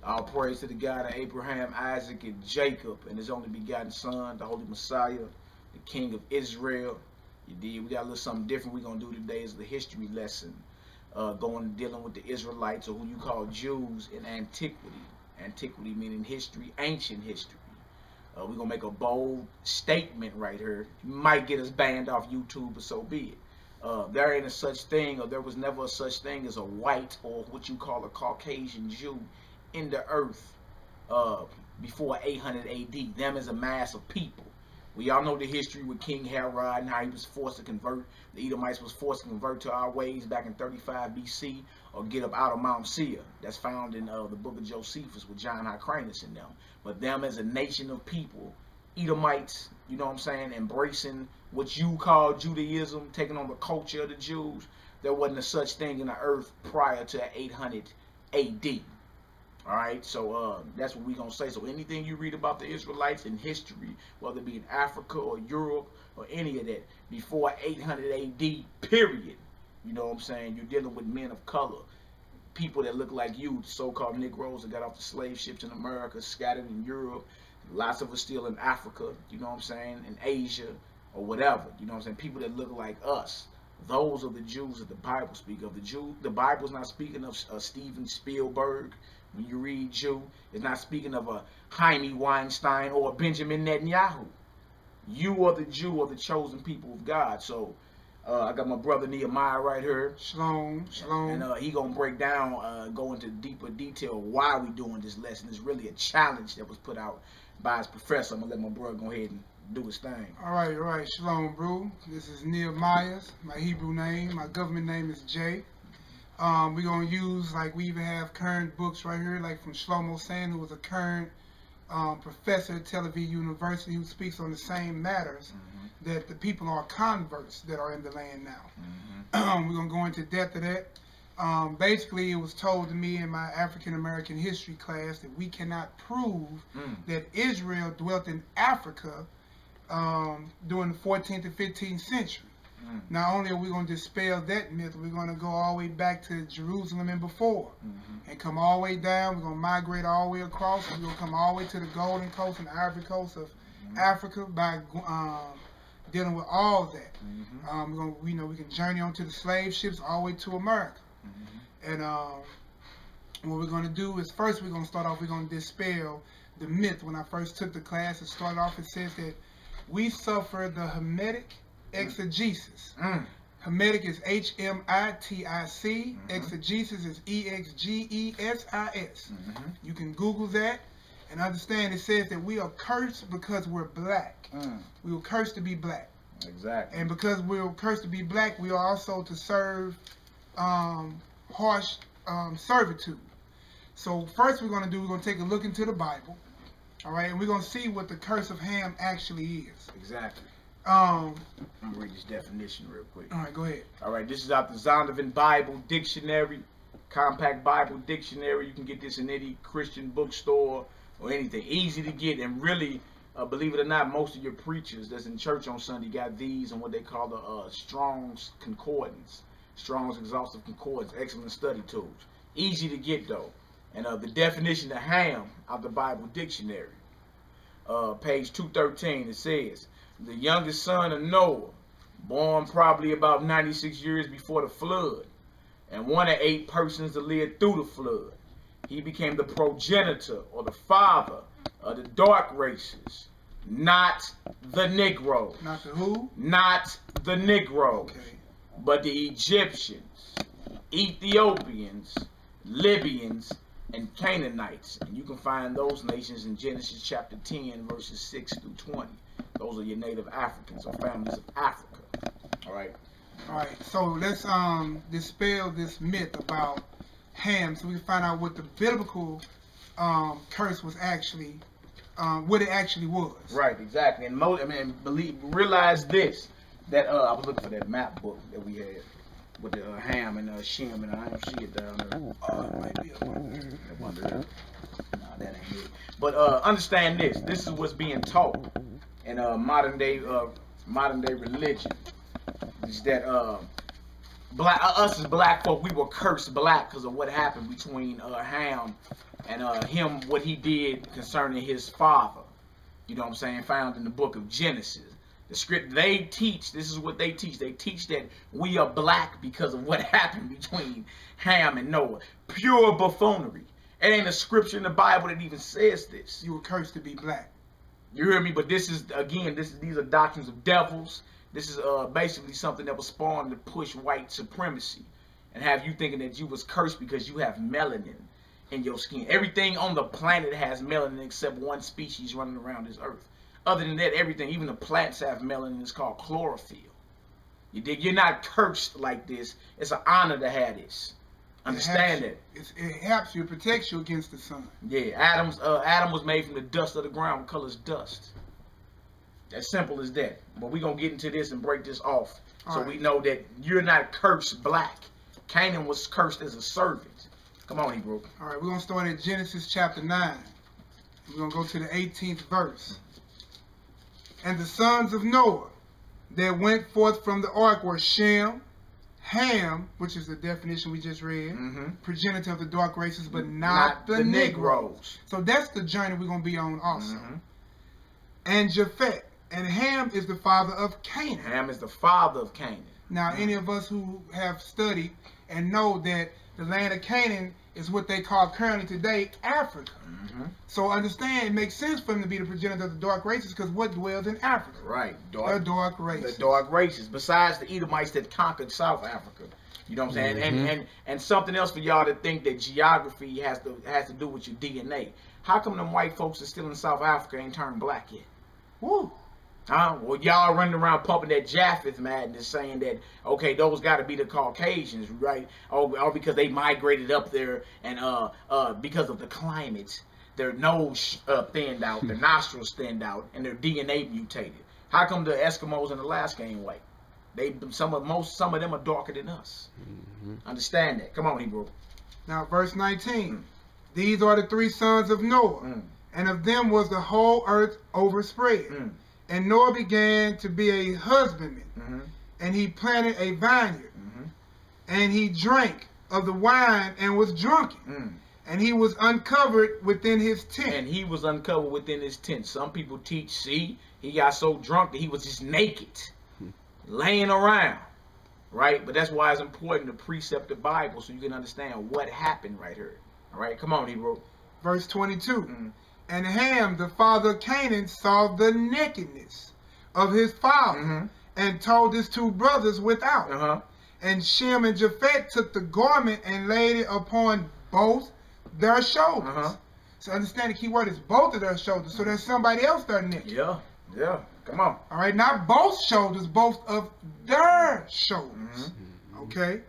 All praise to the God of Abraham, Isaac, and Jacob, and his only begotten Son, the Holy Messiah, the King of Israel. You did. We got a little something different we're going to do today is the history lesson, dealing with the Israelites, or who you call Jews, in antiquity. Antiquity meaning history, ancient history. We're going to make a bold statement right here. It might get us banned off YouTube, but so be it. There ain't a such thing, or there was never a such thing as a white, or what you call a Caucasian Jew in the earth before 800 AD. Them as a mass of people. We all know the history with King Herod and how he was forced to convert. The Edomites was forced to convert to our ways back in 35 BC, or get up out of Mount Seir. That's found in the book of Josephus with John Hyrcanus in them. But them as a nation of people, Edomites, you know what I'm saying, embracing what you call Judaism, taking on the culture of the Jews. There wasn't a such thing in the earth prior to 800 AD. All right, so that's what we're going to say. So anything you read about the Israelites in history, whether it be in Africa or Europe or any of that, before 800 AD, period, you know what I'm saying, you're dealing with men of color, people that look like you, so-called Negroes that got off the slave ships in America, scattered in Europe, lots of us still in Africa, you know what I'm saying, in Asia or whatever, you know what I'm saying, people that look like us. Those are the Jews that the Bible speaks of. The Bible's not speaking of Steven Spielberg. When you read Jew, it's not speaking of a Jaime Weinstein or a Benjamin Netanyahu. You are the Jew, or the chosen people of God. So I got my brother NehemiYAH right here. Shalom, shalom. And he gonna break down, go into deeper detail why we doing this lesson. It's really a challenge that was put out by his professor. I'm gonna let my brother go ahead and do his thing. All right. Shalom, bro. This is NehemiYAH. My Hebrew name. My government name is Jay. We're going to use, like, we even have current books right here, like from Shlomo Sand, who was a current professor at Tel Aviv University, who speaks on the same matters that the people are converts that are in the land now. We're going to go into depth of that. Basically, it was told to me in my African-American history class that we cannot prove that Israel dwelt in Africa during the 14th and 15th century. Not only are we going to dispel that myth, we're going to go all the way back to Jerusalem and before, and come all the way down. We're going to migrate all the way across, and we're going to come all the way to the Golden Coast and the Ivory Coast of Africa by dealing with all of that. We're going to, we can journey onto the slave ships all the way to America. And what we're going to do is, first we're going to start off, we're going to dispel the myth. When I first took the class, it started off, it says that we suffer the Hermetic exegesis. Hermetic is H-M-I-T-I-C. Exegesis is E-X-G-E-S-I-S. You can Google that and understand it says that we are cursed because we're black. We were cursed to be black. Exactly. And because we were cursed to be black, we are also to serve harsh servitude. So first we're going to take a look into the Bible. All right, and we're going to see what the curse of Ham actually is. Exactly. I'm going to read this definition real quick. All right, go ahead. All right, this is out the Zondervan Bible Dictionary, Compact Bible Dictionary. You can get this in any Christian bookstore or anything. Easy to get, and really, believe it or not, most of your preachers that's in church on Sunday got these and what they call the Strong's Concordance. Strong's Exhaustive Concordance. Excellent study tools. Easy to get, though. And the definition of Ham out the Bible Dictionary, page 213, it says, the youngest son of Noah, born probably about 96 years before the flood, and one of 8 persons that lived through the flood. He became the progenitor, or the father, of the dark races, not the Negro. Not the who? Not the Negro. Okay. But the Egyptians, Ethiopians, Libyans, and Canaanites. And you can find those nations in Genesis chapter 10, verses 6 through 20. Those are your native Africans, or families of Africa. All right. All right. So let's dispel this myth about Ham, so we can find out what the biblical curse was actually, what it actually was. Right. Exactly. And realize this, that I was looking for that map book that we had with the Ham and Shem, and I don't see it down there. Oh, it might be up there. I wonder. No, that ain't it. But understand this. This is what's being taught in modern day religion, is that us as black folk, we were cursed black because of what happened between Ham and him what he did concerning his father. You know what I'm saying? Found in the book of Genesis. The script they teach, this is what they teach. They teach that we are black because of what happened between Ham and Noah. Pure buffoonery. It ain't a scripture in the Bible that even says this. You were cursed to be black. You hear me? But this is, again, these are doctrines of devils. This is basically something that was spawned to push white supremacy and have you thinking that you was cursed because you have melanin in your skin. Everything on the planet has melanin except one species running around this earth. Other than that, everything, even the plants have melanin. It's called chlorophyll. You dig? You're not cursed like this. It's an honor to have this. Understand that? It helps you, it protects you against the sun. Yeah, Adam was made from the dust of the ground. What color is dust? As simple as that. But we're going to get into this and break this off. So we know that you're not cursed black. Canaan was cursed as a servant. Come on, Negro. All right, we're going to start at Genesis chapter 9. We're going to go to the 18th verse. And the sons of Noah that went forth from the ark were Shem, Ham, which is the definition we just read, progenitor of the dark races, but not the Negroes. So that's the journey we're going to be on also. And Japheth. And Ham is the father of Canaan. Ham is the father of Canaan. Now, any of us who have studied and know that the land of Canaan is what they call currently today Africa. So understand, it makes sense for them to be the progenitor of the dark races because what dwells in Africa? Right. The dark races. The dark races. Besides the Edomites that conquered South Africa. You know what I'm saying? And something else for y'all to think that geography has to do with your DNA. How come them white folks that are still in South Africa ain't turned black yet? Woo. Well, y'all running around pumping that Japheth madness, saying that, okay, those got to be the Caucasians, right? Or because they migrated up there and because of the climate, their nose thinned out, their nostrils thinned out, and their DNA mutated. How come the Eskimos in Alaska ain't white? Some of them are darker than us. Understand that? Come on, Hebrew. Now, verse 19. These are the three sons of Noah, and of them was the whole earth overspread. And Noah began to be a husbandman, and he planted a vineyard, and he drank of the wine and was drunken, and he was uncovered within his tent. And he was uncovered within his tent. Some people teach, see, he got so drunk that he was just naked, laying around, right? But that's why it's important to precept the Bible so you can understand what happened right here. All right, come on, Hebrew. Verse 22. And Ham, the father of Canaan, saw the nakedness of his father and told his two brothers without. And Shem and Japheth took the garment and laid it upon both their shoulders. So understand the key word is both of their shoulders. So there's somebody else there naked. Yeah. Come on. All right, not both shoulders, both of their shoulders. Okay?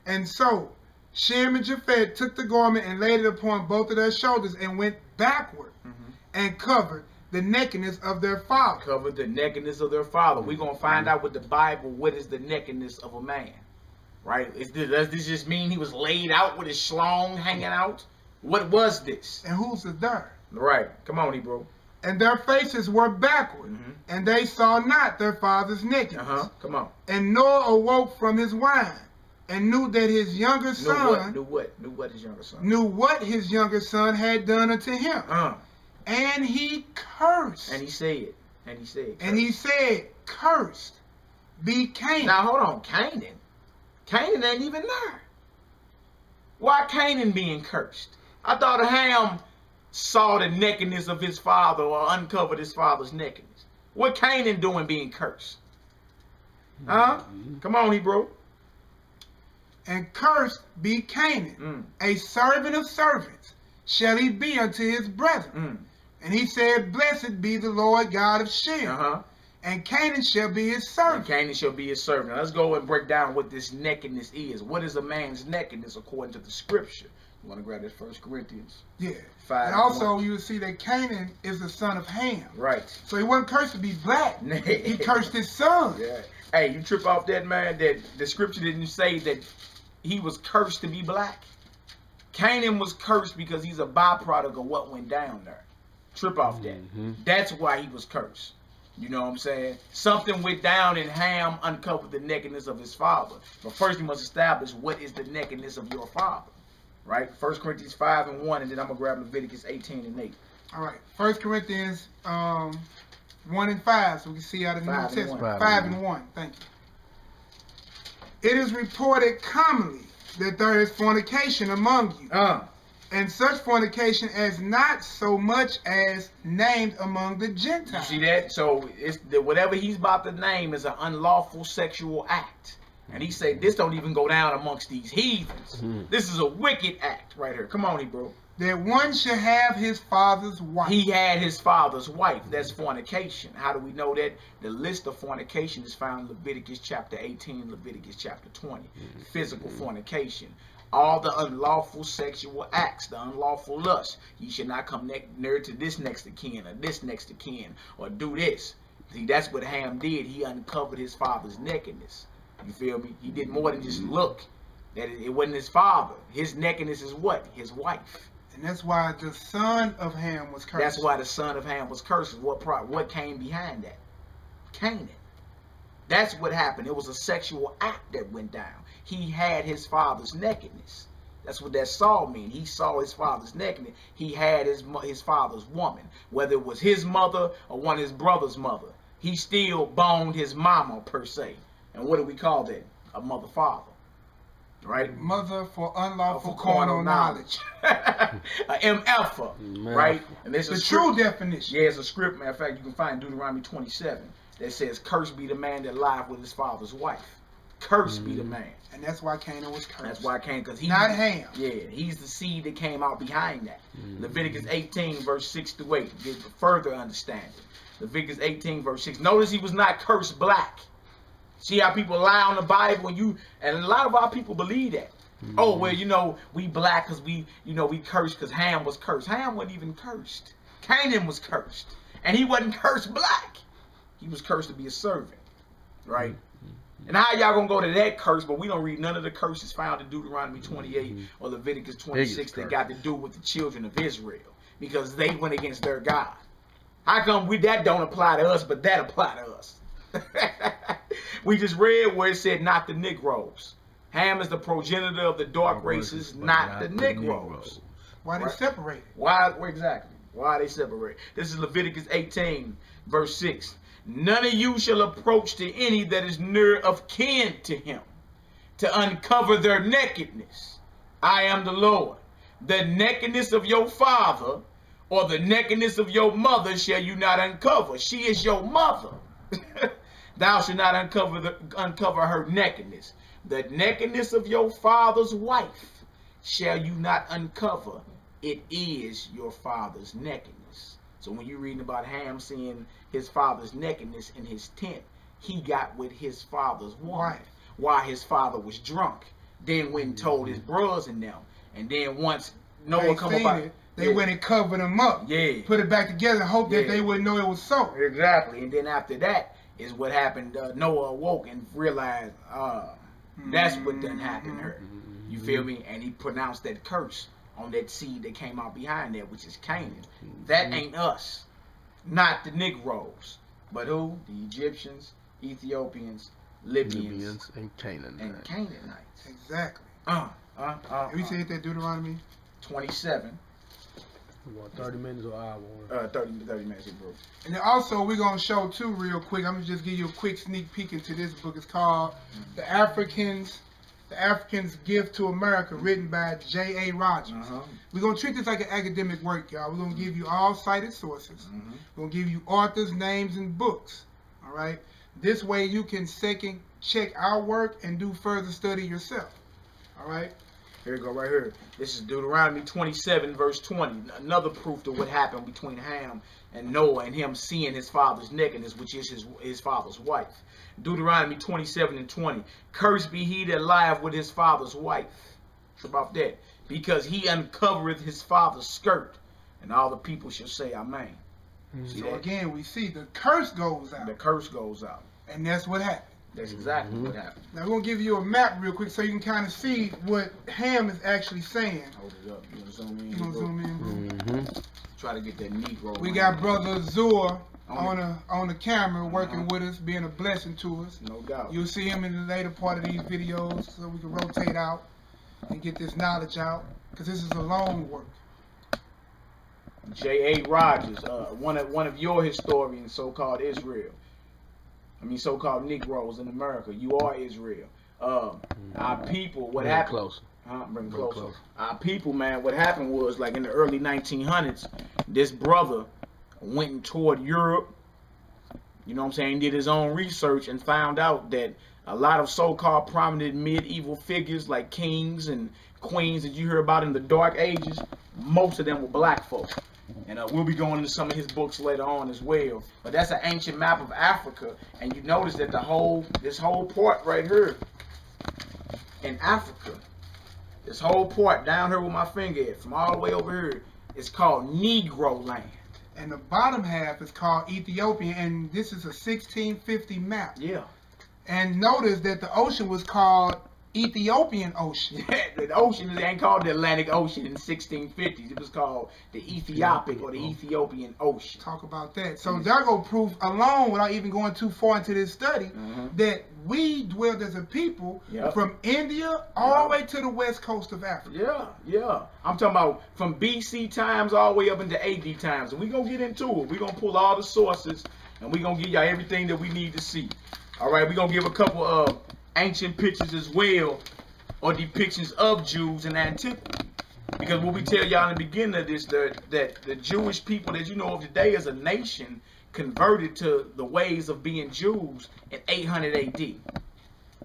And so Shem and Japheth took the garment and laid it upon both of their shoulders and went backward and covered the nakedness of their father. Covered the nakedness of their father. We're going to find out with the Bible what is the nakedness of a man. Right? Does this just mean he was laid out with his schlong hanging out? What was this? And who's the there? Right. Come on, Hebrew. And their faces were backward, and they saw not their father's nakedness. Come on. And Noah awoke from his wine, and knew that his younger son... Knew what his younger son... Knew what his younger son had done unto him. And he cursed. And he said... Cursed be Canaan. Now, hold on. Canaan? Canaan ain't even there. Why Canaan being cursed? I thought Ham saw the nakedness of his father or uncovered his father's nakedness. What Canaan doing being cursed? Come on, Hebrew. And cursed be Canaan, a servant of servants shall he be unto his brethren. And he said, Blessed be the Lord God of Shem, and Canaan shall be his servant. And Canaan shall be his servant. Now let's go and break down what this nakedness is. What is a man's nakedness according to the scripture? You want to grab that 1 Corinthians? Yeah. 5 and also you will see that Canaan is the son of Ham. Right. So he wasn't cursed to be black. He cursed his son. Yeah. Hey, you trip off that, man, that the scripture didn't say that he was cursed to be black. Canaan was cursed because he's a byproduct of what went down there. Trip off that. That's why he was cursed. You know what I'm saying? Something went down and Ham uncovered the nakedness of his father. But first you must establish what is the nakedness of your father. right? 1 Corinthians 5 and 1, and then I'm going to grab Leviticus 18 and 8. All right. 1 Corinthians 1 and 5, so we can see out of the New Testament. 5 and 1. Thank you. It is reported commonly that there is fornication among you, and such fornication as not so much as named among the Gentiles. You see that? So it's whatever he's about to name is an unlawful sexual act. And he said this don't even go down amongst these heathens. This is a wicked act right here. Come on, bro. That one should have his father's wife. He had his father's wife. That's fornication. How do we know that? The list of fornication is found in Leviticus chapter 18, Leviticus chapter 20. Physical fornication. All the unlawful sexual acts, the unlawful lust. You should not come near to this next of kin or this next of kin or do this. See, that's what Ham did. He uncovered his father's nakedness. You feel me? He did more than just look. That it wasn't his father. His nakedness is what? His wife. And that's why the son of Ham was cursed. That's why the son of Ham was cursed. What came behind that? Canaan. That's what happened. It was a sexual act that went down. He had his father's nakedness. That's what that saw mean. He saw his father's nakedness. He had his father's woman. Whether it was his mother or one of his brother's mother. He still boned his mama, per se. And what do we call that? A mother-father. Right? Mother for unlawful carnal knowledge. MF, right? And there's the true definition. Yeah, it's a script. Matter of fact, you can find Deuteronomy 27 that says, "Cursed be the man that lieth with his father's wife." Cursed be the man. And that's why Canaan was cursed. That's why Canaan, because he's not Ham. Yeah, he's the seed that came out behind that. Leviticus 18, verse 6 to 8, gives a further understanding. Leviticus 18, verse 6. Notice he was not cursed black. See how people lie on the Bible, and a lot of our people believe that. Oh, well, you know, we black because we cursed because Ham was cursed. Ham wasn't even cursed. Canaan was cursed. And he wasn't cursed black. He was cursed to be a servant. Right? And how y'all gonna go to that curse, but we don't read none of the curses found in Deuteronomy 28 or Leviticus 26 that got to do with the children of Israel, because they went against their God. How come that don't apply to us, but that apply to us? We just read where it said not the Negroes. Ham is the progenitor of the dark races, not the Negroes. Why they separated? Why exactly? Why they separate? This is Leviticus 18, verse 6. None of you shall approach to any that is near of kin to him, to uncover their nakedness. I am the Lord. The nakedness of your father or the nakedness of your mother shall you not uncover. She is your mother. Thou shalt not uncover her nakedness. The nakedness of your father's wife shall you not uncover. It is your father's nakedness. So when you're reading about Ham seeing his father's nakedness in his tent, he got with his father's wife while his father was drunk. Then went and told his brothers and them. And then once Noah come about, they went and covered them up. Yeah. Put it back together and hope that they wouldn't know it was so. Exactly. And then after that is what happened. Noah awoke and realized that's what done happened to her. You feel me? And he pronounced that curse on that seed that came out behind that, which is Canaan. That ain't us. Not the Negroes. But who? The Egyptians, Ethiopians, Libyans and Canaanites. Exactly. We said that Deuteronomy 27. What, 30 minutes or hour? 30 minutes, bro. And then also we're gonna show too real quick. I'm gonna just give you a quick sneak peek into this book. It's called The African's Gift to America, written by J.A. Rogers. We're gonna treat this like an academic work, y'all. We're gonna give you all cited sources. We're gonna give you authors' names and books. All right. This way you can second check our work and do further study yourself. All right. Here we go, right here. This is Deuteronomy 27, verse 20. Another proof to what happened between Ham and Noah and him seeing his father's nakedness, which is his father's wife. Deuteronomy 27 and 20. Cursed be he that lieth with his father's wife. What about that? Because he uncovereth his father's skirt, and all the people shall say, Amen. So again, we see the curse goes out. The curse goes out. And that's what happened. That's exactly what happened. Now, we're going to give you a map real quick so you can kind of see what Ham is actually saying. Hold it up. You want to zoom in? You want to zoom in? Try to get that Negro. We got Brother Zur on the camera working with us, being a blessing to us. No doubt. You'll see him in the later part of these videos so we can rotate out and get this knowledge out. because this is a long work. J.A. Rogers, one of your historians, so-called Israel. I mean, so-called Negroes in America. You are Israel. Our people, what happened? Closer. Bring closer. Our people, man, what happened was, like in the early 1900s, this brother went toward Europe, you know what I'm saying, did his own research and found out that a lot of so-called prominent medieval figures like kings and queens that you hear about in the Dark Ages, most of them were black folk. And we'll be going into some of his books later on as well. But that's an ancient map of Africa, and you notice that this whole part right here in Africa, this whole part down here with my finger at, from all the way over here, is called Negro land. And the bottom half is called Ethiopian, and this is a 1650 map. Yeah. And notice that the ocean was called Ethiopian Ocean. Yeah, the ocean ain't called the Atlantic Ocean in the 1650s. It was called the Ethiopic or the Ethiopian Ocean. Talk about that. So there go proof alone, without even going too far into this study, that we dwelled as a people from India all the way to the west coast of Africa. Yeah, yeah. I'm talking about from BC times all the way up into AD times. And we're going to get into it. We're going to pull all the sources, and we're going to give y'all everything that we need to see. All right, we're going to give a couple of ancient pictures as well, or depictions of Jews in antiquity. Because what we tell y'all in the beginning of this, that the Jewish people that you know of today as a nation converted to the ways of being Jews in 800 AD.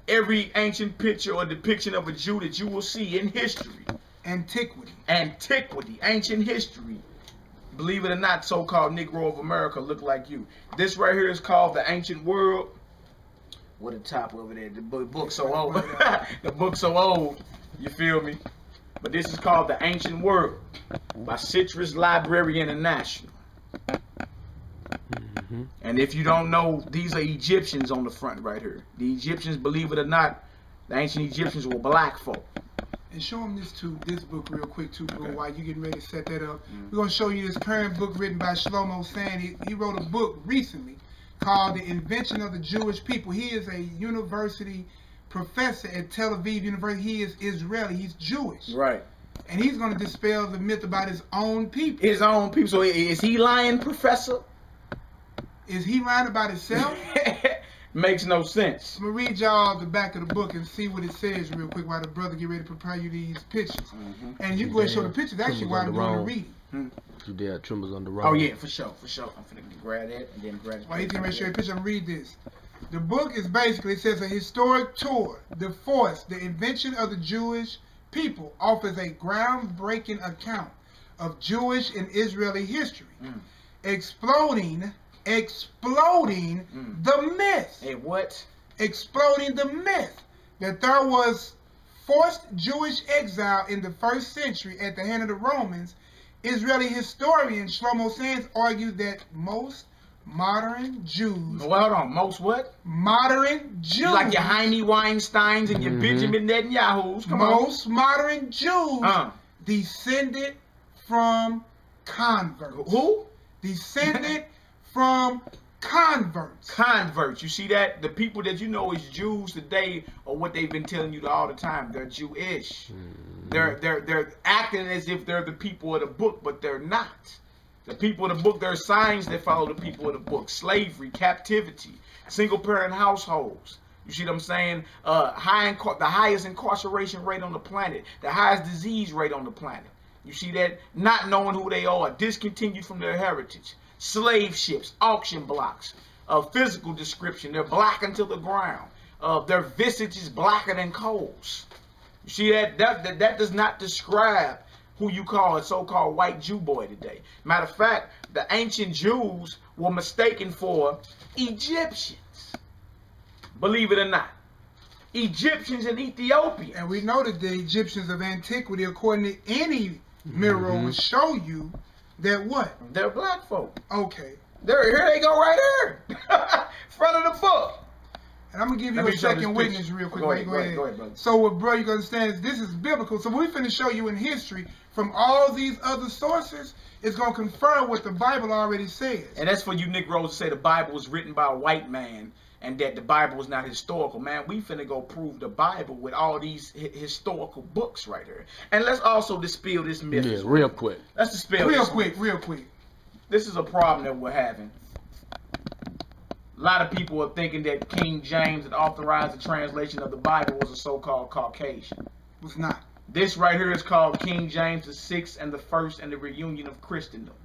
Every ancient picture or depiction of a Jew that you will see in history, antiquity, ancient history, believe it or not, so-called Negro of America look like you. This right here is called The Ancient World. What the top over there? The book so old. The book so old. You feel me? But this is called The Ancient World by Citrus Library International. And if you don't know, these are Egyptians on the front right here. The Egyptians, believe it or not, the ancient Egyptians were black folk. And show them this book real quick too, bro, while you getting ready to set that up. We're going to show you this current book written by Shlomo Sand. He wrote a book recently called The Invention of the Jewish People. He is a university professor at Tel Aviv University. He is Israeli. He's Jewish. Right. And he's going to dispel the myth about his own people. His own people. So is he lying, Professor? Is he lying about himself? Makes no sense. I'm going to read y'all the back of the book and see what it says real quick while the brother get ready to prepare you these pictures. And you go ahead and show the pictures. Actually, while I'm doing the reading. Judea trembles on the road. Oh yeah, for sure, for sure. I'm finna grab that and then grab it. While he's getting ready to show you the picture, I'm read this. The book is basically, it says, a historic tour. The force, the invention of the Jewish people, offers a groundbreaking account of Jewish and Israeli history, exploding the myth. Hey, what? Exploding the myth that there was forced Jewish exile in the 1st century at the hand of the Romans. Israeli historian Shlomo Sands argued that most modern Jews... Well, hold on. Most what? Modern Jews. Like your Heine Weinsteins and your Benjamin Netanyahus. Most modern Jews descended from converts. Who? Descended from converts. Converts. You see that? The people that you know as Jews today are what they've been telling you all the time. They're Jewish. They're acting as if they're the people of the book, but they're not. The people of the book, there are signs that follow the people of the book. Slavery, captivity, single parent households. You see what I'm saying? The highest incarceration rate on the planet. The highest disease rate on the planet. You see that? Not knowing who they are. Discontinued from their heritage. Slave ships, auction blocks. Physical description. They're black until the ground. Their visage is blacker than coals. You see that? That does not describe who you call a so-called white Jew boy today. Matter of fact, the ancient Jews were mistaken for Egyptians. Believe it or not. Egyptians and Ethiopians. And we know that the Egyptians of antiquity, according to any mirror, will show you that what? They're black folk. Okay. Here they go right here. Front of the book. And I'm going to give you a second witness real quick. Go ahead, brother. So what, bro, you got to understand is this is biblical. So we're finna show you in history from all these other sources, it's going to confirm what the Bible already says. And that's for you Negroes to say the Bible was written by a white man and that the Bible is not historical. Man, we finna go prove the Bible with all these historical books right here. And let's also dispel this myth. Yeah, real quick. Let's dispel real this quick, myth. real quick. This is a problem that we're having. A lot of people are thinking that King James that authorized the translation of the Bible was a so-called Caucasian. Was not. This right here is called King James VI and the First and the Reunion of Christendom.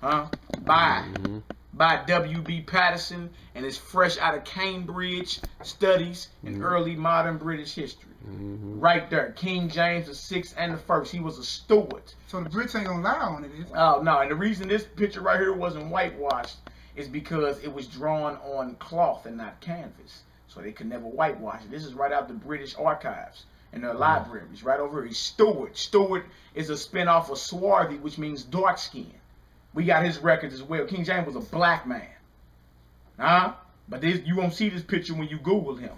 By W.B. Patterson, and it's fresh out of Cambridge Studies in Early Modern British History. Right there, King James VI and the First. He was a steward. So the Brits ain't gonna lie on it, is it? Oh no, and the reason this picture right here wasn't whitewashed is because it was drawn on cloth and not canvas. So they could never whitewash it. This is right out the British archives in their libraries. Right over here, he's steward. Steward is a spinoff of swarthy, which means dark skin. We got his records as well. King James was a black man. But this, you won't see this picture when you Google him.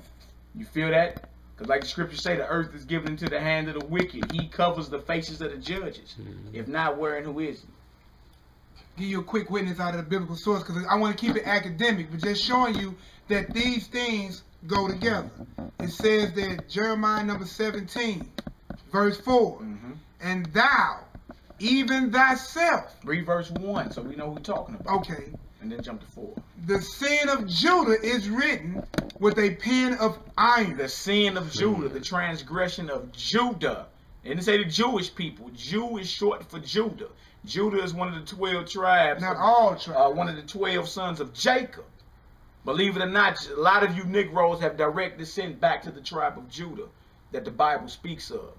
You feel that? Because like the scriptures say, the earth is given into the hand of the wicked. He covers the faces of the judges. If not, where and who is he? Give you a quick witness out of the biblical source, because I want to keep it academic, but just showing you that these things go together. It says that Jeremiah number 17, verse 4, and thou, even thyself. Read verse 1 so we know who we're talking about. Okay. And then jump to 4. The sin of Judah is written with a pen of iron. The sin of Judah, the transgression of Judah. They didn't say the Jewish people. Jew is short for Judah. Judah is one of the 12 tribes. Not all tribes. One of the 12 sons of Jacob. Believe it or not, a lot of you Negroes have direct descent back to the tribe of Judah that the Bible speaks of.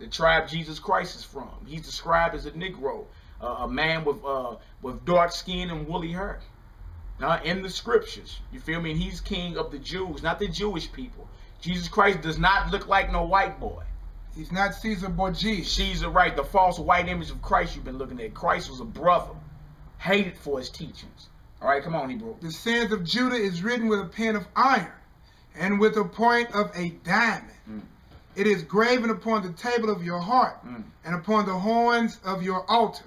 The tribe Jesus Christ is from. He's described as a Negro, a man with dark skin and woolly hair. In the scriptures, you feel me? And he's king of the Jews, not the Jewish people. Jesus Christ does not look like no white boy. He's not Caesar Borgia. Caesar, right? The false white image of Christ you've been looking at. Christ was a brother, hated for his teachings. All right, come on, Hebrew. The sins of Judah is written with a pen of iron and with a point of a diamond. It is graven upon the table of your heart and upon the horns of your altars.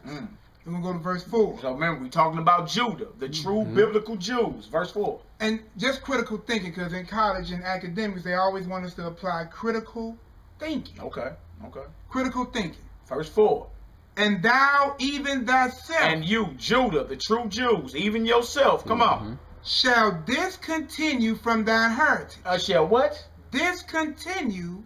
We're going to go to verse 4. So remember, we're talking about Judah, the true biblical Jews. Verse 4. And just critical thinking, because in college and academics, they always want us to apply critical thinking. Okay. Critical thinking. Verse 4. And thou, even thyself. And you, Judah, the true Jews, even yourself, come on. Shall discontinue from thine heritage. Shall what? Discontinue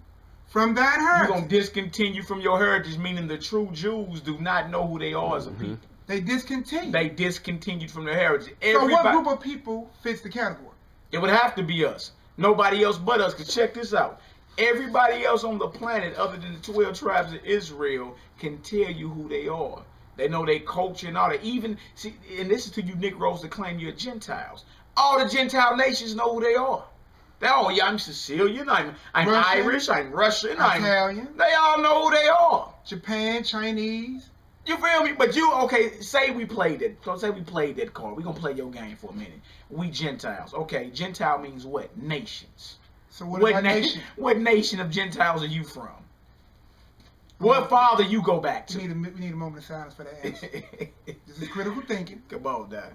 from thine heritage. You're going to discontinue from your heritage, meaning the true Jews do not know who they are as a people. They discontinue. They discontinued from their heritage. So what group of people fits the category? It would have to be us. Nobody else but us. Because check this out. Everybody else on the planet other than the 12 tribes of Israel can tell you who they are. They know their culture and all that. Even, see, and this is to you Negroes that claim you're Gentiles. All the Gentile nations know who they are. They all, yeah, I'm Sicilian, I'm Russian, Irish, I'm Russian, Italian. They all know who they are. Japan, Chinese. You feel me? But you, okay, say we played it. So say we played that card. We're going to play your game for a minute. We Gentiles. Okay, Gentile means what? Nations. So what nation? What nation of Gentiles are you from? What father you go back to? We need a moment of silence for that answer. This is critical thinking. Come on, Dad.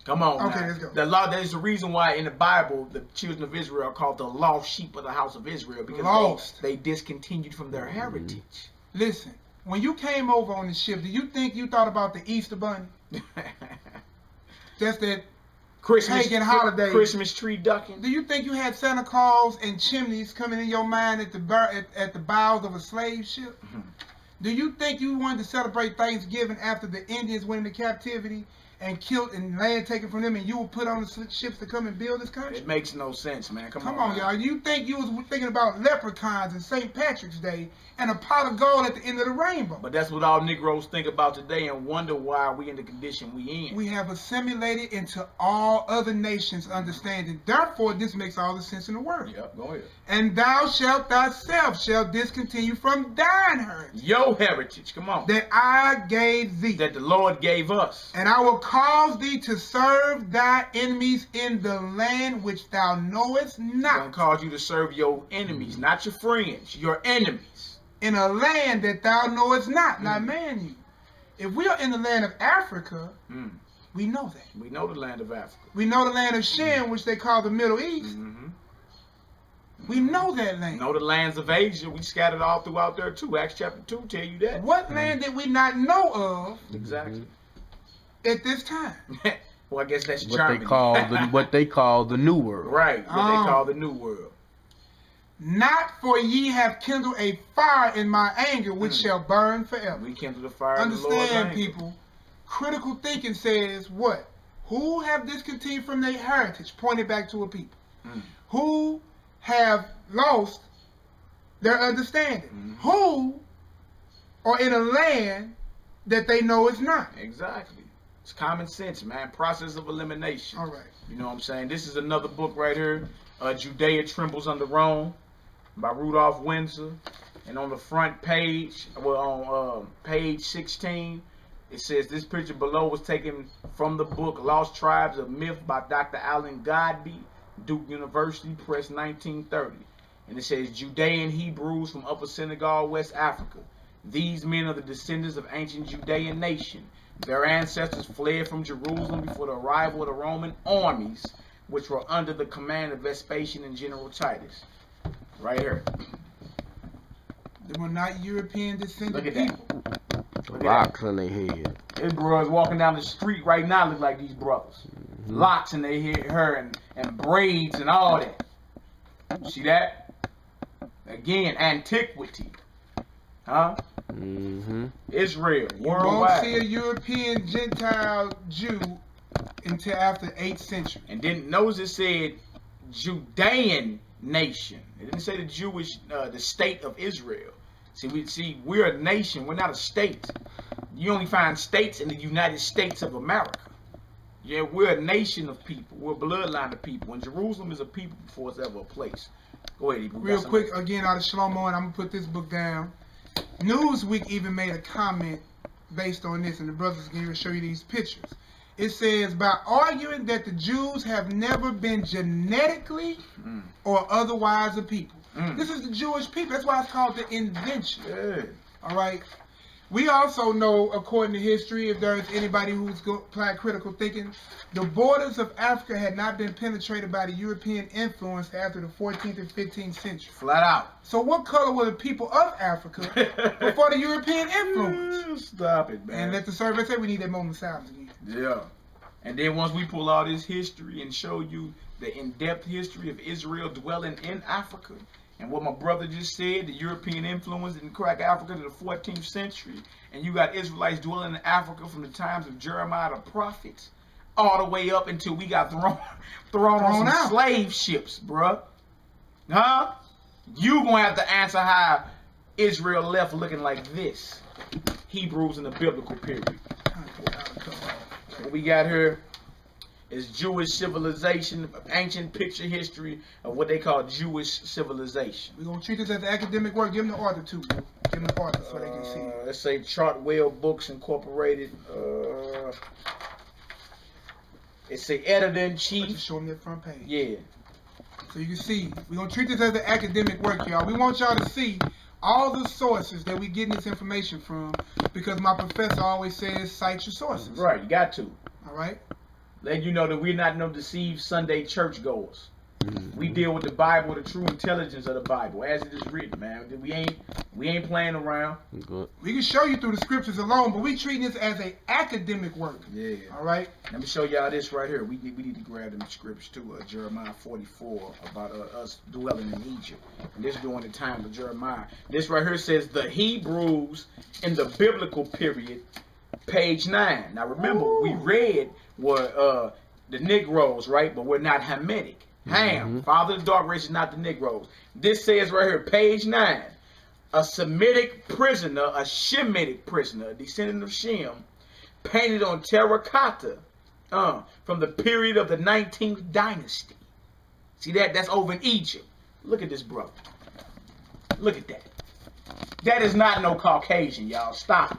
Come on. Okay, now. let's go. The law. There's a reason why in the Bible the children of Israel are called the lost sheep of the house of Israel, because they discontinued from their heritage. Listen, when you came over on the ship, do you think you thought about the Easter bunny? That's that pagan holiday. Christmas tree ducking. Do you think you had Santa Claus and chimneys coming in your mind at the bows of a slave ship? Do you think you wanted to celebrate Thanksgiving after the Indians went into captivity and killed and land taken from them, and you were put on the ships to come and build this country? It makes no sense, man. Come on, y'all. You think you was thinking about leprechauns and St. Patrick's Day and a pot of gold at the end of the rainbow? But that's what all Negroes think about today and wonder why we in the condition we in. We have assimilated into all other nations' understanding. Therefore, this makes all the sense in the world. Yep, go ahead. And thou shalt thyself shall discontinue from thine heritage. Your heritage, come on. That I gave thee. That the Lord gave us. And I will cause thee to serve thy enemies in the land which thou knowest not. He's going to cause you to serve your enemies, not your friends, your enemies. In a land that thou knowest not. Now, man, if we are in the land of Africa, We know that. We know the land of Africa. We know the land of Shem, which they call the Middle East. We know that land. We know the lands of Asia. We scattered all throughout there too. Acts chapter 2 tell you that. What land did we not know of? Exactly. At this time. Well, I guess that's what Germany. What they call the New World. Right. What they call the New World. Not for ye have kindled a fire in my anger, which shall burn forever. We kindled the fire. Understand, people. Critical thinking says what? Who have discontinued from their heritage, pointed back to a people. Who have lost their understanding. Who are in a land that they know is not. Exactly. It's common sense, man. Process of elimination. All right. You know what I'm saying? This is another book right here. Judea Trembles Under Rome by Rudolph Windsor. And on the front page, well, on page 16, it says this picture below was taken from the book Lost Tribes of Myth by Dr. Alan Godby, Duke University Press, 1930. And it says Judean Hebrews from Upper Senegal, West Africa. These men are the descendants of ancient Judean nation. Their ancestors fled from Jerusalem before the arrival of the Roman armies, which were under the command of Vespasian and General Titus. Right here. They were not European descended Look at people. that. Locks on their head. This brothers walking down the street right now look like these brothers. Locks in their hair and braids and all that. See that? Again, antiquity. Huh? Israel, You won't see a European Gentile Jew until after 8th century. And then notice it said Judean nation. It didn't say the Jewish, the state of Israel. See, we're a nation. We're not a state. You only find states in the United States of America. Yeah, we're a nation of people. We're a bloodline of people. And Jerusalem is a people before it's ever a place. Go ahead, Hebrew. Real quick, again, out of Shlomo, and I'm going to put this book down. Newsweek even made a comment based on this, and the brothers can even show you these pictures. It says, by arguing that the Jews have never been genetically or otherwise a people. This is the Jewish people. That's why it's called the invention. All right. We also know, according to history, if there's anybody who's applied critical thinking, the borders of Africa had not been penetrated by the European influence after the 14th and 15th century. Flat out. So what color were the people of Africa before the European influence? Stop it, man. And let the survey say we need that moment of silence again. Yeah. And then once we pull all this history and show you the in-depth history of Israel dwelling in Africa, and what my brother just said, the European influence didn't crack Africa to the 14th century. And you got Israelites dwelling in Africa from the times of Jeremiah the prophet all the way up until we got thrown on some slave ships, bruh. Huh? You gonna have to answer how Israel left looking like this. Hebrews in the biblical period. What we got here is Jewish civilization, ancient picture history of what they call Jewish civilization. We're going to treat this as academic work. Give them the author, too. Give them the author so they can see. Let's say Chartwell Books Incorporated. It say editor-in-chief. Just show them that front page. Yeah. So you can see. We're going to treat this as an academic work, y'all. We want y'all to see all the sources that we getting this information from, because my professor always says cite your sources. Right, you got to. All right? Let you know that we're not no deceived Sunday churchgoers. We deal with the Bible, the true intelligence of the Bible, as it is written, man. We ain't playing around. Good. We can show you through the scriptures alone, but we treat this as an academic work. Yeah. All right? Let me show y'all this right here. We need to grab them scriptures too. Jeremiah 44 about us dwelling in Egypt. And this during the time of Jeremiah. This right here says the Hebrews in the biblical period, page 9. Now remember, we read were the Negroes, right? But we're not Hamitic. Ham, father of the dark race, is not the Negroes. This says right here, page 9, a Semitic prisoner, a Shemitic prisoner, a descendant of Shem, painted on terracotta from the period of the 19th dynasty. See that? That's over in Egypt. Look at this brother. Look at that. That is not no Caucasian, y'all. Stop.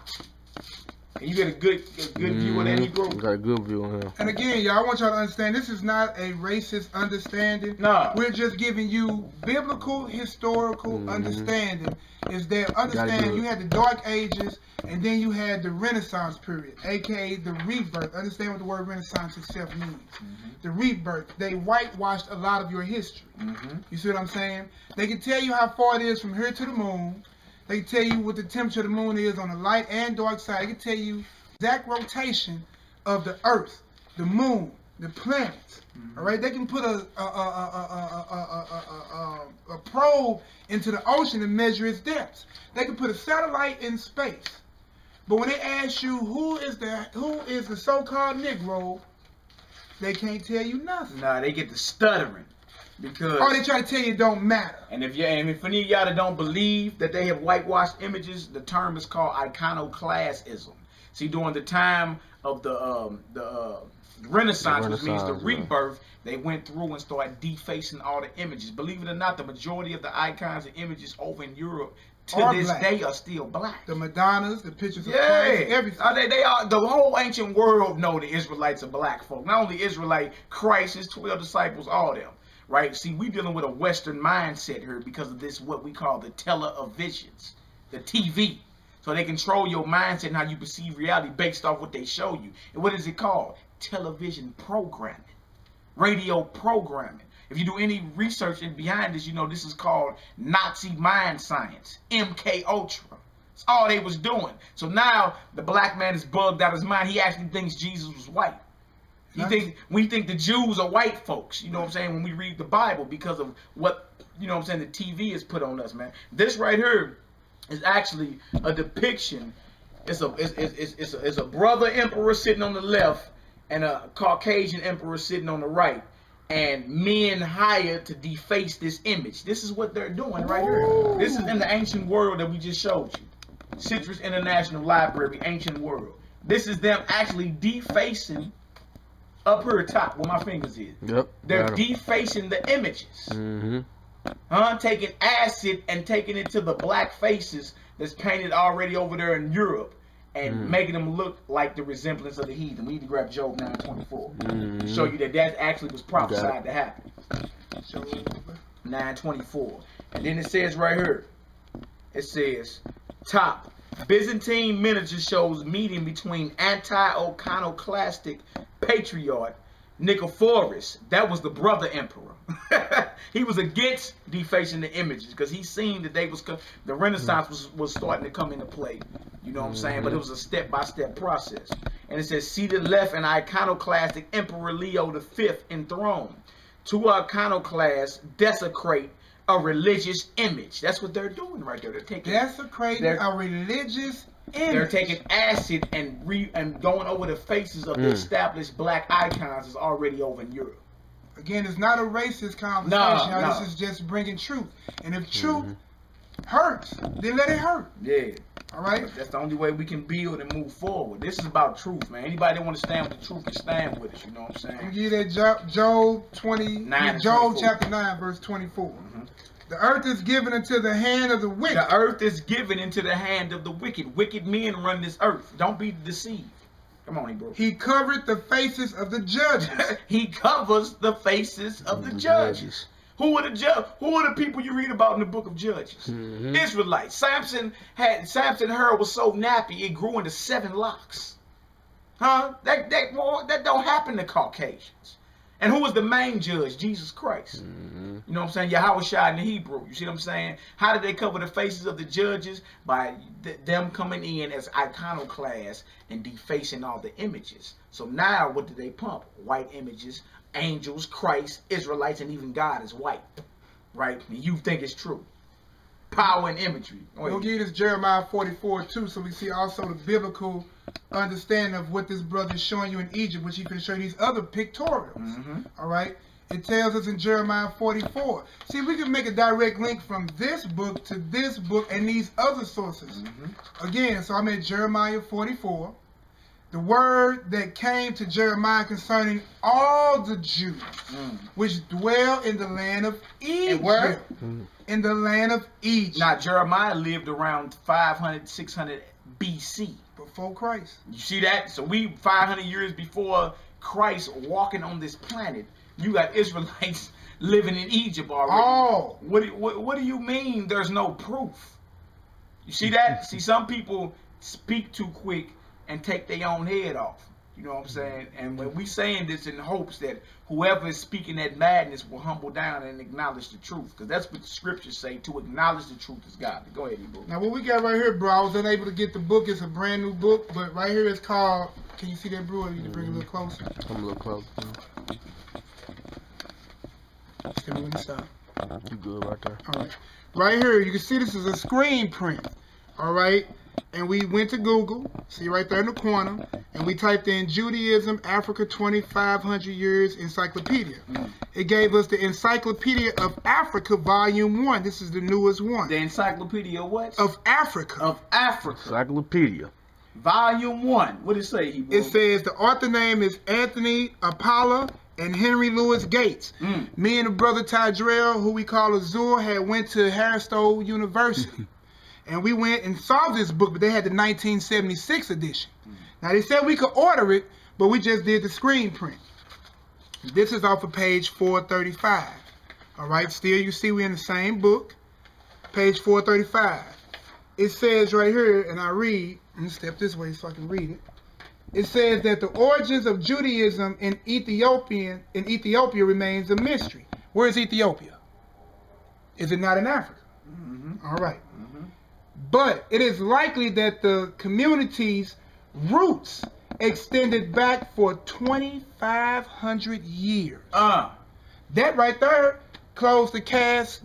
And you get a good view of that Negro? Got a good view on him. And again, y'all, I want y'all to understand, this is not a racist understanding. Nah. We're just giving you biblical, historical understanding. Is that understand you had the Dark Ages, and then you had the Renaissance period, aka the rebirth. Understand what the word Renaissance itself means. The rebirth. They whitewashed a lot of your history. You see what I'm saying? They can tell you how far it is from here to the moon. They can tell you what the temperature of the moon is on the light and dark side. They can tell you exact rotation of the Earth, the moon, the planets. All right, they can put a probe into the ocean and measure its depths. They can put a satellite in space. But when they ask you who is the so-called Negro, they can't tell you nothing. Nah, they get the stuttering. Because they try to tell you it don't matter. And if any of y'all that don't believe that they have whitewashed images, the term is called iconoclastism. See, during the time of the Renaissance, which means the rebirth, they went through and started defacing all the images. Believe it or not, the majority of the icons and images over in Europe to this day are still black. The Madonnas, the pictures of Christ, everything. They are. The whole ancient world know the Israelites are black folk. Not only Israelite, Christ, his 12 disciples, all them. Right? See, we dealing with a Western mindset here because of this, what we call the televisions, the TV. So they control your mindset and how you perceive reality based off what they show you. And what is it called? Television programming, radio programming. If you do any research behind this, you know this is called Nazi mind science, MK Ultra. That's all they was doing. So now the black man is bugged out of his mind. He actually thinks Jesus was white. We think the Jews are white folks, you know what I'm saying, when we read the Bible because of what, you know what I'm saying, the TV is put on us, man. This right here is actually a depiction. It's a brother emperor sitting on the left and a Caucasian emperor sitting on the right. And men hired to deface this image. This is what they're doing right here. This is in the ancient world that we just showed you. Citrus International Library, ancient world. This is them actually defacing up here top where my fingers is. Yep. They're defacing the images. Taking acid and taking it to the black faces that's painted already over there in Europe and making them look like the resemblance of the heathen. We need to grab Job 9:24 to show you that actually was prophesied to happen. Job 9:24. And then it says right here, it says, top, Byzantine miniature shows meeting between anti-iconoclastic patriarch Nicephorus. That was the brother emperor. He was against defacing the images because he seen that the Renaissance was starting to come into play. You know what I'm saying? But it was a step-by-step process. And it says, seated left an iconoclastic Emperor Leo V enthroned. Two iconoclasts desecrate a religious image. That's what they're doing right there. They're taking desecrating a religious image. They're taking acid and going over the faces of the established black icons is already over in Europe. Again, it's not a racist conversation. No. This is just bringing truth. And if truth hurts, then let it hurt. Yeah. All right? That's the only way we can build and move forward. This is about truth, man. Anybody that want to stand with the truth can stand with us. You know what I'm saying? I'm give you that Job chapter 9, verse 24. The earth is given into the hand of the wicked. The earth is given into the hand of the wicked. Wicked men run this earth. Don't be deceived. Come on, bro. He covered the faces of the judges. He covers the faces of the judges. Who are the people you read about in the book of Judges? Israelites. Samson's hair was so nappy it grew into 7 locks. That don't happen to Caucasians. And who was the main judge? Jesus Christ. You know what I'm saying? Yahweh in the Hebrew. You see what I'm saying? How did they cover the faces of the judges? By them coming in as iconoclasts and defacing all the images. So now what do they pump? White images, angels, Christ, Israelites, and even God is white. Right? And you think it's true. Power and imagery. We'll give this Jeremiah 44:2, so we see also the biblical understanding of what this brother is showing you in Egypt, which he can show you these other pictorials. All right? It tells us in Jeremiah 44. See, we can make a direct link from this book to this book and these other sources. Again, so I'm at Jeremiah 44. The word that came to Jeremiah concerning all the Jews which dwell in the land of Egypt. Where? In the land of Egypt. Now, Jeremiah lived around 500, 600 BC. Before Christ. You see that? So we 500 years before Christ walking on this planet. You got Israelites living in Egypt already. Oh. What do you mean there's no proof? You see that? See, some people speak too quick and take their own head off. You know what I'm saying? And when we saying this in hopes that whoever is speaking that madness will humble down and acknowledge the truth. Because that's what the scriptures say, to acknowledge the truth is God. Go ahead, Ebro. Now what we got right here, bro, I was unable to get the book. It's a brand new book, but right here it's called, can you see that, bro? Or you need to bring it a little closer? I'm a little close. Tell me when to stop. You good right there. All right. Right here, you can see this is a screen print. All right. And we went to Google, see right there in the corner, and we typed in Judaism, Africa 2,500 Years Encyclopedia. It gave us the Encyclopedia of Africa, Volume 1. This is the newest one. The Encyclopedia of what? Of Africa. Of Africa. Encyclopedia. Volume 1. What did it say, Hebrew? It says the author name is Anthony Apala and Henry Louis Gates. Me and the brother Tydrell, who we call Azul, had went to Harrow University. And we went and saw this book, but they had the 1976 edition. Now, they said we could order it, but we just did the screen print. This is off of page 435. All right, still you see we're in the same book, page 435. It says right here, and I read, let me step this way so I can read it. It says that the origins of Judaism in Ethiopia remains a mystery. Where is Ethiopia? Is it not in Africa? All right. But it is likely that the community's roots extended back for 2,500 years. That right there closed the class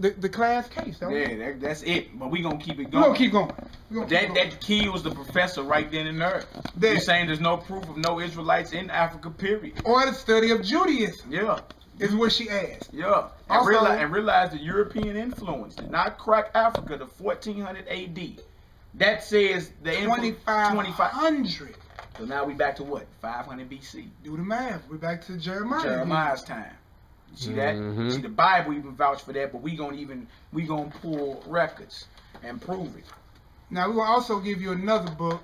case. Yeah, that's it. But we gonna keep it We're going. gonna keep going. That key was the professor right then and there. You're saying there's no proof of no Israelites in Africa, period. Or the study of Judaism. Yeah. Is what she asked. Yeah. And Also, realize the European influence did not crack Africa to 1400 AD. That says the 2,500. So now we back to what? 500 BC. Do the math. We're back to Jeremiah. Jeremiah's time. You see that? See, the Bible even vouch for that, but we gonna pull records and prove it. Now we're gonna also give you another book.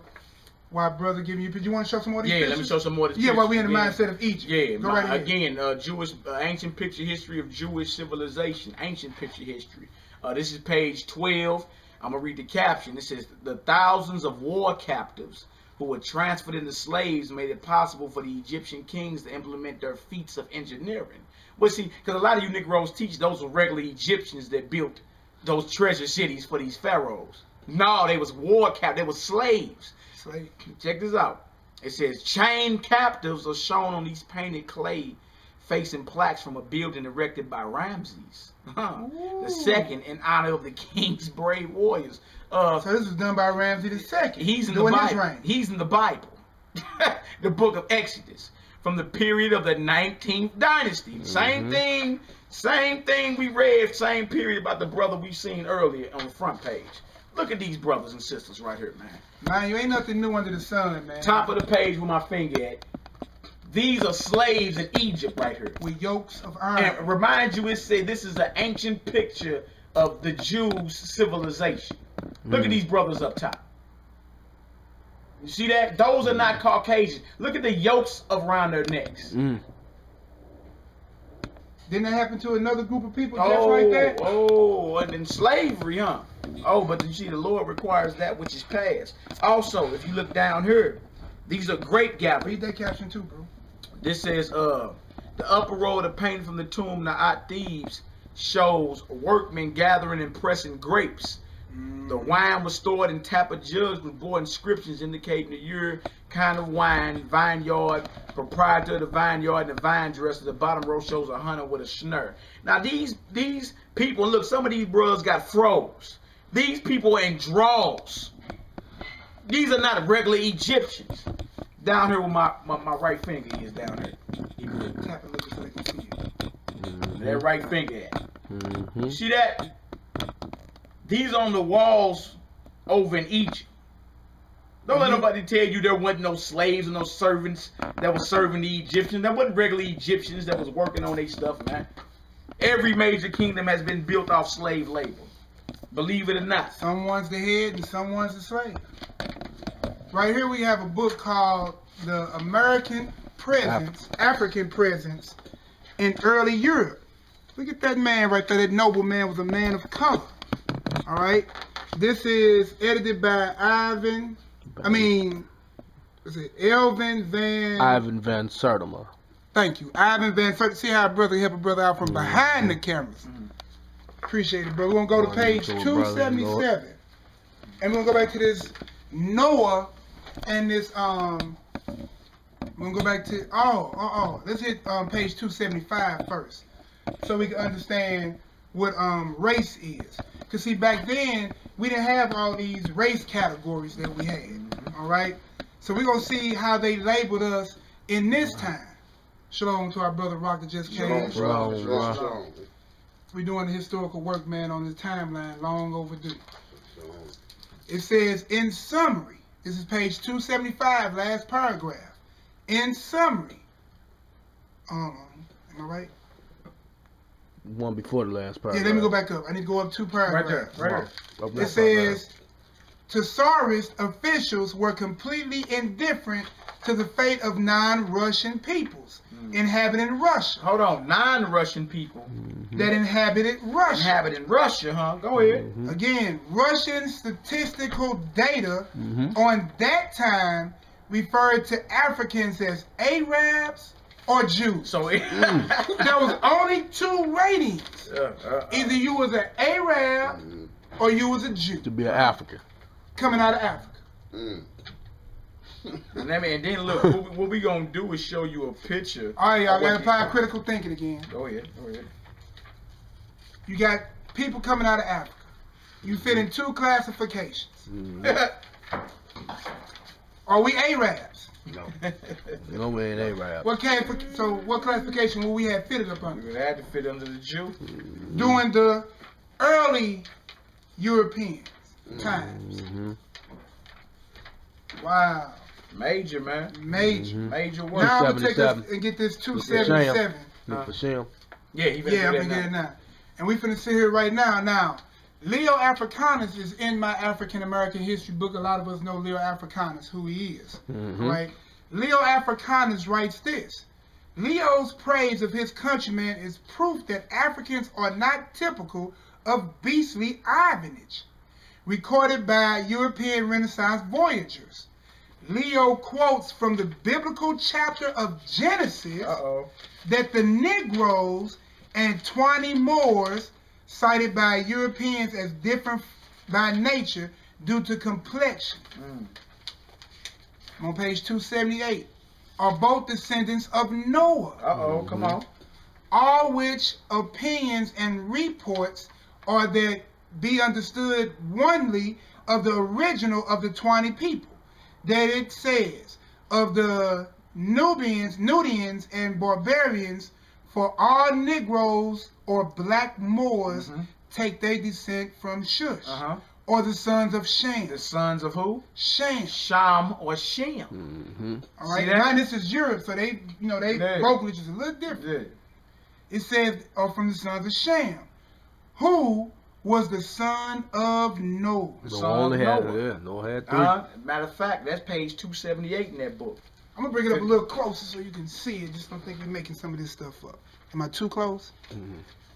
While brother giving you, you want to show some more of these pictures? Let me show some more of these pictures. pictures. While we in the mindset of Egypt. Yeah, go right ahead. Again, Jewish ancient picture history of Jewish civilization. Ancient picture history. This is page 12. I'm gonna read the caption. It says the thousands of war captives who were transferred into slaves made it possible for the Egyptian kings to implement their feats of engineering. Well, see, because a lot of you Negroes teach those were regular Egyptians that built those treasure cities for these pharaohs. No, they was war captives. They was slaves. Check this out. It says chained captives are shown on these painted clay facing plaques from a building erected by Ramses the second in honor of the king's brave warriors. So this was done by Ramses II. He's in the Bible. He's in the Bible. The book of Exodus from the period of the 19th dynasty. Same thing we read, same period about the brother we seen earlier on the front page. Look at these brothers and sisters right here, man. Man, you ain't nothing new under the sun, man. Top of the page with my finger at. These are slaves in Egypt right here. With yokes of iron. And remind you, it said this is an ancient picture of the Jews' civilization. Look at these brothers up top. You see that? Those are not Caucasian. Look at the yokes around their necks. Didn't that happen to another group of people just like that? And then slavery, huh? But you see, the Lord requires that which is past. Also, if you look down here, these are grape gatherers. Read that caption too, bro. This says, the upper row of the painting from the tomb Na'at Thebes shows workmen gathering and pressing grapes. The wine was stored in tapper jugs with bore inscriptions indicating the year, kind of wine, vineyard, proprietor of the vineyard, and the vine dresser. The bottom row shows a hunter with a snare. Now these people, look, some of these brothers got froze. These people are in draws. These are not regular Egyptians. Down here where my right finger is down here. Tap it, look so they can see it. That right finger at. You see that? These on the walls over in Egypt. Don't let nobody tell you there wasn't no slaves and no servants that was serving the Egyptians. There wasn't regular Egyptians that was working on their stuff, man. Every major kingdom has been built off slave labor. Believe it or not. Someone's the head and someone's the slave. Right here we have a book called The American Presence, African Presence in Early Europe. Look at that man right there. That noble man was a man of color. All right. This is edited by Elvin Van Sertima. Thank you. Ivan Van Sertima. See how a brother help a brother out from behind the cameras. Appreciate it, bro. We're going to go to page 277. And we're going to go back to this Noah and this, we're going to go back to, let's hit page 275 first. So we can understand what race is. Because see, back then, we didn't have all these race categories that we had. All right? So we're going to see how they labeled us in this time. Shalom to our brother Rock that just came. Shalom. We're doing the historical work, man, on this timeline, long overdue. It says, in summary, this is page 275, last paragraph. In summary, am I right? One before the last paragraph. Yeah, let me go back up. I need to go up 2 paragraphs. Right there. It says, Tsarist officials were completely indifferent to the fate of non-Russian peoples inhabiting Russia. Hold on, non-Russian people that inhabited Russia. inhabiting Russia, huh? Go ahead. Again, Russian statistical data on that time referred to Africans as Arabs or Jews. So it, there was only 2 ratings. Either you was an Arab or you was a Jew. To be an African. Coming out of Africa. and then look, what we gonna do is show you a picture. All right, y'all gotta apply critical thinking again. Go ahead. You got people coming out of Africa. You fit in 2 classifications. Are we Arabs? No. No, we ain't Arab. What classification will we have fitted up under? We had to fit under the Jew. During the early European times. Wow. Major, man. Major work. Now I'm gonna take us and get this 277. Yeah, he I'm gonna get it now. And we finna sit here right now. Now, Leo Africanus is in my African American history book. A lot of us know Leo Africanus, who he is. Right? Leo Africanus writes this. Leo's praise of his countrymen is proof that Africans are not typical of beastly ivanage, recorded by European Renaissance voyagers. Leo quotes from the biblical chapter of Genesis that the Negroes and 20 Moors, cited by Europeans as different by nature due to complexion, on page 278, are both descendants of Noah. Come on. All which opinions and reports are that be understood only of the original of the 20 people, that it says, of the Nubians and barbarians, for all Negroes or black Moors take their descent from Shush, or the sons of Shem. The sons of who? Shem. Sham or Shem. All right, now this is Europe, so they, they vocalists is a little different. It says, from the sons of Shem, who was the son of Noah. Noah had 3. Matter of fact, that's page 278 in that book. I'm gonna bring it up a little closer so you can see it. Just don't think you're making some of this stuff up. Am I too close?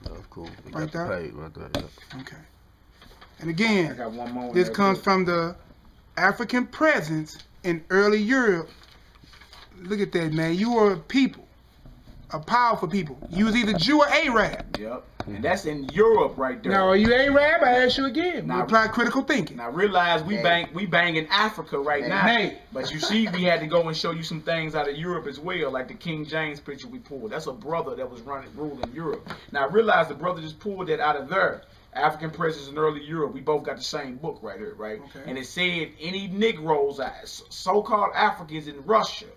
That's cool. Right there? Right there, yeah. Okay. And again, I got one more this comes from the African presence in early Europe. Look at that, man. You were a people, a powerful people. You was either Jew or Arab. Yep. And that's in Europe right there. Now, are you Arab? I ask you again. Now, apply critical thinking. Now, realize we bang in Africa right now. But you see, we had to go and show you some things out of Europe as well, like the King James picture we pulled. That's a brother that was ruling Europe. Now, realize the brother just pulled that out of there. African presence in early Europe. We both got the same book right here, right? Okay. And it said any Negroes, so-called Africans in Russia,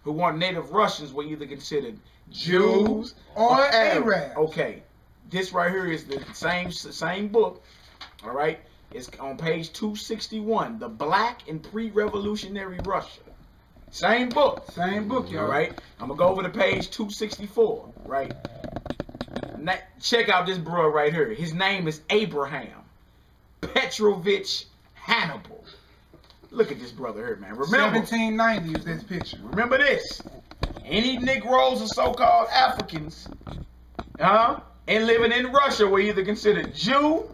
who weren't native Russians, were either considered Jews or Arabs. Okay. This right here is the same book, all right? It's on page 261, The Black and Pre-Revolutionary Russia. Same book. Same book, y'all. All right? I'm going to go over to page 264, right? Now, check out this bro right here. His name is Abraham Petrovich Hannibal. Look at this brother here, man. Remember, 1790 is this picture. remember this. Any Negroes or so-called Africans, and living in Russia were either considered Jew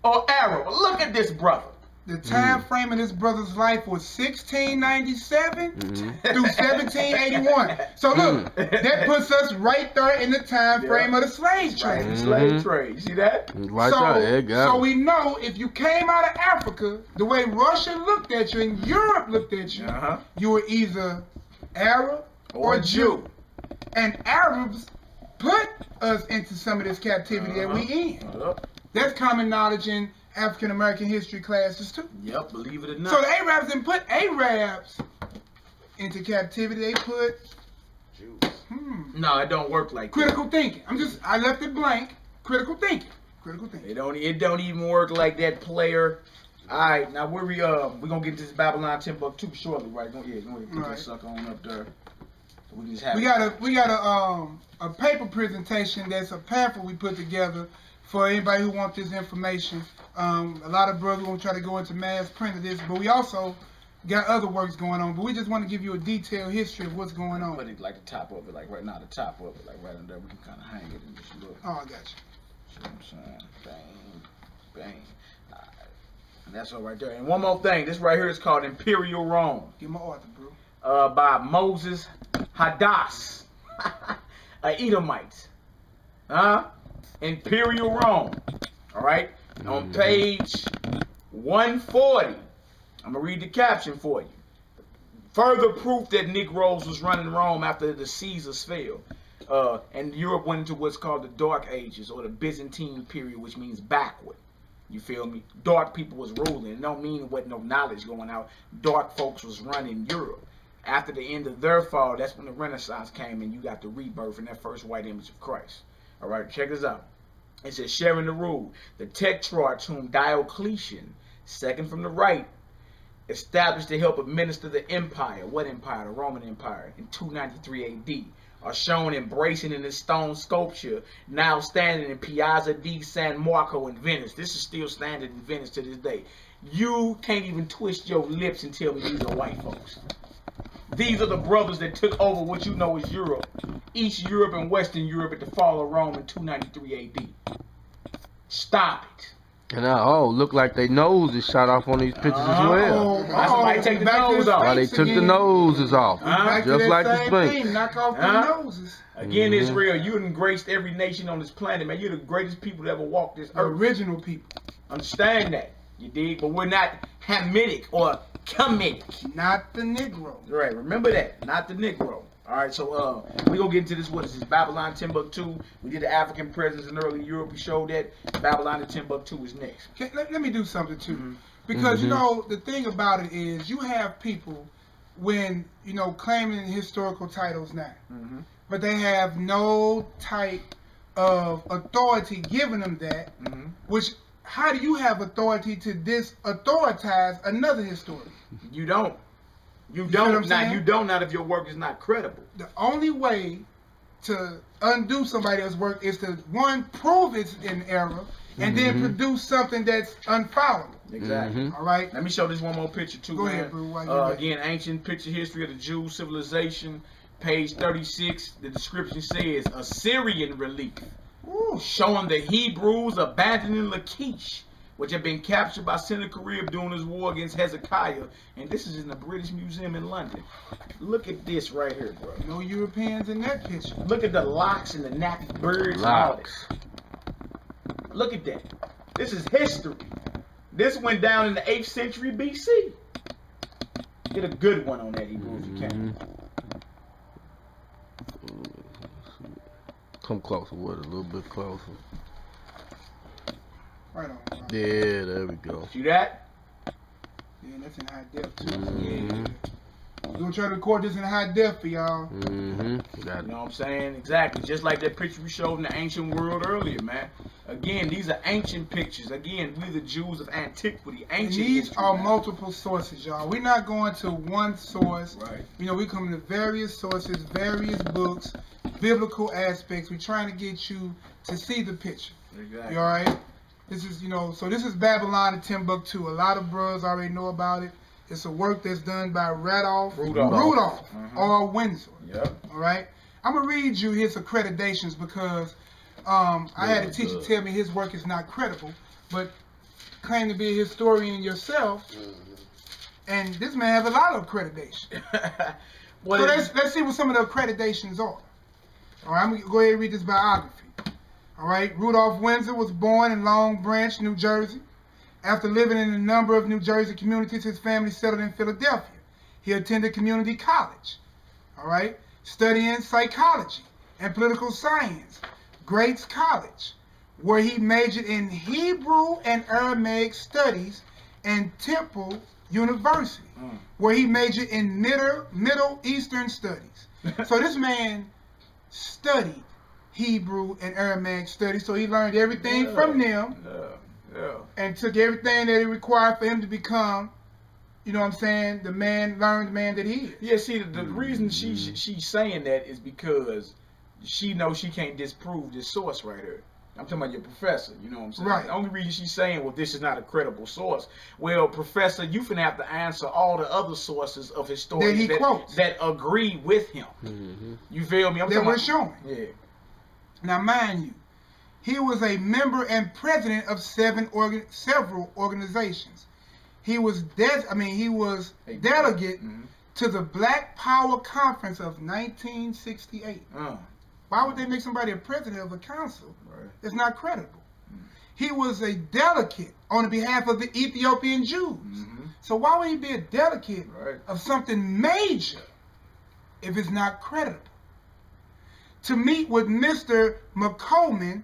or Arab. Look at this brother. The time frame of this brother's life was 1697 through 1781. So look, that puts us right there in the time frame of the slave trade. Right, slave trade. You see that? Right So, there, so we know if you came out of Africa, the way Russia looked at you and Europe looked at you, you were either Arab or Jew. And Arabs put us into some of this captivity that we in. That's common knowledge in African American history classes too. Yep, believe it or not. So the Arabs didn't put Arabs into captivity. They put Jews. No, it don't work like critical that. thinking. I left it blank. Critical thinking. Critical thinking. It don't even work like that, player. All right, now we're gonna get into this Babylon Timbuktu shortly, right? Go ahead, put that sucker on up there. So we just have we got a paper presentation that's a pamphlet we put together for anybody who wants this information. A lot of brothers won't try to go into mass print of this, but we also got other works going on. But we just want to give you a detailed history of what's going on. Put it like the top of it, like right now, the top of it, like right under there. We can kind of hang it and just look. Oh, I got you. See what I'm saying? Bang, bang. All right. And that's all right there. And one more thing, this right here is called Imperial Rome. Give my author, bro. By Moses Hadass, a Edomite. Imperial Rome. All right. On page 140, I'm going to read the caption for you. Further proof that Negroes was running Rome after the Caesars fell. And Europe went into what's called the Dark Ages, or the Byzantine period, which means backward. You feel me? Dark people was ruling. It don't mean there wasn't no knowledge going out. Dark folks was running Europe. After the end of their fall, that's when the Renaissance came and you got the rebirth in that first white image of Christ. All right, check this out. It says, sharing the rule, the Tetrarchs whom Diocletian, second from the right, established to help administer the empire. What empire? The Roman Empire, in 293 AD, are shown embracing in this stone sculpture, now standing in Piazza di San Marco in Venice. This is still standing in Venice to this day. You can't even twist your lips and tell me these are white folks. These are the brothers that took over what you know as Europe, East Europe and Western Europe at the fall of Rome in 293 AD. Stop it. And now, look like their nose is shot off on these pictures as well. Somebody take the nose off. They took the noses off, just like the Sphinx. Knock off the noses. Again, Israel, you done graced every nation on this planet, man. You're the greatest people that ever walked this earth. Original people. Understand that, you dig? But we're not Hamitic or Kemetic. Not the Negro. Right, remember that. Not the Negro. All right, so we're going to get into this. What is this? Babylon, Timbuktu. We did the African presence in early Europe. We showed that. Babylon and Timbuktu is next. Okay, let me do something, too. Because, you know, the thing about it is you have people when, you know, claiming historical titles now. But they have no type of authority giving them that. Which, how do you have authority to disauthoritize another historian? You don't. You don't. Not, you don't, not if your work is not credible. The only way to undo somebody else's work is to, one, prove it's in error, and then produce something that's unfollowable. Exactly. All right? Let me show this one more picture, too. Go ahead, bro. Again, ancient picture history of the Jews civilization, page 36. The description says, Assyrian relief, showing the Hebrews abandoning Lachish, which had been captured by Sennacherib during his war against Hezekiah. And this is in the British Museum in London. Look at this right here, bro. No Europeans in that picture. Look at the locks and the nappy birds and all this. Look at that. This is history. This went down in the 8th century BC. Get a good one on that, Hebrew, if you can. Come closer with it, a little bit closer. Right on. Right. Yeah, there we go. See that? Yeah, that's in high def too. Yeah. We're gonna try to record this in high def for y'all. You know what I'm saying? Exactly. Just like that picture we showed in the ancient world earlier, man. Again, these are ancient pictures. Again, we the Jews of antiquity. Ancient. And these history, are man. multiple sources, y'all. We're not going to one source. Right. You know, we come to various sources, various books, biblical aspects. We're trying to get you to see the picture. Exactly. You all right? This is, you know, so this is Babylon and Timbuktu. A lot of bros already know about it. It's a work that's done by Rudolph Mm-hmm. or Windsor. Yep. All right. I'm gonna read you his accreditations because I had a teacher tell me his work is not credible, but claim to be a historian yourself, and this man has a lot of accreditation. So let's see what some of the accreditations are. All right, I'm gonna go ahead and read this biography. All right, Rudolph Windsor was born in Long Branch, New Jersey. After living in a number of New Jersey communities, his family settled in Philadelphia. He attended community college. All right, studying psychology and political science, Grace College, where he majored in Hebrew and Aramaic studies, and Temple University, where he majored in Middle Eastern studies. So this man studied Hebrew and Aramaic studies, so he learned everything from them and took everything that it required for him to become, you know what I'm saying, the learned man that he is. Yeah, see, the reason she's saying that is because she knows she can't disprove this source right here. I'm talking about your professor, you know what I'm saying? Right. The only reason she's saying, well, this is not a credible source. Well, professor, you finna have to answer all the other sources of historians that agree with him. You feel me? That we're showing. Yeah. Now, mind you, he was a member and president of several organizations. He was delegate to the Black Power Conference of 1968. Why would they make somebody a president of a council? It's not credible. He was a delegate on behalf of the Ethiopian Jews. So why would he be a delegate of something major if it's not credible? To meet with Mr. McColeman,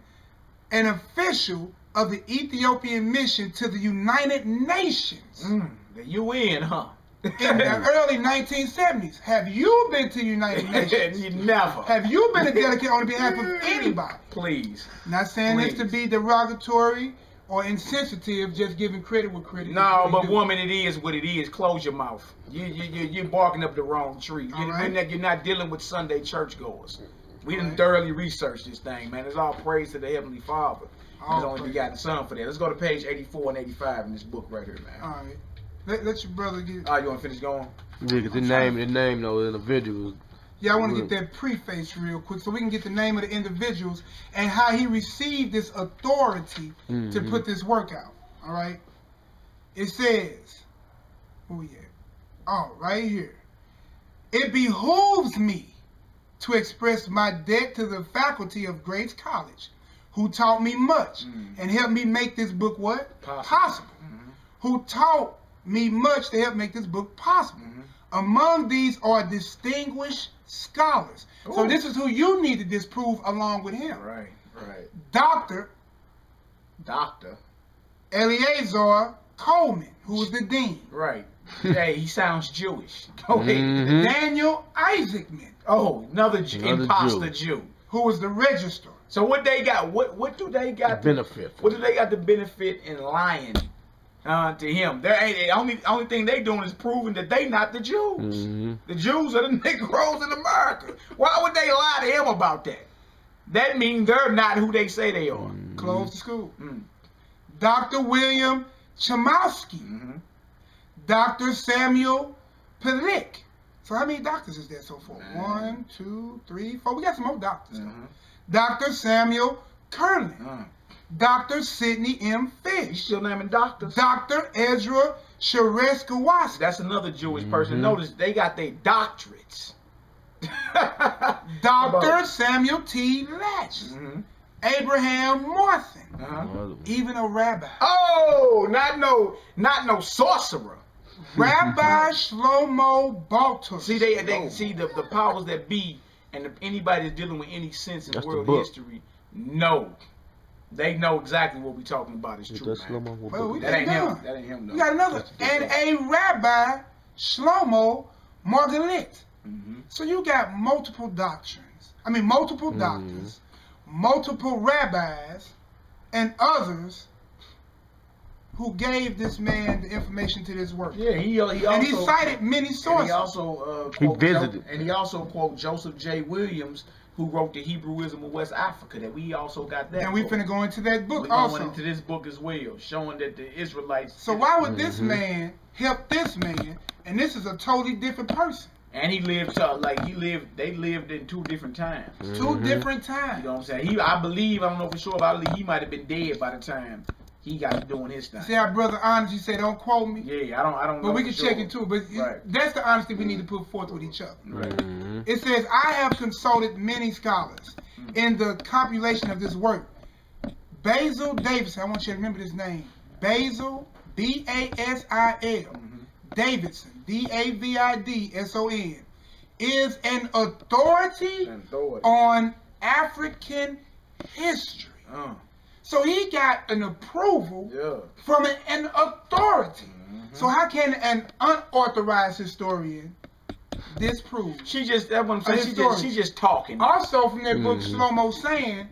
an official of the Ethiopian mission to the United Nations. The UN, huh? In the early 1970s. Have you been to the United Nations? You never. Have you been a delegate on behalf of anybody? Please. Not saying this to be derogatory or insensitive, just giving credit where credit is. No, but woman, it is what it is. Close your mouth. You're barking up the wrong tree. You're not dealing with Sunday churchgoers. We done thoroughly researched this thing, man. It's all praise to the Heavenly Father. His only begotten Son for that. Let's go to page 84 and 85 in this book right here, man. All right. Let your brother get... Oh, you want to finish going? Yeah, because the name, though, the individuals. Yeah, I want to get that preface real quick so we can get the name of the individuals and how he received this authority to put this work out. All right? It says, where we at? Oh, right here. It behooves me to express my debt to the faculty of Grace College, who taught me much and helped me make this book what? Possible. Who taught me much to help make this book possible. Among these are distinguished scholars. So this is who you need to disprove along with him. Right. Dr. Eleazar Coleman, who is the dean. Right. Hey, he sounds Jewish. Go ahead. Daniel Isaacman. Oh, another imposter Jew. Who was the registrar. So what they got? What do they got? Benefit. What do they got to benefit in lying to him? The only thing they doing is proving that they not the Jews. The Jews are the Negroes in America. Why would they lie to him about that? That means they're not who they say they are. Close the school. Dr. William Chomsky. Dr. Samuel Pelick. So how many doctors is there so far? 1, 2, 3, 4. We got some more doctors. Dr. Samuel Curlin. Dr. Sidney M. Fish. You still naming doctors? Dr. Ezra Sherezkowski. That's another Jewish person. Notice they got their doctorates. Dr. Samuel T. Latch. Abraham Morthen. Even a rabbi. Oh, not no sorcerer. Rabbi Shlomo Baltus. See, they see the powers that be, and anybody that's dealing with any sense in world history know. They know exactly what we're talking about is true, man. Well, that ain't him. That ain't him, though. We got another. And a Rabbi Shlomo Margalit. So you got multiple doctrines. I mean, multiple doctors, multiple rabbis, and others who gave this man the information to this work. Yeah, he also, and he cited many sources. And he also he visited. And he also quote Joseph J. Williams who wrote the Hebrewism of West Africa, that we also got that. And we finna go into that book we also. going into this book as well, showing that the Israelites. So why would this man help this man? And this is a totally different person. And he lived they lived in 2 different times. Two different times. You know what I'm saying? I don't know for sure, but I believe he might have been dead by the time he got to doing his thing. See how brother honest, he said, don't quote me. Yeah, I don't know. But we can check it too. But that's the honesty we need to put forth with each other. It says, I have consulted many scholars in the compilation of this work. Basil Davidson, I want you to remember this name. Basil, B-A-S-I-L, Davidson, D-A-V-I-D-S-O-N, is an authority on African history. So he got an approval from an authority. So how can an unauthorized historian disprove? That's what I'm saying. She just talking. Also from that book, Shlomo saying,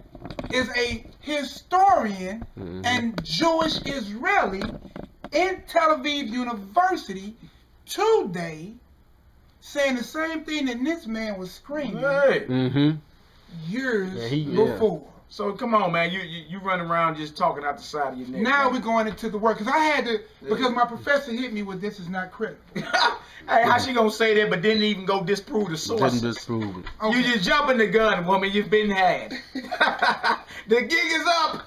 is a historian and Jewish Israeli in Tel Aviv University today, saying the same thing that this man was screaming years before. So come on, man, you run around just talking out the side of your neck. Now we're going into the work, because I had to, because my professor hit me with this is not credible. Hey, how she gonna say that but didn't even go disprove the source? Didn't disprove it. Okay. You just jumping the gun, woman, you've been had. The gig is up.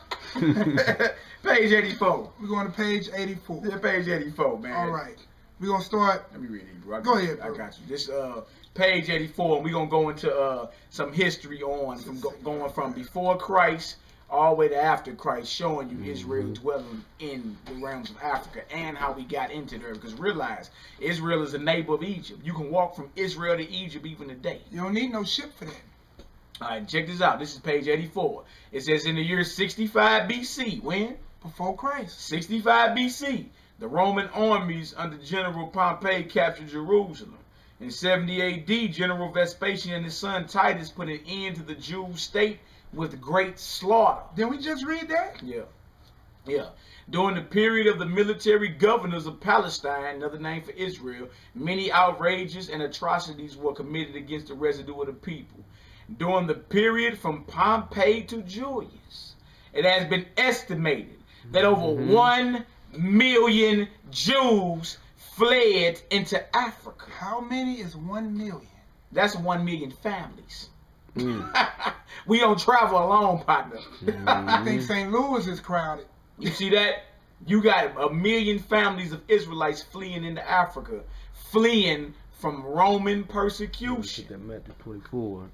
Page 84. We're going to page 84. Yeah, page 84, man. All right. We're going to start. Let me read it, bro. Go ahead, bro. I got you. This page 84, and we're going to go into some history going from before Christ all the way to after Christ, showing you Israel dwelling in the realms of Africa and how we got into there. Because realize, Israel is a neighbor of Egypt. You can walk from Israel to Egypt even today. You don't need no ship for that. All right, check this out. This is page 84. It says in the year 65 BC, when? Before Christ. 65 BC, the Roman armies under General Pompey captured Jerusalem. In 70 AD, General Vespasian and his son Titus put an end to the Jews' state with great slaughter. Did we just read that? Yeah. During the period of the military governors of Palestine, another name for Israel, many outrages and atrocities were committed against the residue of the people. During the period from Pompey to Julius, it has been estimated that over 1 million Jews fled into Africa. How many is 1 million? That's 1 million families. We don't travel alone, partner. I think St. Louis is crowded. You see that? You got 1 million families of Israelites fleeing into Africa, fleeing from Roman persecution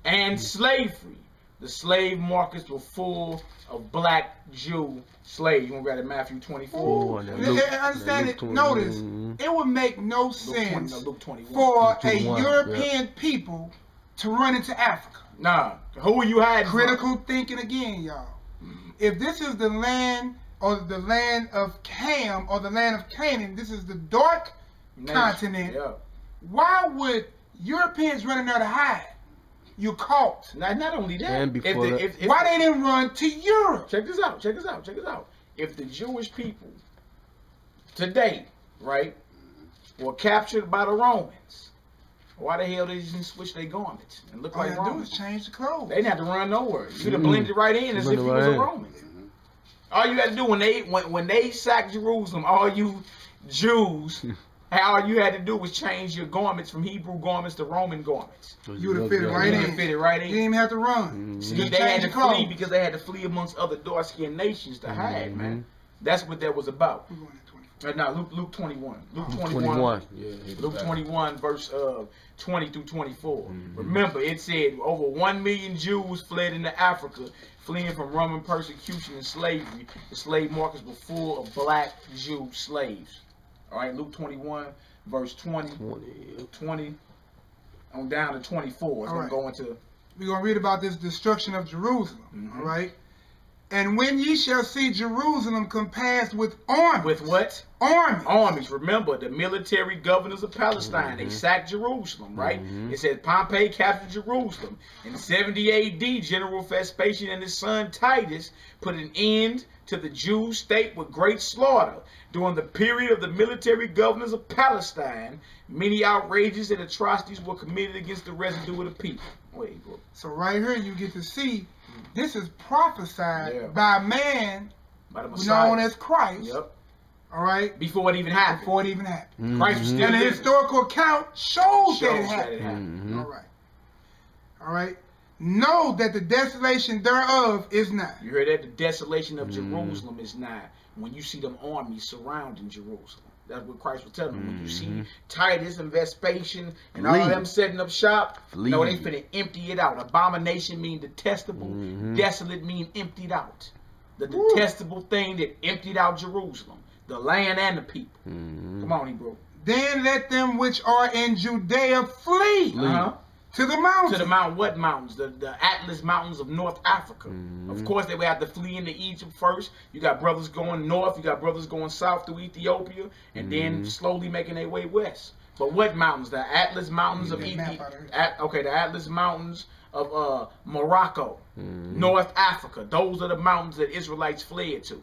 and slavery. The slave markets were full of black Jew slaves. You want to grab it, Matthew 24? Understand it. Notice, it would make no sense Luke 21. for a European people to run into Africa. Nah, who are you hiding Critical thinking again, y'all. If this is the land or the land of Ham or the land of Canaan, this is the dark continent. Why would Europeans run in there to hide? You caught. Not only that. And before why they didn't run to Europe? Check this out. Check this out. Check this out. If the Jewish people today, right, were captured by the Romans, why the hell they didn't switch their garments and look like All they Romans? do is change the clothes. They didn't have to run nowhere. You'd have blended right in as if you was a Roman. All you had to do when they sacked Jerusalem, all you Jews, all you had to do was change your garments from Hebrew garments to Roman garments. You would have fit it right in. Fit it right in. You didn't even have to run. See, they had to flee because they had to flee amongst other dark-skinned nations to hide, man. That's what that was about. Now, Luke 21. Luke 21. Luke 21, verse 20 through 24. Remember, it said over 1 million Jews fled into Africa, fleeing from Roman persecution and slavery. The slave markets were full of black Jew slaves. All right, Luke 21, verse 20 on down to 24. It's going to go into... We're going to read about this destruction of Jerusalem, all right? And when ye shall see Jerusalem compassed with armies. With what? Armies. Armies. Remember, the military governors of Palestine, they sacked Jerusalem, right? It says Pompey captured Jerusalem. In 70 AD, General Vespasian and his son Titus put an end to the Jews state with great slaughter. During the period of the military governors of Palestine, many outrages and atrocities were committed against the residue of the people. Wait, bro. So right here you get to see this is prophesied by a man known as Christ. Yep. All right. Before it even happened. Before it even happened. Christ was still and the living. historical account shows that it happened. All right. All right. Know that the desolation thereof is nigh. You heard that? The desolation of Jerusalem is nigh. When you see them armies surrounding Jerusalem. That's what Christ was telling them. When you see Titus and Vespasian and all of them setting up shop, no, they finna empty it out. Abomination mean detestable. Desolate mean emptied out. The detestable thing that emptied out Jerusalem. The land and the people. Come on, Hebrew. Then let them which are in Judea flee. To the mountains. To the mountain. What mountains? The Atlas Mountains of North Africa. Of course, they would have to flee into Egypt first. You got brothers going north. You got brothers going south through Ethiopia. And then slowly making their way west. But what mountains? The Atlas Mountains of Ethiopia. Okay, the Atlas Mountains of Morocco. North Africa. Those are the mountains that Israelites fled to.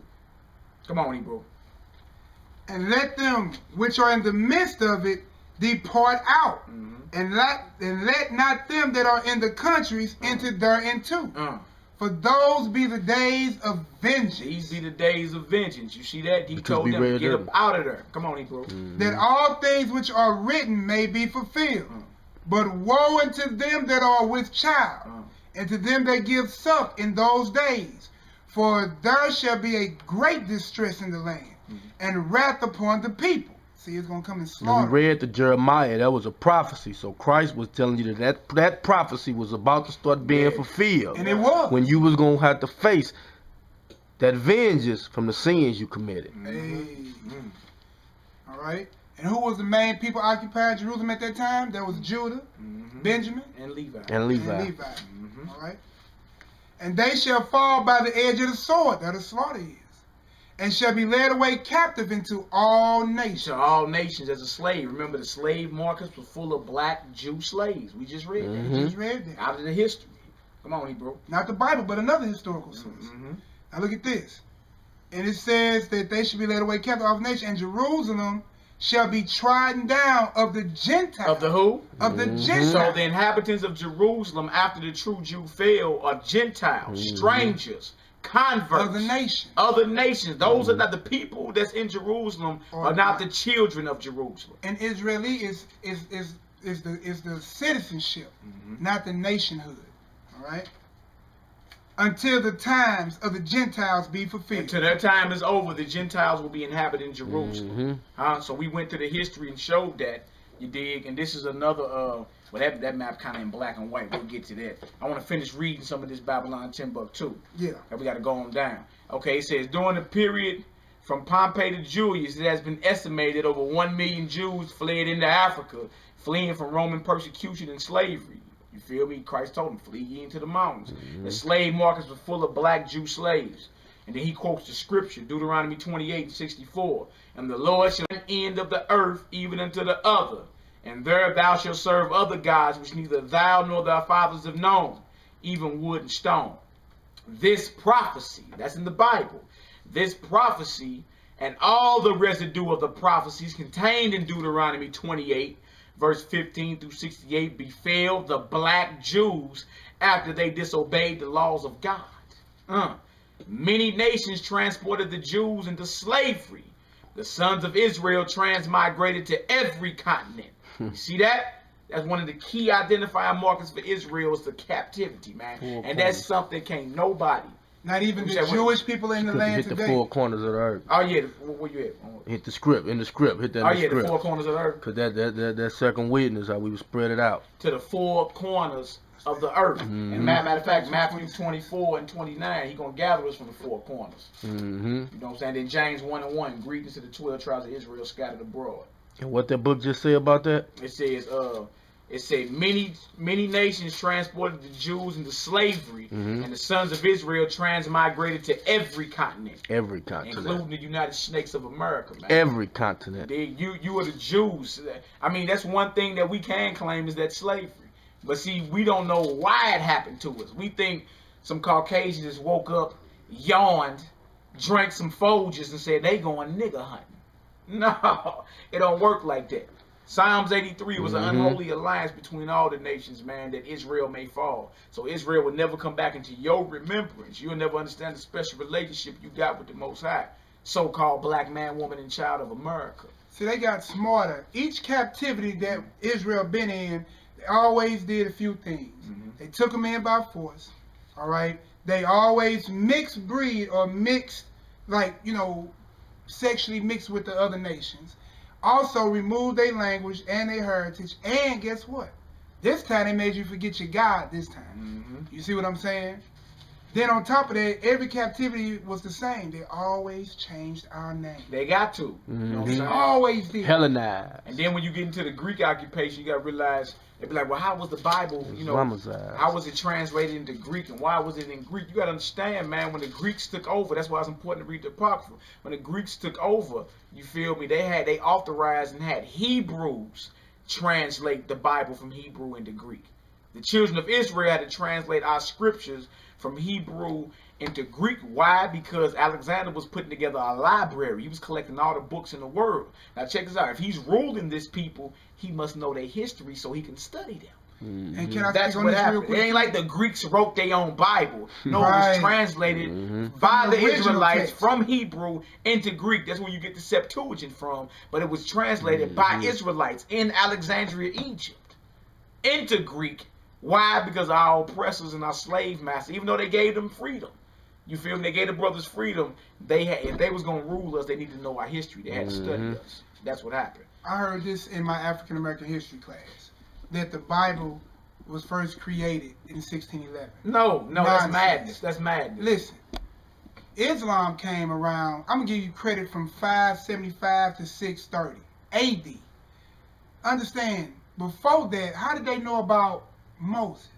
Come on, Hebrew. And let them which are in the midst of it depart out. And let not them that are in the countries enter thereinto. For those be the days of vengeance. These be the days of vengeance. You see that? He told them, get up out of there. Come on, Hebrew. That all things which are written may be fulfilled. But woe unto them that are with child, and to them that give suck in those days. For there shall be a great distress in the land, and wrath upon the people. See, it's going to come and slaughter. We read the Jeremiah. That was a prophecy. So Christ was telling you that prophecy was about to start being fulfilled. And it was. When you was going to have to face that vengeance from the sins you committed. All right. And who was the main people occupying Jerusalem at that time? That was Judah, Benjamin, and Levi. All right. And they shall fall by the edge of the sword, that the slaughter is. And shall be led away captive into all nations. To all nations as a slave. Remember, the slave markets were full of black Jew slaves. We just read that. We just read that. Out of the history. Come on, Hebrew. Not the Bible, but another historical source. Now look at this. And it says that they should be led away captive of nations. And Jerusalem shall be trodden down of the Gentiles. Of the who? Of the Gentiles. So the inhabitants of Jerusalem after the true Jew fell are Gentiles, strangers, converts, other nations. Those are not the people that's in Jerusalem, are not the children of Jerusalem. And Israeli is the citizenship, not the nationhood. All right. Until the times of the Gentiles be fulfilled. Until their time is over, the Gentiles will be inhabiting Jerusalem. So we went to the history and showed that. You dig? And this is another. Well, that map kind of in black and white. We'll get to that. I want to finish reading some of this Babylon Timbuktu. Yeah. And we got to go on down. Okay, it says, during the period from Pompey to Julius, it has been estimated over 1 million Jews fled into Africa, fleeing from Roman persecution and slavery. You feel me? Christ told them, flee ye into the mountains. The slave markets were full of black Jew slaves. And then he quotes the scripture, Deuteronomy 28:64. And the Lord shall end of the earth even unto the other. And there thou shalt serve other gods, which neither thou nor thy fathers have known, even wood and stone. This prophecy, that's in the Bible, this prophecy and all the residue of the prophecies contained in Deuteronomy 28, verse 15 through 68, befell the black Jews after they disobeyed the laws of God. Many nations transported the Jews into slavery. The sons of Israel transmigrated to every continent. You see that? That's one of the key identifying markers for Israel is the captivity, man. And that's something can't nobody. Not even the Jewish people in the land today. Hit the four corners of the earth. Oh yeah, where you at? Hit the script, in the script. Hit that. Oh yeah, the four corners of the earth. Cause that second witness, how we would spread it out. To the four corners of the earth. And matter of fact, Matthew 24 and 29, he gonna gather us from the four corners. You know what I'm saying? Then James 1:1, greetings to the 12 tribes of Israel scattered abroad. And what that book just say about that? It says many nations transported the Jews into slavery, and the sons of Israel transmigrated to every continent. Every continent. Including the United States of America, man. Every continent. You are the Jews. I mean, that's one thing that we can claim is that slavery. But see, we don't know why it happened to us. We think some Caucasians just woke up, yawned, drank some Folgers and said they going nigger hunting. No, it don't work like that. Psalms 83 was an unholy alliance between all the nations, man, that Israel may fall. So Israel will never come back into your remembrance. You'll never understand the special relationship you got with the Most High, so-called black man, woman, and child of America. See, they got smarter. Each captivity that Israel been in, they always did a few things. They took them in by force, all right? They always mixed breed or mixed, like, you know, sexually mixed with the other nations. Also removed their language and their heritage. And guess what? This time they made you forget your God this time. You see what I'm saying? Then on top of that, every captivity was the same. They always changed our name. They got to. You know what I'm They saying? always did. Hellenized. And then when you get into the Greek occupation, you got to realize, they be like, well, how was the Bible, you know, Islamicized. how was it translated into Greek and why was it in Greek? You got to understand, man, when the Greeks took over, that's why it's important to read the Apocrypha. When the Greeks took over, you feel me, they authorized and had Hebrews translate the Bible from Hebrew into Greek. The children of Israel had to translate our scriptures from Hebrew into Greek. Why? Because Alexander was putting together a library. He was collecting all the books in the world. Now check this out. If he's ruling this people, he must know their history so he can study them. And can I That's speak on what this real happened. quick? It ain't like the Greeks wrote their own Bible. No, it Right. was translated by From the the original Israelites text. from Hebrew into Greek. That's where you get the Septuagint from. But it was translated by Israelites in Alexandria, Egypt, into Greek. Why? Because our oppressors and our slave masters, even though they gave them freedom, you feel me? They gave the brothers freedom. They had, if they was gonna rule us, they needed to know our history. They had to study us. That's what happened. I heard this in my African American history class, that the Bible was first created in 1611. No, that's Nonsense. madness. That's madness. Listen, Islam came around, I'm going to give you credit, from 575 to 630 AD. Understand, before that, how did they know about Moses?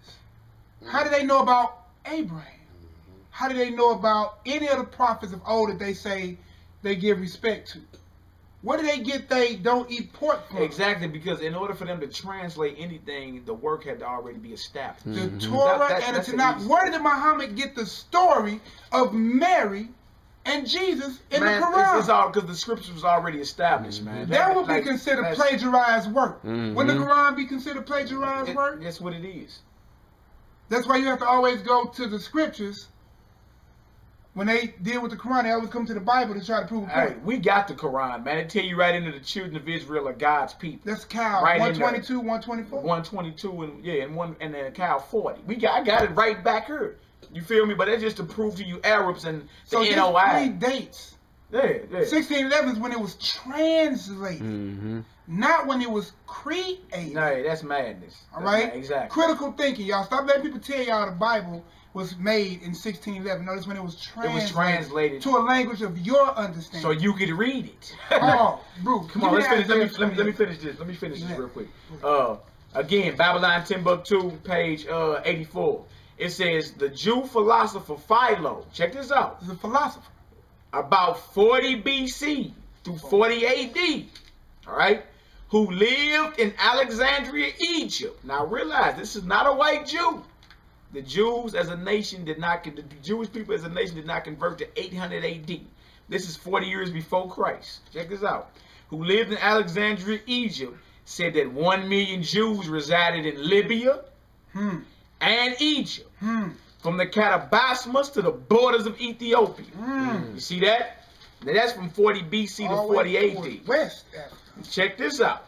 How did they know about Abraham? How did they know about any of the prophets of old that they say they give respect to? Where do they get they don't eat pork from? Exactly, because in order for them to translate anything, the work had to already be established. The Torah and the Tanakh. Where did Muhammad get the story of Mary and Jesus in Man, the Quran? it's all because the scriptures was already established, man. That would be considered plagiarized work. Wouldn't the Quran be considered plagiarized work? That's what it is. That's why you have to always go to the scriptures. When they deal with the Quran, they always come to the Bible to try to prove a point. Hey, we got the Quran, man. It tell you right into the children of Israel are God's people. That's Cal Right in 122, 124. 122 and then Cal 40. I got it right back here. You feel me? But that's just to prove to you Arabs and the So this NOI. predates. Yeah. 1611 is when it was translated, not when it was created. No, that's madness. All right? Exactly. Critical thinking, y'all. Stop letting people tell y'all the Bible was made in 1611. Notice when it was translated to a language of your understanding. So you could read it. Oh, bro. Come on, let's finish. Let me finish this. Let me finish this real quick. Again, Babylon Timbuktu, page 84. It says, the Jew philosopher Philo, check this out. He's a philosopher. About 40 BC through 40 AD, all right, who lived in Alexandria, Egypt. Now realize, this is not a white Jew. The Jews as a nation did not, the Jewish people as a nation did not convert to 800 AD. This is 40 years before Christ. Check this out. Who lived in Alexandria, Egypt, said that 1 million Jews resided in Libya and Egypt. From the Catabasmas to the borders of Ethiopia. You see that? Now that's from 40 BC to 40 AD. West Africa. Check this out.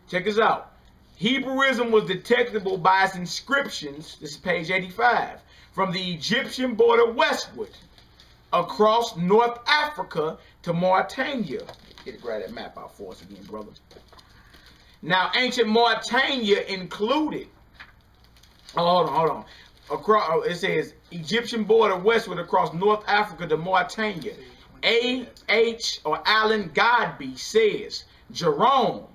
Check this out. Hebrewism was detectable by its inscriptions, this is page 85, from the Egyptian border westward, across North Africa to Mauritania. Get to grab that map out for us again, brother. Now, ancient Mauritania included, hold on. Across, it says Egyptian border westward across North Africa to Mauritania. A.H. or Alan Godby says, Jerome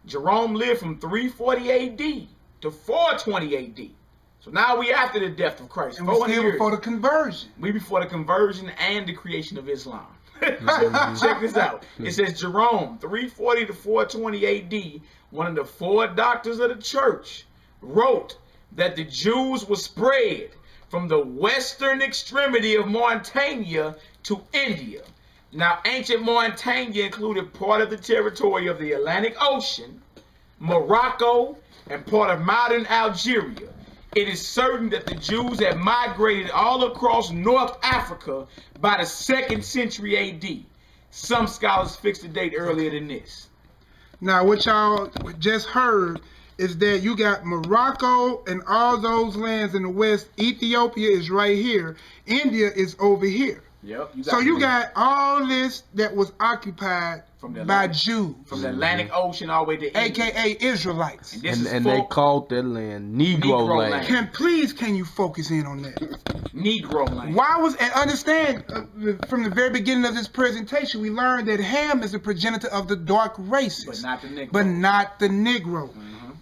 lived from 340 AD to 420 AD. So now we after the death of Christ. And we still before the conversion. We before the conversion and the creation of Islam. Check this out. It says Jerome, 340 to 420 AD, one of the 4 doctors of the church, wrote that the Jews were spread from the western extremity of Mauritania to India. Now, ancient Mauritania included part of the territory of the Atlantic Ocean, Morocco, and part of modern Algeria. It is certain that the Jews had migrated all across North Africa by the 2nd century AD. Some scholars fix the date earlier than this. Now, what y'all just heard is that you got Morocco and all those lands in the west. Ethiopia is right here. India is over here. Yep. So you got all this that was occupied by Jews. From the Atlantic Ocean all the way to India. AKA Israelites. And they called that land Negro land. Can you focus in on that? Negro land. Why was, and understand, from the very beginning of this presentation, we learned that Ham is the progenitor of the dark races. But not the Negro. But not the Negro.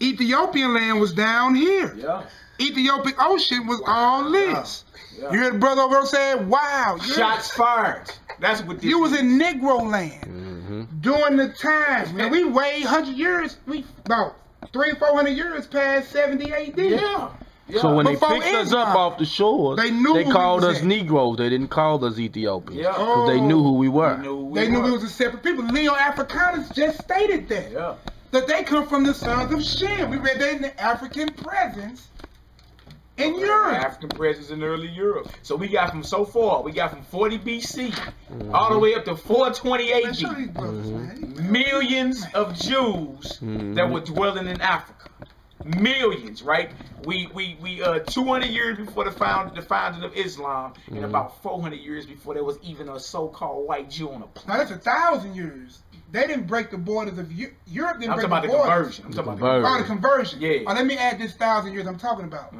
Ethiopian land was down here. Yeah. Ethiopic Ocean was all this. Yeah. You heard the brother over there say, wow. Shots fired. That's what this You was is. in Negro land during the time. Man, we way 100 years, we about 300-400 years past 70 AD. Yeah. So when Before they picked us up Islam, off the shores, they knew they who called we us was at. Negroes. They didn't call us Ethiopians. Yeah. Because they knew who we were. They knew we was a separate people. Neo-Afrikaners just stated that. Yeah. That they come from the sons of Shem. We read that in the African presence in Europe. African presence in early Europe. So we got from so far, we got from 40 BC all the way up to 420 Man, show AD. these brothers, man. Millions of Jews that were dwelling in Africa. Millions, right? We 200 years before the founding of Islam, and about 400 years before there was even a so-called white Jew on the Now planet. that's 1,000 years. They didn't break the borders of Europe. Didn't I'm break talking about the borders. conversion. I'm talking about Oh, the conversion. Yeah. Oh, let me add this 1,000 years I'm talking about.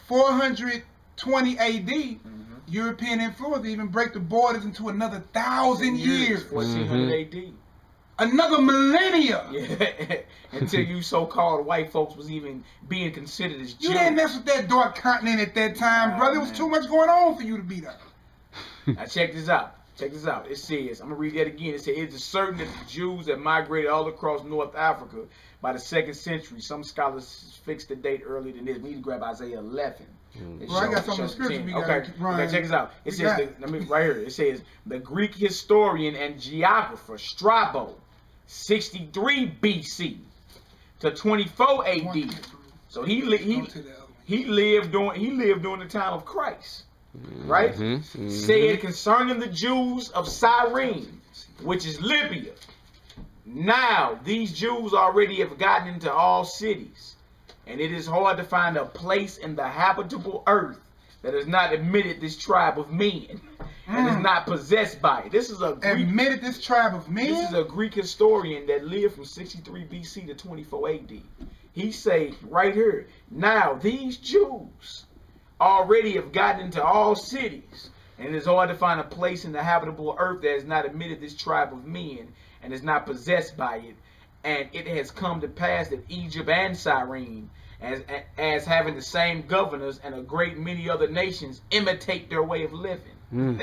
420 AD, European influence even break the borders into another 1,000 years. 1400 AD. Another millennia. Yeah. Until you so-called white folks was even being considered as Jews. You didn't mess with that dark continent at that time, brother. There was too much going on for you to be there. Now check this out. Check this out. It says, I'm going to read that again. It says, it is certain that the Jews that migrated all across North Africa by the 2nd century. Some scholars fix the date earlier than this. We need to grab Isaiah 11. Well, I got some of the scriptures we got to run. Okay, check this out. It says, right here, it says, the Greek historian and geographer Strabo, 63 BC to 24 AD. So he lived during the time of Christ. Right? Said concerning the Jews of Cyrene, which is Libya. Now, these Jews already have gotten into all cities, and it is hard to find a place in the habitable earth that has not admitted this tribe of men and is not possessed by it. This is a Greek, admitted this tribe of men? This is a Greek historian that lived from 63 BC to 24 AD. He say right here, now these Jews already have gotten into all cities, and it is hard to find a place in the habitable earth that has not admitted this tribe of men and is not possessed by it. And it has come to pass that Egypt and Cyrene, as having the same governors, and a great many other nations imitate their way of living,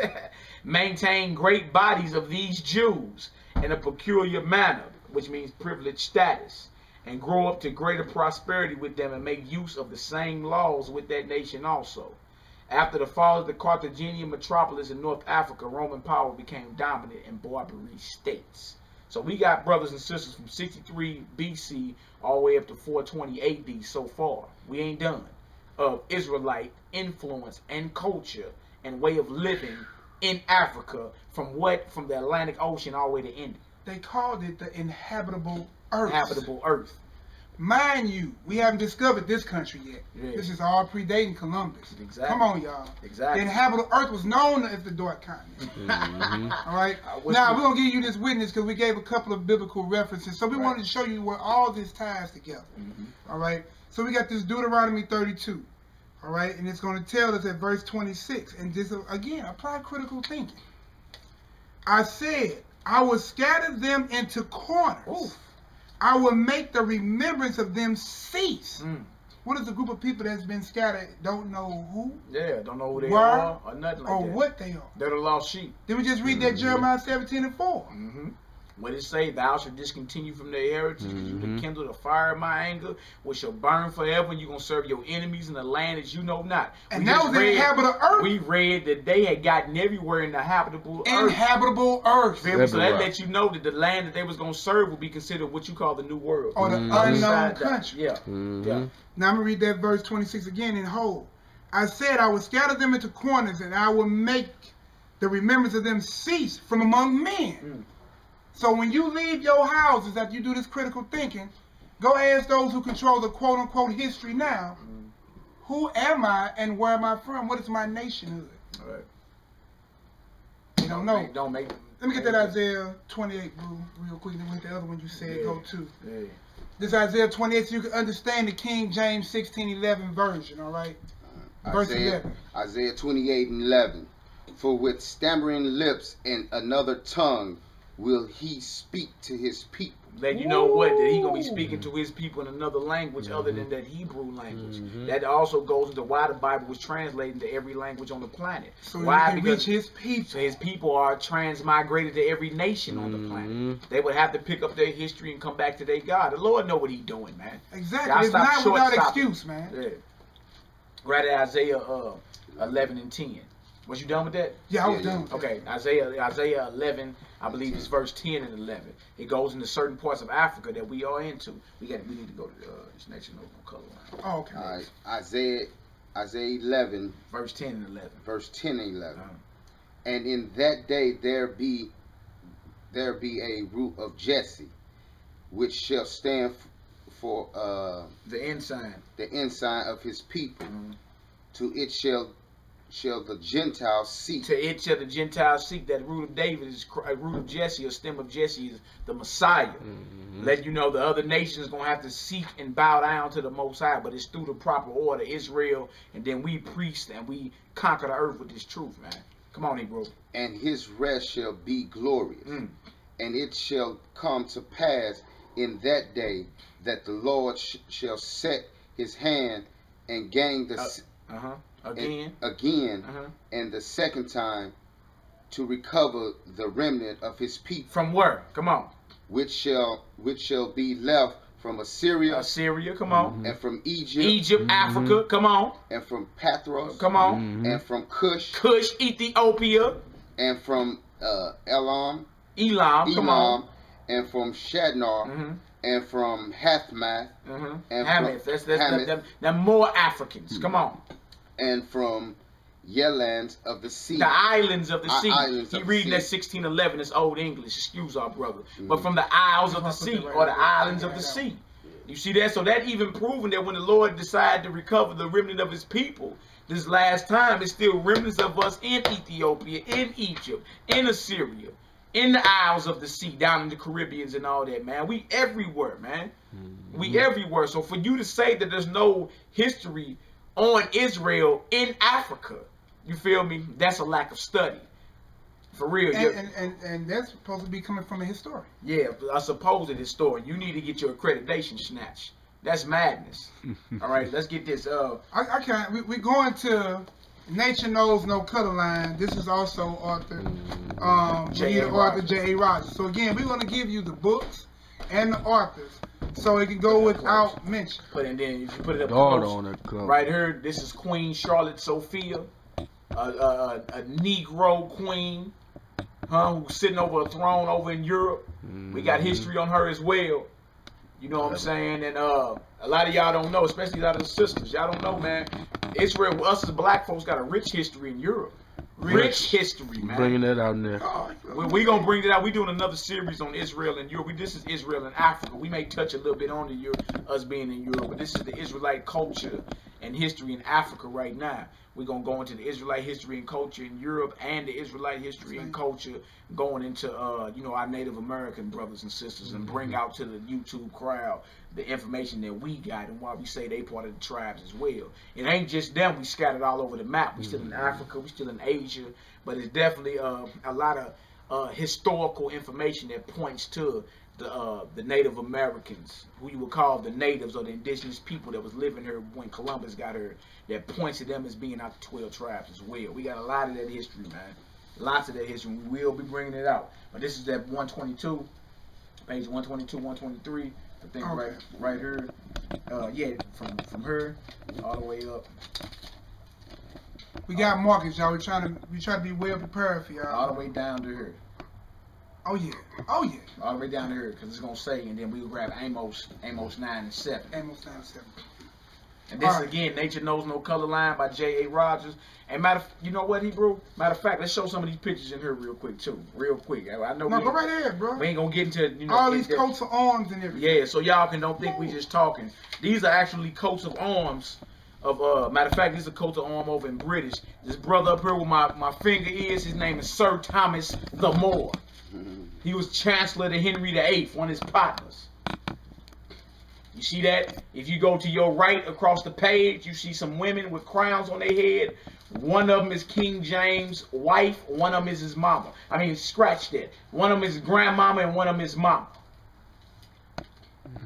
maintain great bodies of these Jews in a peculiar manner, which means privileged status, and grow up to greater prosperity with them, and make use of the same laws with that nation also. After the fall of the Carthaginian metropolis in North Africa, Roman power became dominant in Barbary states. So we got brothers and sisters from 63 BC all the way up to 420 AD so far. We ain't done. Of Israelite influence and culture and way of living in Africa from the Atlantic Ocean all the way to India. They called it the inhabitable earth. Habitable earth. Mind you, we haven't discovered this country yet. Yeah. This is all predating Columbus. Exactly. Come on, y'all. Exactly. The inhabitable earth was known as the dark continent. All right. Now Now, we're going to give you this witness because we gave a couple of biblical references. So we wanted to show you where all this ties together. All right. So we got this Deuteronomy 32. All right. And it's going to tell us at verse 26. And this, again, apply critical thinking. I said, I will scatter them into corners. Ooh. I will make the remembrance of them cease. What is a group of people that's been scattered, don't know who? Yeah, don't know who they Where, are or nothing like or that. what they are. They're the lost sheep. Did we just read that Jeremiah 17:4? What it say? Thou shalt discontinue from their heritage, because you have kindled the fire of my anger, which shall burn forever, and you're going to serve your enemies in the land that you know not. And that was in the habitable earth. We read that they had gotten everywhere in the habitable earth. Inhabitable earth. So that lets you know that the land that they was going to serve would be considered what you call the New World. Or the unknown country. Yeah. Now I'm going to read that verse 26 again in whole. I said, I will scatter them into corners, and I will make the remembrance of them cease from among men. So when you leave your houses after you do this critical thinking, go ask those who control the quote-unquote history now, who am I and where am I from? What is my nationhood? All right. You don't know. Let me get that Isaiah 28, bro, real quick. Then with the other one you said go to. Yeah. This Isaiah 28 so you can understand the King James 16:11 version, all right? Verse 11. Isaiah 28:11. For with stammering lips and another tongue will he speak to his people. Let you know what, that he gonna be speaking to his people in another language other than that Hebrew language. That also goes into why the Bible was translated to every language on the planet. So why? He can reach his people. So his people are transmigrated to every nation on the planet. They would have to pick up their history and come back to their God. The Lord know what He's doing, man. Exactly. It's not without excuse, man. Yeah. Right at Isaiah 11 and 10. Was you done with that? Yeah, I was done. Okay, Isaiah 11, I believe it's verse 10 and 11. It goes into certain parts of Africa that we are into. We need to go to this nation of color line. Oh, okay. All right, Isaiah 11, verse 10 and 11. Verse 10 and 11. And in that day there be a root of Jesse, which shall stand for the ensign of his people. To it shall the Gentiles seek. To it shall the Gentiles seek. That root of David is a root of Jesse, a stem of Jesse is the Messiah. Let you know the other nations gonna have to seek and bow down to the Most High, but it's through the proper order, Israel, and then we priest and we conquer the earth with this truth, man. Come on, Negro. And his rest shall be glorious, and it shall come to pass in that day that the Lord shall set his hand and gain the again, and the second time to recover the remnant of his people. From where? Come on. Which shall be left from Assyria. Come on. And from Egypt. Africa. Come on. And from Pathros. Come on. And from Cush. Ethiopia. And from Elam. Come on. And from Shadnar. And from Hathmath. And Hamath. That's more Africans. Come on. And from Yelands of the sea. The islands of the sea. He reading that 1611. It's old English. Excuse our brother. But from the isles of the sea or the islands of the sea. You see that? So that even proving that when the Lord decided to recover the remnant of his people this last time, it's still remnants of us in Ethiopia, in Egypt, in Assyria, in the isles of the sea, down in the Caribbeans and all that, man. We everywhere, man. We everywhere. So for you to say that there's no history on Israel in Africa, you feel me? That's a lack of study. For real. And that's supposed to be coming from a historian. Yeah, a supposed historian. You need to get your accreditation snatched. That's madness. All right, let's get this. I can't. We're going to Nature Knows No Color Line. This is also author J.A. Rogers. So again, we're going to give you the books and the authors, so it can go without mention. And then if you put it up close, right here, this is Queen Charlotte Sophia, a Negro queen, who's sitting over a throne over in Europe. We got history on her as well. You know what I'm saying? And a lot of y'all don't know, especially a lot of the sisters. Y'all don't know, man. Israel, us as black folks, got a rich history in Europe. Rich history, man. Bringing that out there. We're going to bring it out. We're doing another series on Israel and Europe. This is Israel and Africa. We may touch a little bit on us being in Europe, but this is the Israelite culture and history in Africa right now. We're going to go into the Israelite history and culture in Europe and the Israelite history and culture going into, our Native American brothers and sisters and bring out to the YouTube crowd the information that we got and why we say they part of the tribes as well. It ain't just them. We scattered all over the map. We still in Africa. We still in Asia. But it's definitely a lot of historical information that points to the Native Americans, who you would call the natives or the indigenous people that was living here when Columbus got here, that points to them as being out the 12 tribes as well. We got a lot of that history, man. Lots of that history. We will be bringing it out. But this is that 122. page 122, 123. I think Okay. right here. Yeah, from her all the way up. We got markets, y'all. We try to be well prepared for y'all. All the way down to her. Oh yeah. Oh yeah. All the way down to her, because it's gonna say, and then we'll grab Amos 9 and 7. Amos 9 and 7. And this All right. again, Nature Knows No Color Line by J.A. Rogers. And you know what, Hebrew? Matter of fact, let's show some of these pictures in here real quick too. Real quick. I know No, go right ahead, bro. we ain't gonna get into All these coats of arms and everything. Yeah, so y'all don't think we just talking. These are actually coats of arms of matter of fact, these are coats of arms over in British. This brother up here where my finger is, his name is Sir Thomas the More. He was Chancellor to Henry VIII, one of his partners. You see that? If you go to your right across the page, you see some women with crowns on their head. One of them is King James' wife. One of them is his mama. I mean, scratch that. One of them is grandmama and one of them is mama.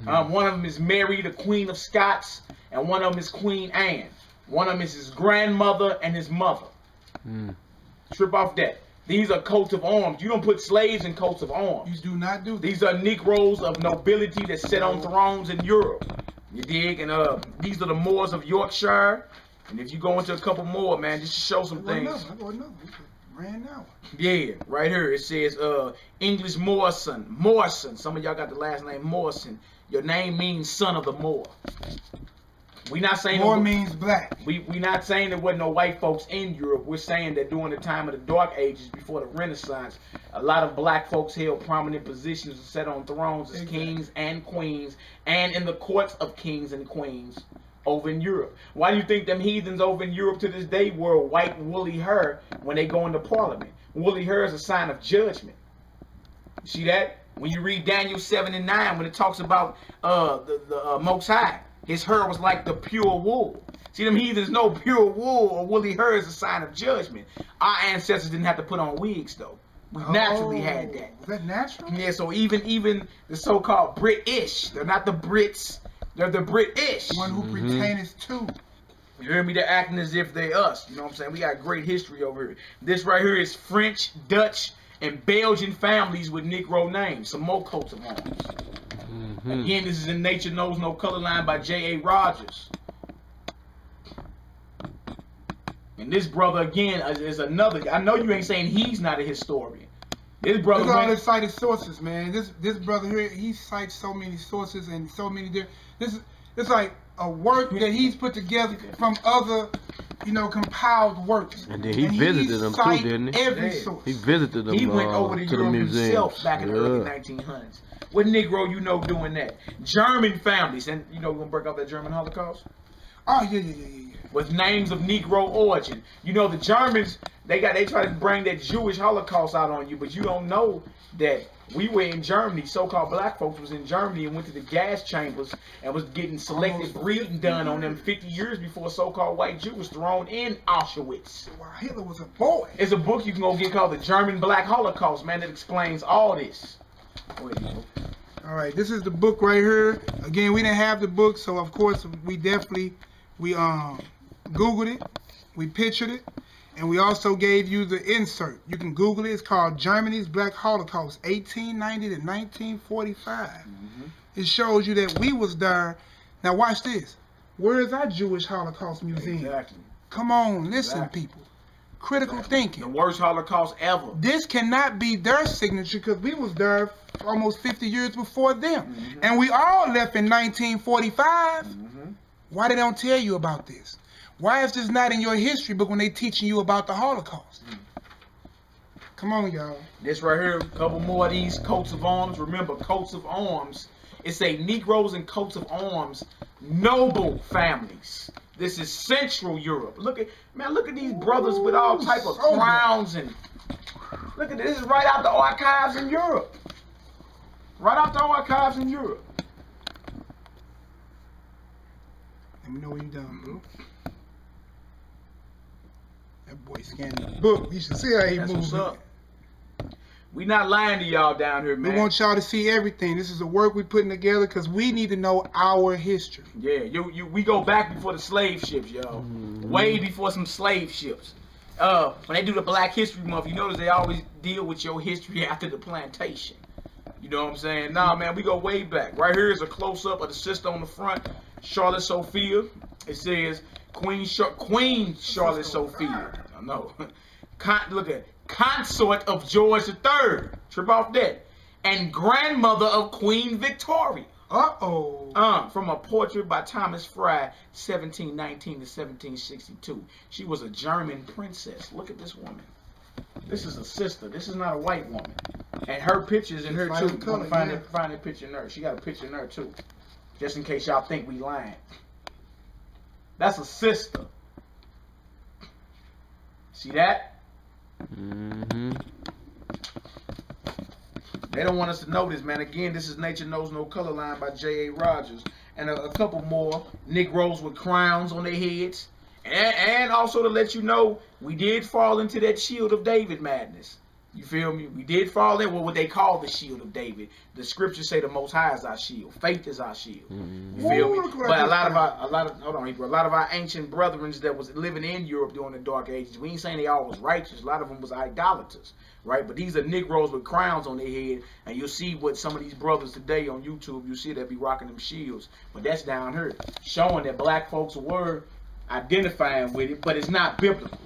One of them is Mary, the Queen of Scots, and one of them is Queen Anne. One of them is his grandmother and his mother. Strip off that. These are coats of arms. You don't put slaves in coats of arms. You do not do that. These are Negroes of nobility that sit on thrones in Europe. You dig? And these are the Moors of Yorkshire. And if you go into a couple more, man, just to show some things. I got another. Ran now. Yeah, right here it says English Morrison. Morrison. Some of y'all got the last name Morrison. Your name means son of the Moor. We not saying Moor means black. We not saying there wasn't no white folks in Europe. We're saying that during the time of the Dark Ages, before the Renaissance, a lot of black folks held prominent positions and sat on thrones as kings and queens, and in the courts of kings and queens over in Europe. Why do you think them heathens over in Europe to this day wear white woolly hair when they go into Parliament? Woolly hair is a sign of judgment. You see that? When you read Daniel 7 and 9, when it talks about the Most High, his hair was like the pure wool. See, them heathens know pure wool or woolly hair is a sign of judgment. Our ancestors didn't have to put on wigs, though. We naturally had that. Was that natural? Yeah, so even the so-called British, they're not the Brits, they're the British. One who pertains to. You hear me? They're acting as if they us. You know what I'm saying? We got great history over here. This right here is French, Dutch, and Belgian families with Negro names. Some more coats of arms. Again, this is in Nature Knows No Color Line by J.A. Rogers. And this brother, again, is another. I know you ain't saying he's not a historian. This brother. Look at all his cited sources, man. This brother here, he cites so many sources and so many different. It's like a work that he's put together from other, compiled works. And then he visited them too, didn't he? Every source. He visited them. He went over to the Europe museum himself back in the early 1900s. What Negro doing that? German families, and we're gonna break out that German Holocaust. Oh yeah. With names of Negro origin. The Germans, they try to bring that Jewish Holocaust out on you, but you don't know that we were in Germany. So-called black folks was in Germany and went to the gas chambers and was getting selective breeding done on them 50 years before so-called white Jew was thrown in Auschwitz. Wow, Hitler was a boy. It's a book you can go get called The German Black Holocaust, man, that explains all this. All right, this is the book right here. Again, we didn't have the book, so of course we Googled it, we pictured it, and we also gave you the insert. You can Google it. It's called Germany's Black Holocaust, 1890 to 1945. It shows you that we was there. Now watch this. Where is our Jewish Holocaust Museum? Exactly. Come on, listen, people. Critical thinking. The worst Holocaust ever. This cannot be their signature because we was there almost 50 years before them. And we all left in 1945. Why they don't tell you about this? Why is this not in your history book when they teaching you about the Holocaust? Come on, y'all. This right here, a couple more of these coats of arms. Remember, coats of arms. It's a Negroes and coats of arms, noble families. This is Central Europe. Look at these brothers with all type of crowns and look at this. This is right out the archives in Europe. Right out the archives in Europe. Let me know when you're done, bro. That boy scanning the book. You should see how he moves. We not lying to y'all down here, man. We want y'all to see everything. This is the work we putting together because we need to know our history. Yeah, we go back before the slave ships, y'all. Way before some slave ships. When they do the Black History Month, you notice they always deal with your history after the plantation. You know what I'm saying? Nah, man, we go way back. Right here is a close-up of the sister on the front, Charlotte Sophia. It says Queen Charlotte Sophia. I know. Look at consort of George III. Trip off that. And grandmother of Queen Victoria. From a portrait by Thomas Fry, 1719 to 1762. She was a German princess. Look at this woman. This is a sister. This is not a white woman. And her picture's in her too. Find that picture in her. She got a picture in her too. Just in case y'all think we lying. That's a sister. See that? Mm-hmm. They don't want us to know this, man. Again, this is Nature Knows No Color Line by J.A. Rogers. And a couple more Negroes with crowns on their heads. And also to let you know, we did fall into that Shield of David madness. You feel me? We did fall in what they call the Shield of David. The scriptures say the Most High is our shield. Faith is our shield. Mm-hmm. You feel me? But a lot of our ancient brethren that was living in Europe during the Dark Ages, we ain't saying they all was righteous. A lot of them was idolaters, right? But these are Negroes with crowns on their head, and you'll see what some of these brothers today on YouTube, you see they be rocking them shields. But that's down here, showing that black folks were identifying with it, but it's not biblical.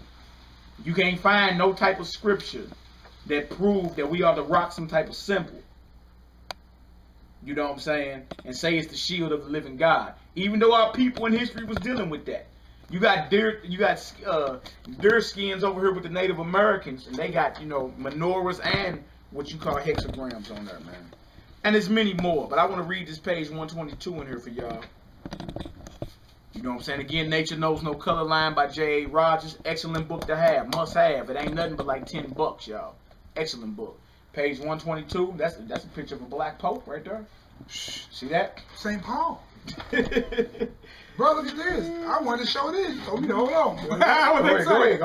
You can't find no type of scripture that prove that we are to rock some type of symbol. You know what I'm saying? And say it's the shield of the living God. Even though our people in history was dealing with that. You got deer skins over here with the Native Americans, and they got, you know, menorahs and what you call hexagrams on there, man. And there's many more, but I want to read this page 122 in here for y'all. You know what I'm saying? Again, Nature Knows No Color Line by J.A. Rogers. Excellent book to have. Must have. It ain't nothing but like $10, y'all. Excellent book. Page 122. That's a picture of a black pope right there. See that? St. Paul. Bro, look at this. I wanted to show this. So, hold on. Go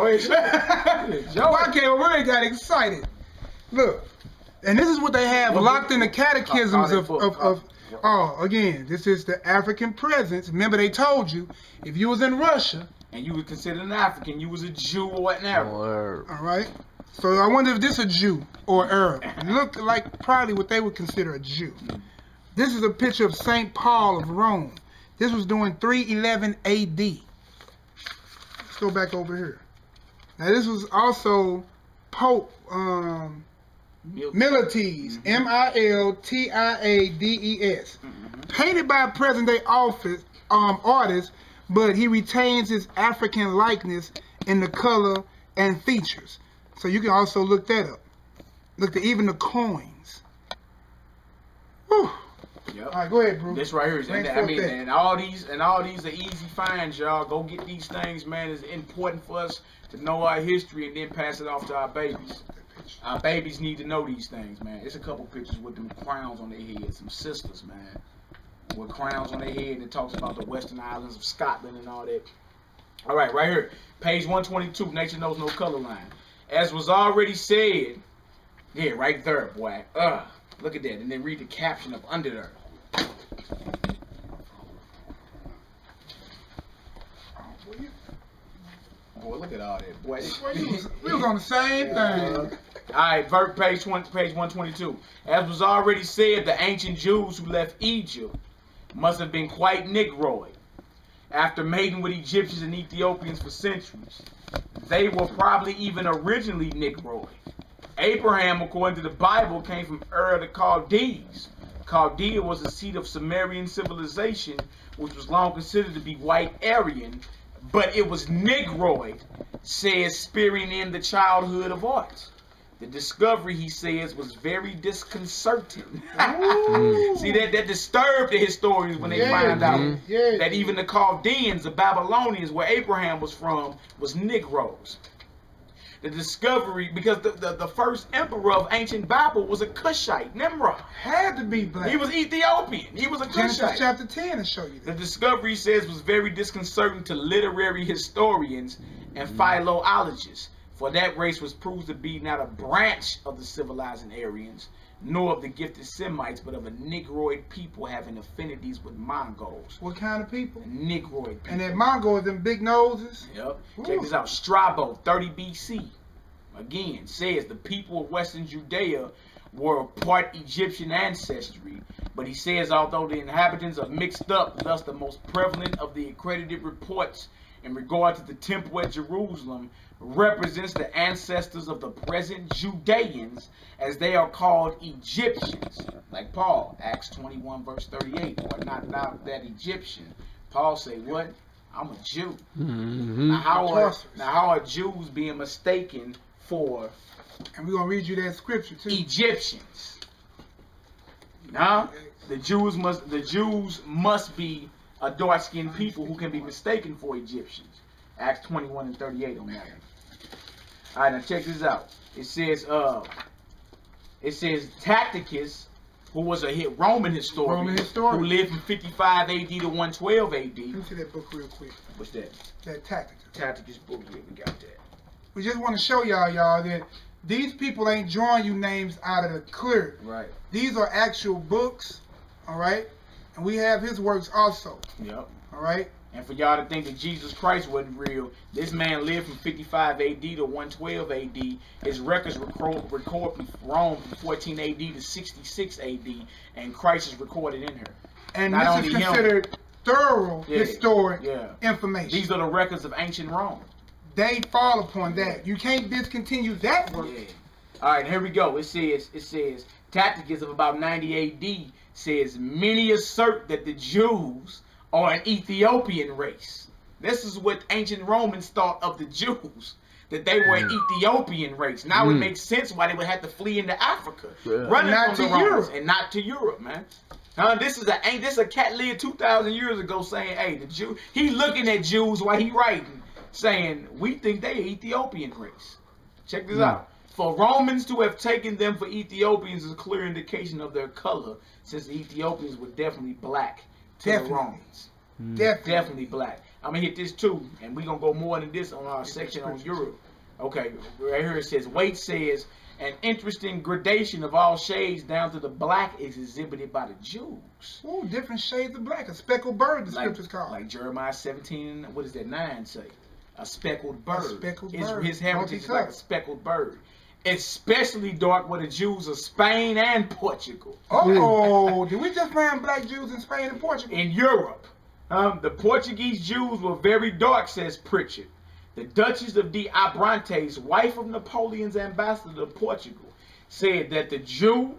ahead. Joe, I came over and got excited. Look. And this is what they have locked in the catechisms again, this is the African presence. Remember they told you, if you was in Russia. And you were considered an African, you was a Jew or an Arab. All right. So I wonder if this is a Jew or Arab. It looked like probably what they would consider a Jew. This is a picture of St. Paul of Rome. This was during 311 AD. Let's go back over here. Now this was also Pope Miltiades, Miltiades, painted by a present-day artist, but he retains his African likeness in the color and features. So you can also look that up. Look at even the coins. Whew. Yep. All right, go ahead, bro. This right here is, and all these are easy finds, y'all. Go get these things, man. It's important for us to know our history and then pass it off to our babies. Our babies need to know these things, man. It's a couple pictures with them crowns on their head. Some sisters, man, with crowns on their head that talks about the Western Islands of Scotland and all that. All right, right here, page 122. Nature Knows No Color Line. As was already said, yeah, right there, boy. Look at that, and then read the caption up under there. Boy, look at all that, boy. We was on the same thing. All right, page 122. As was already said, the ancient Jews who left Egypt must have been quite Negroid. After mating with Egyptians and Ethiopians for centuries, they were probably even originally Negroid. Abraham, according to the Bible, came from Ur of the Chaldees. Chaldea was the seat of Sumerian civilization, which was long considered to be white Aryan, but it was Negroid, says spearing in the childhood of art. The discovery, he says, was very disconcerting. See, that disturbed the historians when they find out that even the Chaldeans, the Babylonians, where Abraham was from, was Negroes. The discovery, because the first emperor of ancient Babel was a Cushite, Nimrod. Had to be black. He was Ethiopian. He was a Cushite. Genesis chapter 10 to show you that. The discovery, says, was very disconcerting to literary historians and philologists, for that race was proved to be not a branch of the civilizing Aryans, nor of the gifted Semites, but of a Negroid people having affinities with Mongols. What kind of people? Negroid people. And that Mongols, them big noses? Yep. Check this out. Strabo, 30 BC, again, says the people of Western Judea were of part Egyptian ancestry, but he says although the inhabitants are mixed up, thus the most prevalent of the accredited reports in regard to the temple at Jerusalem represents the ancestors of the present Judeans, as they are called Egyptians, like Paul, Acts 21 verse 38, or not thou that Egyptian. Paul say, what? I'm a Jew. Now how are Jews being mistaken for, and we're going to read you that scripture too, Egyptians? Now, the Jews must be a dark-skinned people who can be mistaken for Egyptians. Acts 21 and 38 on that one. All right, now check this out. It says Tacitus, who was a Roman historian, who lived from 55 AD to 112 AD. Let me see that book real quick. What's that? That Tacitus. Tacitus book. Yeah, we got that. We just want to show y'all that these people ain't drawing you names out of the clear. Right. These are actual books, all right? And we have his works also. Yep. All right? And for y'all to think that Jesus Christ wasn't real, this man lived from 55 AD to 112 AD. His records record from Rome from 14 AD to 66 AD, and Christ is recorded in her. And this is considered thorough historic information. These are the records of ancient Rome. They fall upon that. You can't discontinue that work. Yeah. All right, here we go. It says Tacitus of about 90 AD says, many assert that the Jews are an Ethiopian race. This is what ancient Romans thought of the Jews, that they were an Ethiopian race. Now it makes sense why they would have to flee into Africa, running from the Romans, and not to Europe, man. This is a cat lived 2,000 years ago saying, hey, the Jew, he looking at Jews while he writing, saying, we think they an Ethiopian race. Check this out. For Romans to have taken them for Ethiopians is a clear indication of their color, since the Ethiopians were definitely black to the Romans. Definitely black. I'm going to hit this too, and we're going to go more into this on our section on Europe. Okay, right here it says, Waite says, an interesting gradation of all shades down to the black is exhibited by the Jews. Ooh, different shades of black. A speckled bird, the scripture's called. Like Jeremiah 17, what is that, 9 say? A speckled bird. A speckled bird. His heritage is like a speckled bird. Especially dark were the Jews of Spain and Portugal. Oh, did we just find black Jews in Spain and Portugal? In Europe. The Portuguese Jews were very dark, says Pritchard. The Duchess of de Abrantes, wife of Napoleon's ambassador to Portugal, said that the Jew,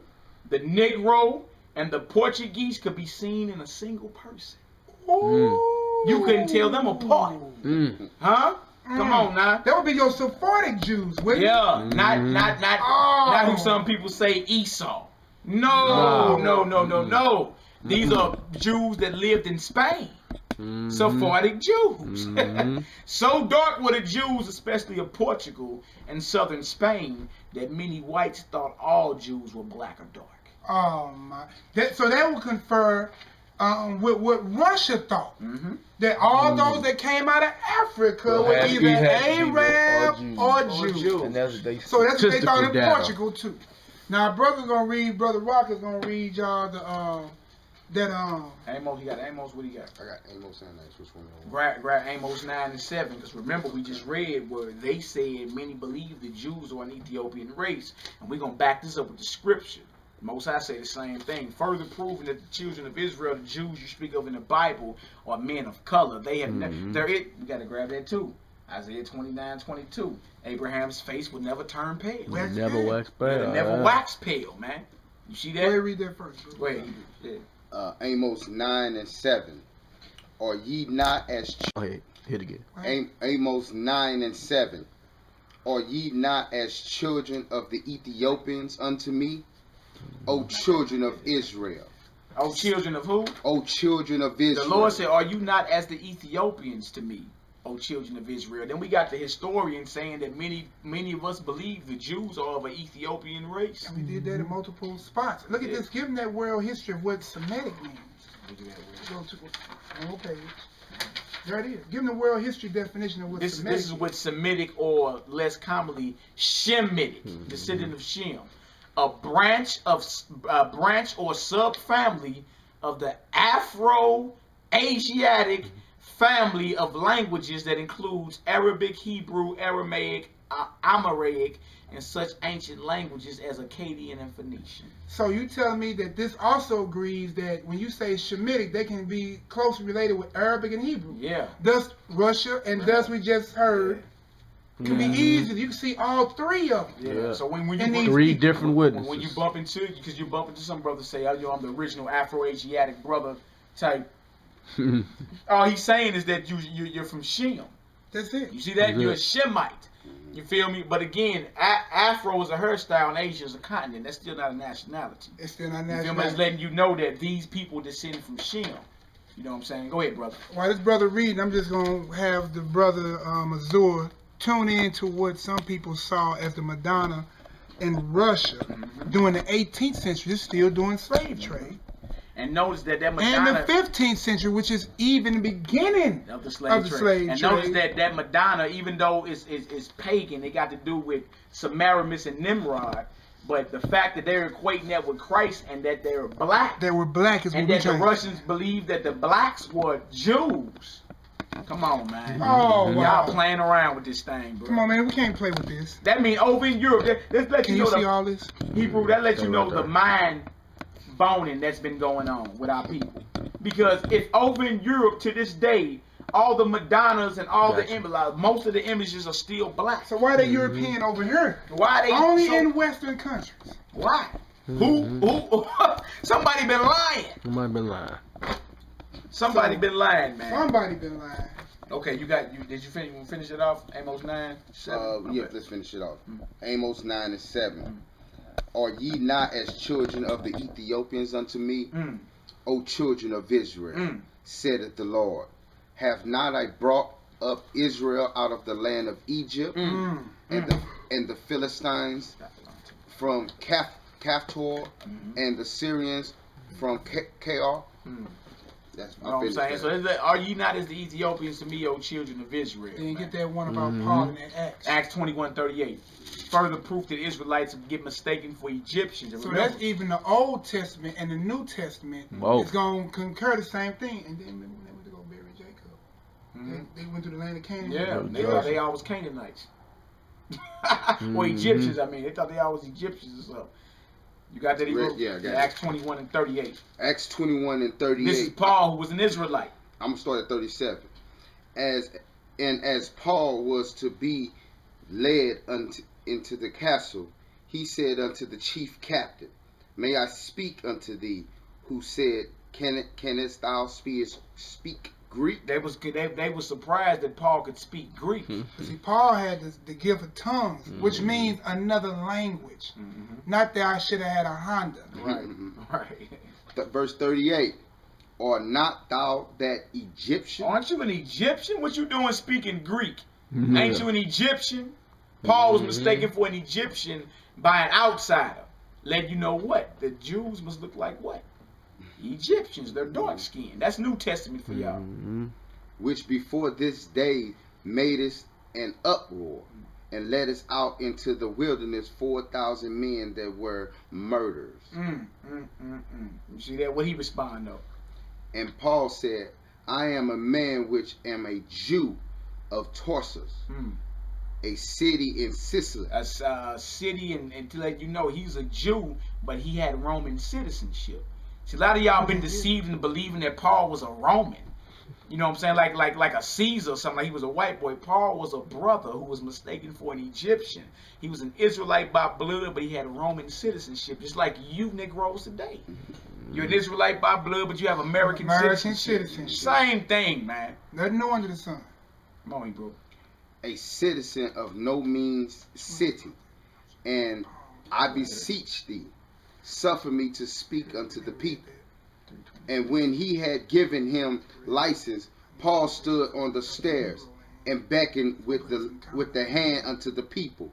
the Negro, and the Portuguese could be seen in a single person. You couldn't tell them apart. Huh? Come on now. That would be your Sephardic Jews, wouldn't it? Yeah, not who some people say Esau. No. These are Jews that lived in Spain. Sephardic Jews. So dark were the Jews, especially of Portugal and southern Spain, that many whites thought all Jews were black or dark. Oh my! So that would confer with what Russia thought, that all those that came out of Africa were either Arab or Jew. And that's what they so that's what they thought in Portugal too. Now, Brother Rock is gonna read y'all the Amos, you got Amos. What do you got? I got Amos and 9. Which one? Grab Amos 9 and 7. Because remember, we just read where they said many believe the Jews are an Ethiopian race, and we're gonna back this up with the scripture. Most I say the same thing, further proving that the children of Israel, the Jews you speak of in the Bible, are men of color. They have never. We got to grab that too. Isaiah 29:22. Abraham's face would never turn pale. Never wax pale. Never wax pale, man. You see that? Go ahead, read that first. Go ahead. Amos 9 and 7. Are ye not as hit again. Amos 9 and 7. Are ye not as children of the Ethiopians unto me? O children of Israel. O children of who? O children of Israel. The Lord said, are you not as the Ethiopians to me, O children of Israel? Then we got the historian saying that many of us believe the Jews are of an Ethiopian race. And we did that in multiple spots. Look at this. Give them that world history of what Semitic means. Go to the whole page. There it is. Give them the world history definition of what Semitic This is what Semitic, or less commonly Shemitic, descendant of Shem. A branch or subfamily of the Afro-Asiatic family of languages that includes Arabic, Hebrew, Aramaic, Amharic, and such ancient languages as Akkadian and Phoenician. So you telling me that this also agrees that when you say Shemitic, they can be closely related with Arabic and Hebrew. Yeah. Thus Russia, and thus we just heard, can be easy. You can see all three of them. Yeah. So when you three different witnesses. When you bump into, because you bump into some brothers say, "Oh, I'm the original Afro-Asiatic brother type." All he's saying is that you're from Shem. That's it. You see that? You're a Shemite. You feel me? But again, Afro is a hairstyle and Asia is a continent. That's still not a nationality. It's still not You feel me? nationality. It's letting you know that these people descend from Shem. You know what I'm saying? Go ahead, brother. While this brother reading, I'm just going to have the brother Azur tune in to what some people saw as the Madonna in Russia during the 18th century. It's still doing slave trade. And notice that And Madonna... the 15th century, which is even the beginning of the slave trade. And notice that Madonna, even though it's pagan, it got to do with Semiramis and Nimrod. But the fact that they're equating that with Christ and that they're black. They were black is what and that the Russians believe that the blacks were Jews. Come on, man. Oh, wow. Y'all playing around with this thing, bro. Come on, man. We can't play with this. That means over in Europe, let's let Can you know see all this? Hebrew, that lets you know the mind boning that's been going on with our people. Because if over in Europe to this day, all the Madonnas and all the images, most of the images are still black. So why are they European over here? Why they only in Western countries? Why? Who? Somebody been lying. Somebody been lying. Somebody been lying, man. Somebody been lying. Okay, did you finish it off? Amos 9, 7? Yeah, let's finish it off. Amos 9 and 7. Are ye not as children of the Ethiopians unto me, O children of Israel, saith the Lord? Have not I brought up Israel out of the land of Egypt, and the Philistines from Caphtor, and the Syrians from Kaor? That's my I'm saying. So are ye not as the Ethiopians to me, O children of Israel? Then get that one about Paul in Acts. Acts 21:38. Further proof that Israelites get mistaken for Egyptians. So that's even the Old Testament and the New Testament is going to concur the same thing. And then remember when they went to go bury Jacob? They went to the land of Canaan. Yeah, they thought they all was Canaanites. Or Egyptians, I mean. They thought they all was Egyptians or something. You got that? Yeah, I got Acts 21 and 38. Acts 21 and 38. This is Paul, who was an Israelite. I'm going to start at 37. As Paul was to be led into the castle, he said unto the chief captain, May I speak unto thee? Who said, Canst thou speak Greek? They were surprised that Paul could speak Greek. See, Paul had the gift of tongues, which means another language. Not that I should have had a Honda. Right. Verse 38. Are not thou that Egyptian? Aren't you an Egyptian? What you doing speaking Greek? Ain't you an Egyptian? Paul was mistaken for an Egyptian by an outsider. Let you know what? The Jews must look like what? Egyptians. They're dark skinned. That's New Testament for y'all. Which before this day made us an uproar and led us out into the wilderness 4,000 men that were murderers. You see that? What he respond though? And Paul said, I am a man which am a Jew of Tarsus, a city in Sicily. A city, and to let you know, he's a Jew, but he had Roman citizenship. See, a lot of y'all been deceived into believing that Paul was a Roman. You know what I'm saying? Like a Caesar or something. Like he was a white boy. Paul was a brother who was mistaken for an Egyptian. He was an Israelite by blood, but he had Roman citizenship, just like you Negroes today. You're an Israelite by blood, but you have American citizenship. Same thing, man. Nothing new under the sun. Come on, bro. A citizen of no means city, and I beseech thee, suffer me to speak unto the people. And when he had given him license, Paul stood on the stairs and beckoned with the hand unto the people.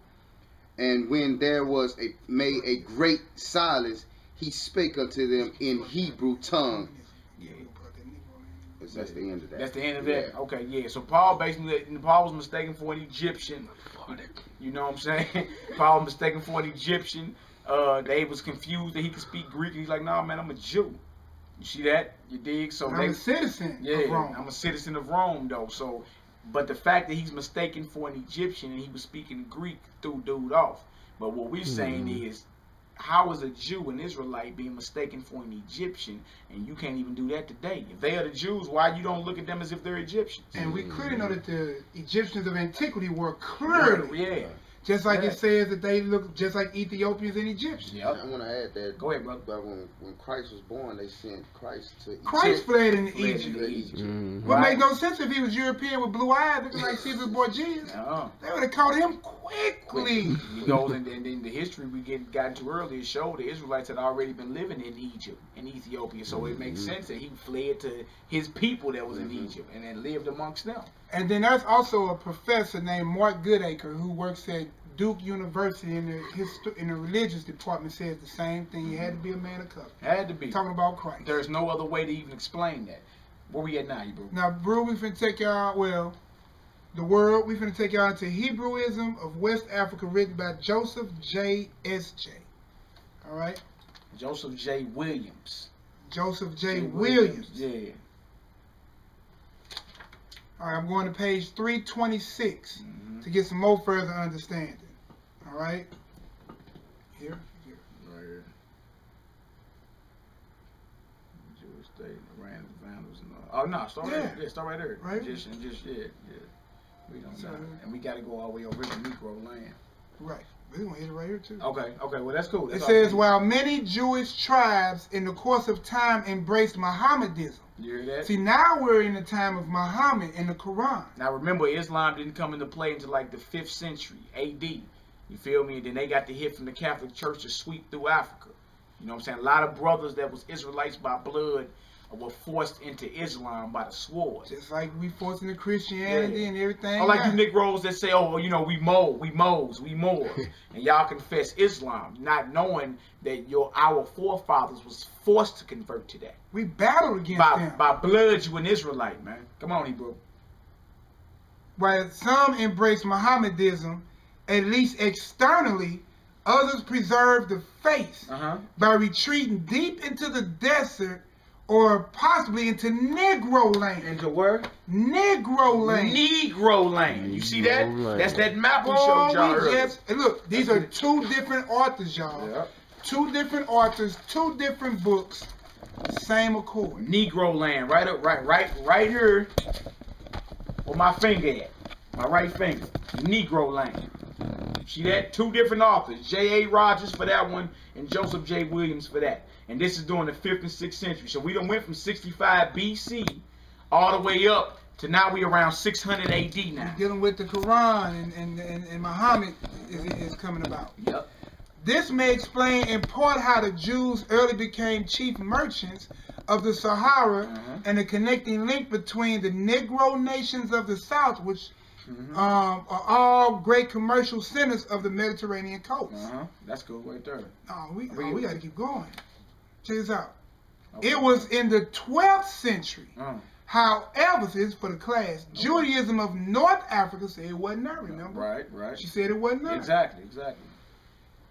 And when there was made a great silence, he spake unto them in Hebrew tongue. That's the end of that. That's the end of that. Yeah. Okay, yeah. So Paul was mistaken for an Egyptian. You know what I'm saying? Paul was mistaken for an Egyptian. They was confused that he could speak Greek. He's like, nah, man, I'm a Jew. You see that? You dig? So I'm a citizen of Rome. I'm a citizen of Rome, though. So But the fact that he's mistaken for an Egyptian and he was speaking Greek threw dude off. But what we're saying is, how is a Jew, an Israelite, being mistaken for an Egyptian, and you can't even do that today? If they are the Jews, why you don't look at them as if they're Egyptians? And we clearly know that the Egyptians of antiquity were clearly, yeah. just like it says that they look just like Ethiopians and Egyptians. Yep. I want to add that. Go ahead, brother. But when Christ was born, they sent Christ to Egypt. Christ fled into Fled Egypt. into Egypt. Would make no sense if he was European with blue eyes, looking like Caesar's boy Jesus. They would have caught him quickly. He goes, and then the history we got into earlier showed the Israelites had already been living in Egypt, in Ethiopia. So it makes sense that he fled to his people that was in Egypt and then lived amongst them. And then there's also a professor named Mark Goodacre who works at Duke University in the religious department, says the same thing. He had to be a man of color. Had to be. Talking about Christ. There's no other way to even explain that. Where we at now, Hebrew? Now, bro, we finna take y'all, well, the world, we finna take y'all into Hebrewism of West Africa, written by Joseph J. S.J. All right? Joseph J. Williams. Joseph J. Williams. Yeah. All right, I'm going to page 326 to get some more further understanding. All right? Here. Right here. Jewish state, random vandals and all. Oh no, start right there. Yeah, start right there. Right. Just we don't know. And we gotta go all the way over to Negro land. Right. We're gonna hit it right here too. Okay, well that's cool. That's it says, while many Jewish tribes in the course of time embraced Mohammedanism. You hear that? See, now we're in the time of Muhammad in the Quran. Now remember, Islam didn't come into play until like the 5th century AD. You feel me? And then they got the hit from the Catholic Church to sweep through Africa. You know what I'm saying? A lot of brothers that was Israelites by blood were forced into Islam by the sword. Just like we forced into Christianity and everything. Or like you Negroes that say, oh, you know, we Moors. And y'all confess Islam, not knowing that our forefathers was forced to convert to that. We battled against them. By blood, you an Israelite, man. Come on, Hebrew. While some embrace Mohammedanism, at least externally, others preserve the faith by retreating deep into the desert or possibly into Negro land. Into where? Negro land. Negro land. You see that? That's that map we showed y'all earlier. And look, these are two different authors, y'all. Yep. Two different authors, two different books, same accord. Negro land, right here. Where my finger at? My right finger. Negro land. See that? Two different authors. J.A. Rogers for that one and Joseph J. Williams for that. And this is during the 5th and 6th century. So we done went from 65 BC all the way up to now we around 600 AD now. We're dealing with the Quran and Muhammad is coming about. Yep. This may explain in part how the Jews early became chief merchants of the Sahara and the connecting link between the Negro nations of the South, which are all great commercial centers of the Mediterranean coast. That's cool right there. We got to keep going. Check this out. Okay. It was in the 12th century. However, this is for the class. Judaism of North Africa said it wasn't there, remember? Right. She said it wasn't there. Exactly.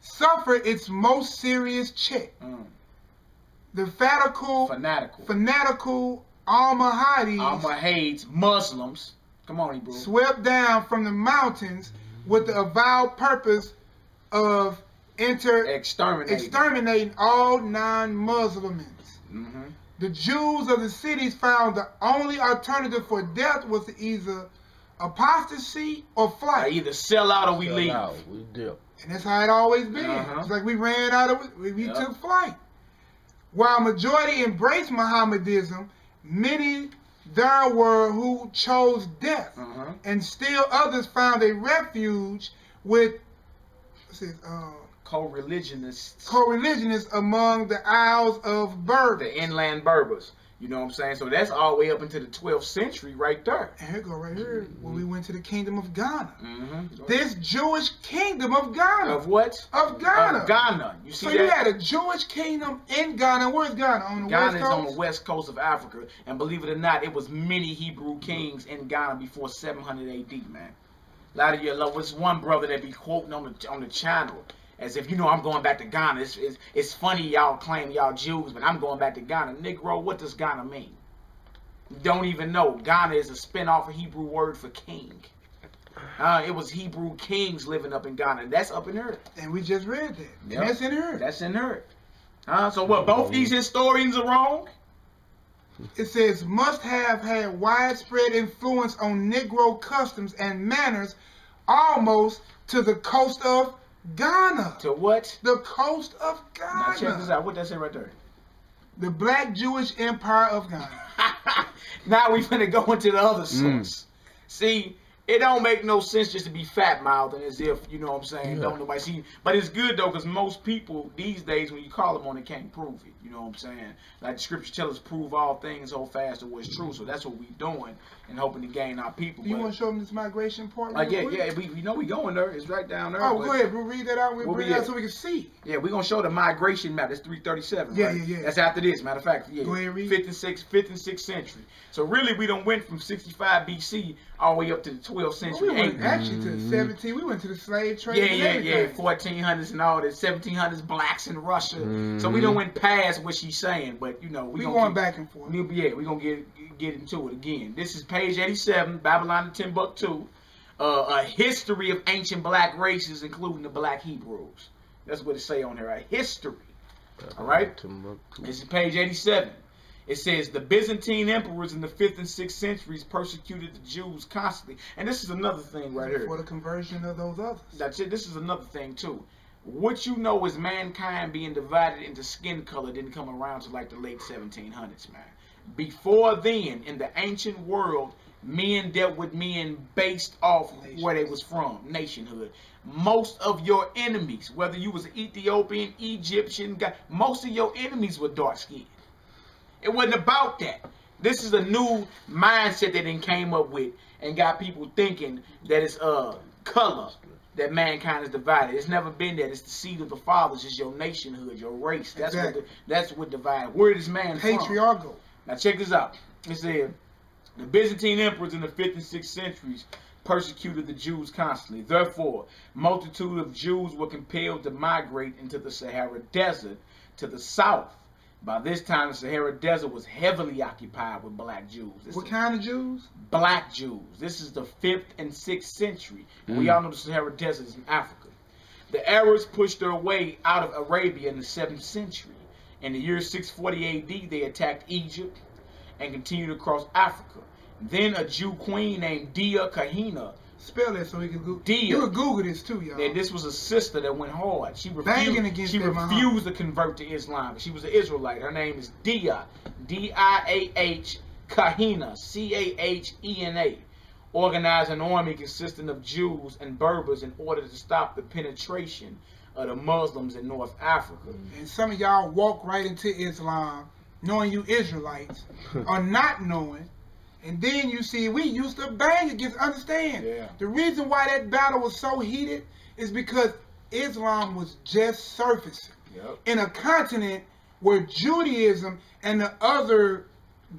Suffered its most serious check. The fanatical Almohades, Muslims. Come on, bro. Swept down from the mountains with the avowed purpose of exterminating all non-Muslims. The Jews of the cities found the only alternative for death was to either apostasy or flight. Either sell out or we leave. And that's how it always been. It's like we ran out of it, we took flight. While majority embraced Mohammedanism, many there were who chose death, and still others found a refuge with co-religionists among the Isles of Berbers. The inland Berbers. You know what I'm saying? So that's all the way up into the 12th century right there. And here go right here, when we went to the kingdom of Ghana. This Jewish kingdom of Ghana. Of what? Of Ghana. Of Ghana. You see so that? You had a Jewish kingdom in Ghana. Where's Ghana? On the Ghana west coast? Ghana is on the west coast of Africa. And believe it or not, it was many Hebrew kings in Ghana before 700 AD, man. A lot of you love. What's one brother that be quoting on the channel? As if, I'm going back to Ghana. It's funny y'all claim y'all Jews, but I'm going back to Ghana. Negro, what does Ghana mean? Don't even know. Ghana is a spin-off of Hebrew word for king. It was Hebrew kings living up in Ghana. That's up in earth. And we just read that. Yep. And that's in earth. That's in earth. So what? Both these historians are wrong? It says, must have had widespread influence on Negro customs and manners almost to the coast of Ghana. To what? The coast of Ghana. Now check this out. What that say right there? The Black Jewish Empire of Ghana. Now we finna go into the other source. See, it don't make no sense just to be fat-mouthing as if, you know what I'm saying, don't nobody see. But it's good, though, because most people these days, when you call them on it, can't prove it. You know what I'm saying? Like the scripture tells us, prove all things, hold fast to what's true. So that's what we doing and hoping to gain our people. Do you want to show them this migration part? Yeah, we know we going there. It's right down there. Oh, go ahead, bro. Read that out. We'll bring it out so we can see. Yeah, we're going to show the migration map. That's 337, yeah, right? Yeah. That's after this, matter of fact. Yeah. Go ahead, read. 5th and 6th century. So really, we done went from 65 BC all the way up to the 12th century. Well, we went actually to the 17. We went to the slave trade. Yeah. 1400s and all that. 1700s blacks in Russia. So we done went past what she's saying, but you know we going back and forth. Yeah, we gonna get into it again. This is page 87, Babylon to Timbuktu, a history of ancient black races, including the black Hebrews. That's what it say on here. A history. All right. This is page 87. It says the Byzantine emperors in the 5th and 6th centuries persecuted the Jews constantly. And this is another thing right here. For the conversion of those others. That's it. This is another thing too. What you know is mankind being divided into skin color didn't come around to like the late 1700s, man. Before then, in the ancient world, men dealt with men based off where they was from, nationhood. Most of your enemies, whether you was Ethiopian, Egyptian, most of your enemies were dark skinned. It wasn't about that. This is a new mindset that they came up with and got people thinking that it's color that mankind is divided. It's never been that. It's the seed of the fathers. It's your nationhood, your race. That's exactly. That's what divided. Where is man patriarchal from? Now check this out. It said the Byzantine emperors in the 5th and 6th centuries persecuted the Jews constantly. Therefore, multitude of Jews were compelled to migrate into the Sahara Desert to the south. By this time, the Sahara Desert was heavily occupied with black Jews. What kind of Jews? Black Jews. This is the 5th and 6th century. We all know the Sahara Desert is in Africa. The Arabs pushed their way out of Arabia in the 7th century. In the year 640 AD, they attacked Egypt and continued across Africa. Then a Jew queen named YAHKANON. Spell that so we can Google. You can Google this too, y'all. And this was a sister that went hard. She refused to convert to Islam. She was an Israelite. Her name is Diyah. D-I-A-H-KAHENA. C-A-H-E-N-A. Organized an army consisting of Jews and Berbers in order to stop the penetration of the Muslims in North Africa. And some of y'all walk right into Islam knowing you Israelites or not knowing. And then you see, we used to bang against, understand. Yeah. The reason why that battle was so heated is because Islam was just surfacing. Yep. In a continent where Judaism and the other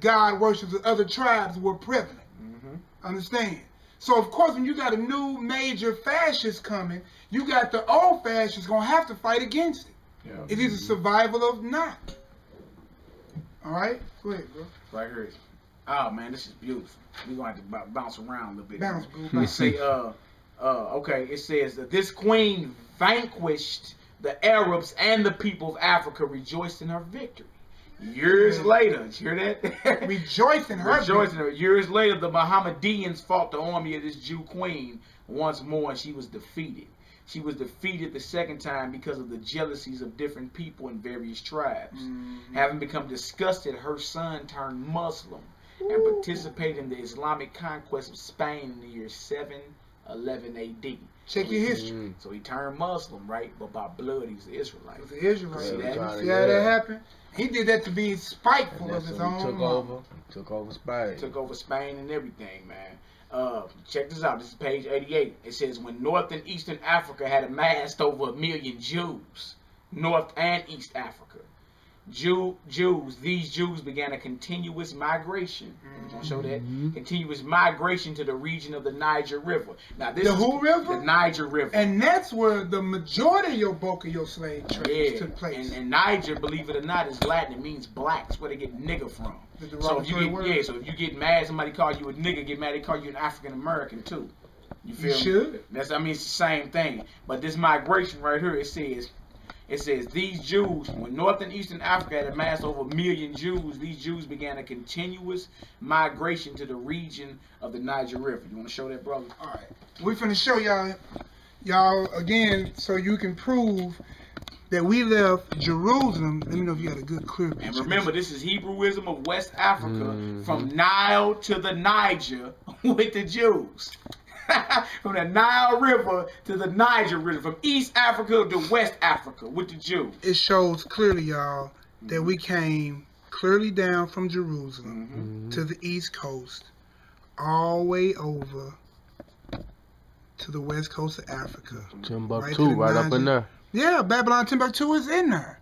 God worships of other tribes were prevalent. Understand? So, of course, when you got a new major fascist coming, you got the old fascists going to have to fight against it. Yeah. It's either survival or not. All right? Go ahead, bro. Right here. Oh man, this is beautiful. We're gonna have to bounce around a little bit. Bounce. It say, okay. It says that this queen vanquished the Arabs and the people of Africa, rejoiced in her victory. Years later, did you hear that? Rejoice in her. Rejoicing her. Years later, the Mohammedans fought the army of this Jew queen once more, and she was defeated. She was defeated the second time because of the jealousies of different people in various tribes. Having become disgusted, her son turned Muslim and participated in the Islamic conquest of Spain in the year 711 AD. Check your history. So he turned Muslim, right? But by blood, he was an Israelite. He was an Israelite. See that? See how that happened? He did that to be spiteful of his own. Took over Spain. Took over Spain and everything, man. Check this out. This is page 88. It says, when North and Eastern Africa had amassed over 1 million Jews, North and East Africa, these Jews began a continuous migration. I'm going to show that. Continuous migration to the region of the Niger River. Now, this is who river? The Niger River. And that's where the majority of your bulk of your slave trade took place. And Niger, believe it or not, is Latin. It means black. That's where they get nigger from. So if you get mad, somebody call you a nigger, get mad, they call you an African American too. You feel me? It's the same thing. But this migration right here, it says these Jews, when North and Eastern Africa had amassed over 1 million Jews, these Jews began a continuous migration to the region of the Niger River. You want to show that, brother? All right. We're finna show y'all again, so you can prove that we left Jerusalem. Let me know if you got a good clear picture. And remember, this is Hebrewism of West Africa, from Nile to the Niger with the Jews. From the Nile River to the Niger River, from East Africa to West Africa with the Jews. It shows clearly, y'all, that we came clearly down from Jerusalem to the East Coast, all the way over to the West Coast of Africa. Timbuktu, right up in there. Yeah, Babylon Timbuktu is in there.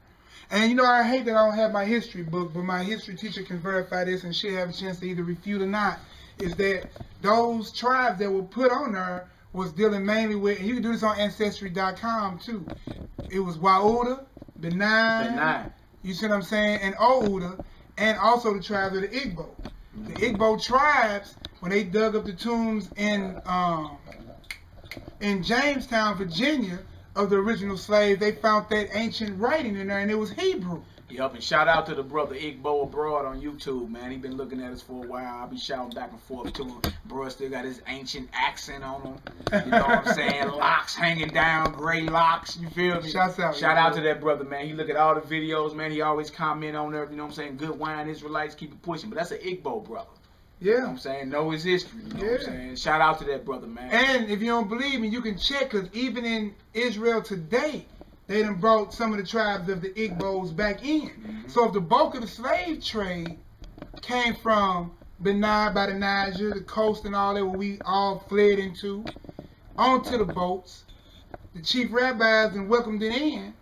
And you know, I hate that I don't have my history book, but my history teacher can verify this, and she'll have a chance to either refute or not. Is that those tribes that were put on there was dealing mainly with, and you can do this on Ancestry.com too. It was Wauda, Benin, you see what I'm saying, and Ouda, and also the tribes of the Igbo. The Igbo tribes, when they dug up the tombs in Jamestown, Virginia, of the original slaves, they found that ancient writing in there, and it was Hebrew. Yup, and shout out to the brother Igbo Abroad on YouTube, man. He been looking at us for a while. I'll be shouting back and forth to him. Bro, still got his ancient accent on him. You know what I'm saying? Locks hanging down, gray locks. You feel me? Shout out to that brother, man. He look at all the videos, man. He always comment on there. You know what I'm saying? Good wine, Israelites, keep it pushing. But that's an Igbo brother. Yeah. You know what I'm saying? Know his history. You know what I'm saying? Shout out to that brother, man. And if you don't believe me, you can check, because even in Israel today, they done brought some of the tribes of the Igbos back in. So if the bulk of the slave trade came from Benin by the Niger, the coast and all that, where we all fled into, onto the boats, the chief rabbis and welcomed it in,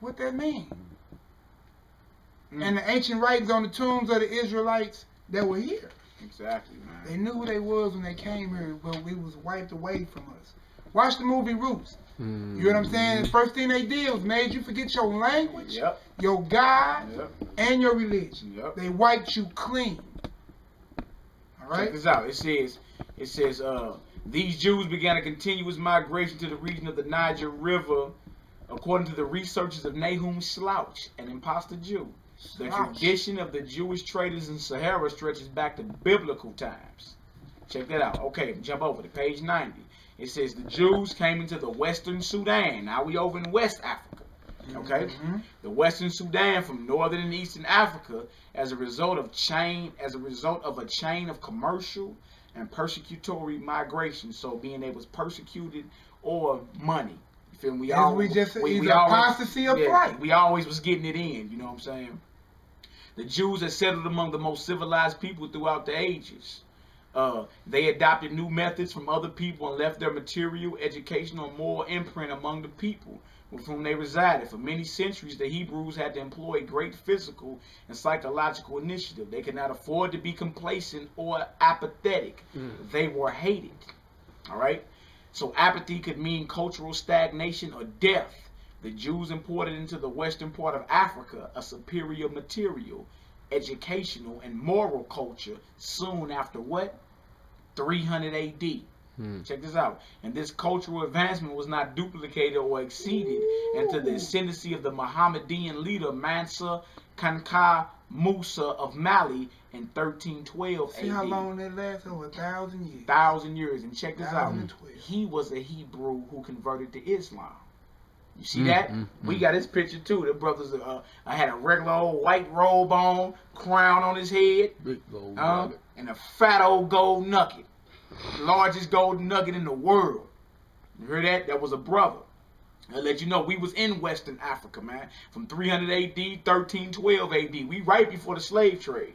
what that mean? And the ancient writings on the tombs of the Israelites that were here. Exactly, man. They knew who they was when they came here, but we was wiped away from us. Watch the movie Roots. You know what I'm saying? The first thing they did was made you forget your language, your God, and your religion. They wiped you clean. All right? Check this out. It says, these Jews began a continuous migration to the region of the Niger River, according to the researches of Nahum Slouch, an impostor Jew. The tradition of the Jewish traders in Sahara stretches back to biblical times. Check that out. Okay, jump over to page 90. It says the Jews came into the Western Sudan. Now we over in West Africa. Okay, the Western Sudan from Northern and Eastern Africa as a result of a chain of commercial and persecutory migration. So being they was persecuted or money. You feel me? We apostasy of flight. We always was getting it in. You know what I'm saying? The Jews had settled among the most civilized people throughout the ages. They adopted new methods from other people and left their material, educational, and moral imprint among the people with whom they resided. For many centuries, the Hebrews had to employ great physical and psychological initiative. They could not afford to be complacent or apathetic. They were hated. All right? So apathy could mean cultural stagnation or death. The Jews imported into the western part of Africa a superior material, educational, and moral culture soon after what? 300 AD. Check this out. And this cultural advancement was not duplicated or exceeded until the ascendancy of the Mohammedan leader Mansa Kanka Musa of Mali in 1312 AD. See how long that lasted? Over 1,000 years. 1,000 years. And check this out. He was a Hebrew who converted to Islam. You see that? We got his picture too. The brothers had a regular old white robe on, crown on his head, big gold and a fat old gold nugget. Largest gold nugget in the world. You hear that? That was a brother. I'll let you know we was in Western Africa, man. From 300 AD, 1312 AD. We right before the slave trade.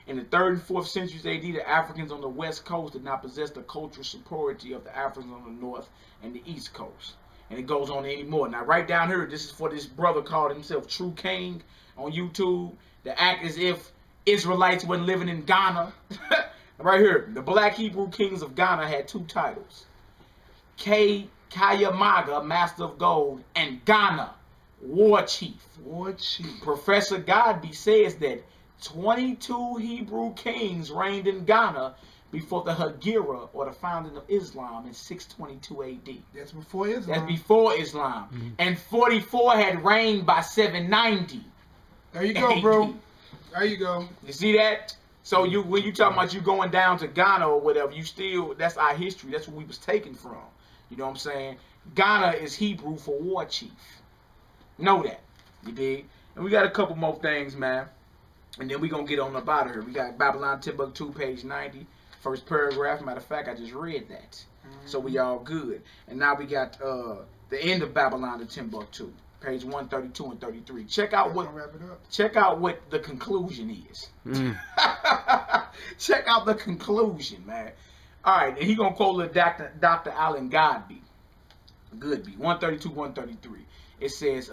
In the 3rd and 4th centuries AD, the Africans on the West Coast did not possess the cultural superiority of the Africans on the North and the East Coast. And it goes on anymore. Now, right down here, this is for this brother called himself True King on YouTube. To act as if Israelites wasn't living in Ghana. Right here, the black Hebrew kings of Ghana had 2 titles. Kayamaga, Master of Gold, and Ghana, War Chief. War Chief. Professor Godby says that 22 Hebrew kings reigned in Ghana before the Hegira, or the founding of Islam, in 622 AD. That's before Islam. That's before Islam. And 44 had reigned by 790. There you go, bro. There you go. You see that? So when you talking about you going down to Ghana or whatever, you still, that's our history. That's what we was taken from. You know what I'm saying? Ghana is Hebrew for war chief. Know that. You dig? And we got a couple more things, man. And then we going to get on up out of here. We got Babylon Timbuktu, page 90. First paragraph. Matter of fact, I just read that. So we all good. And now we got the end of Babylon to Timbuktu. Page 132 and 33. Check out what the conclusion is. Check out the conclusion, man. All right, and he gonna quote Dr. Allen Goodby, 132, 133. It says,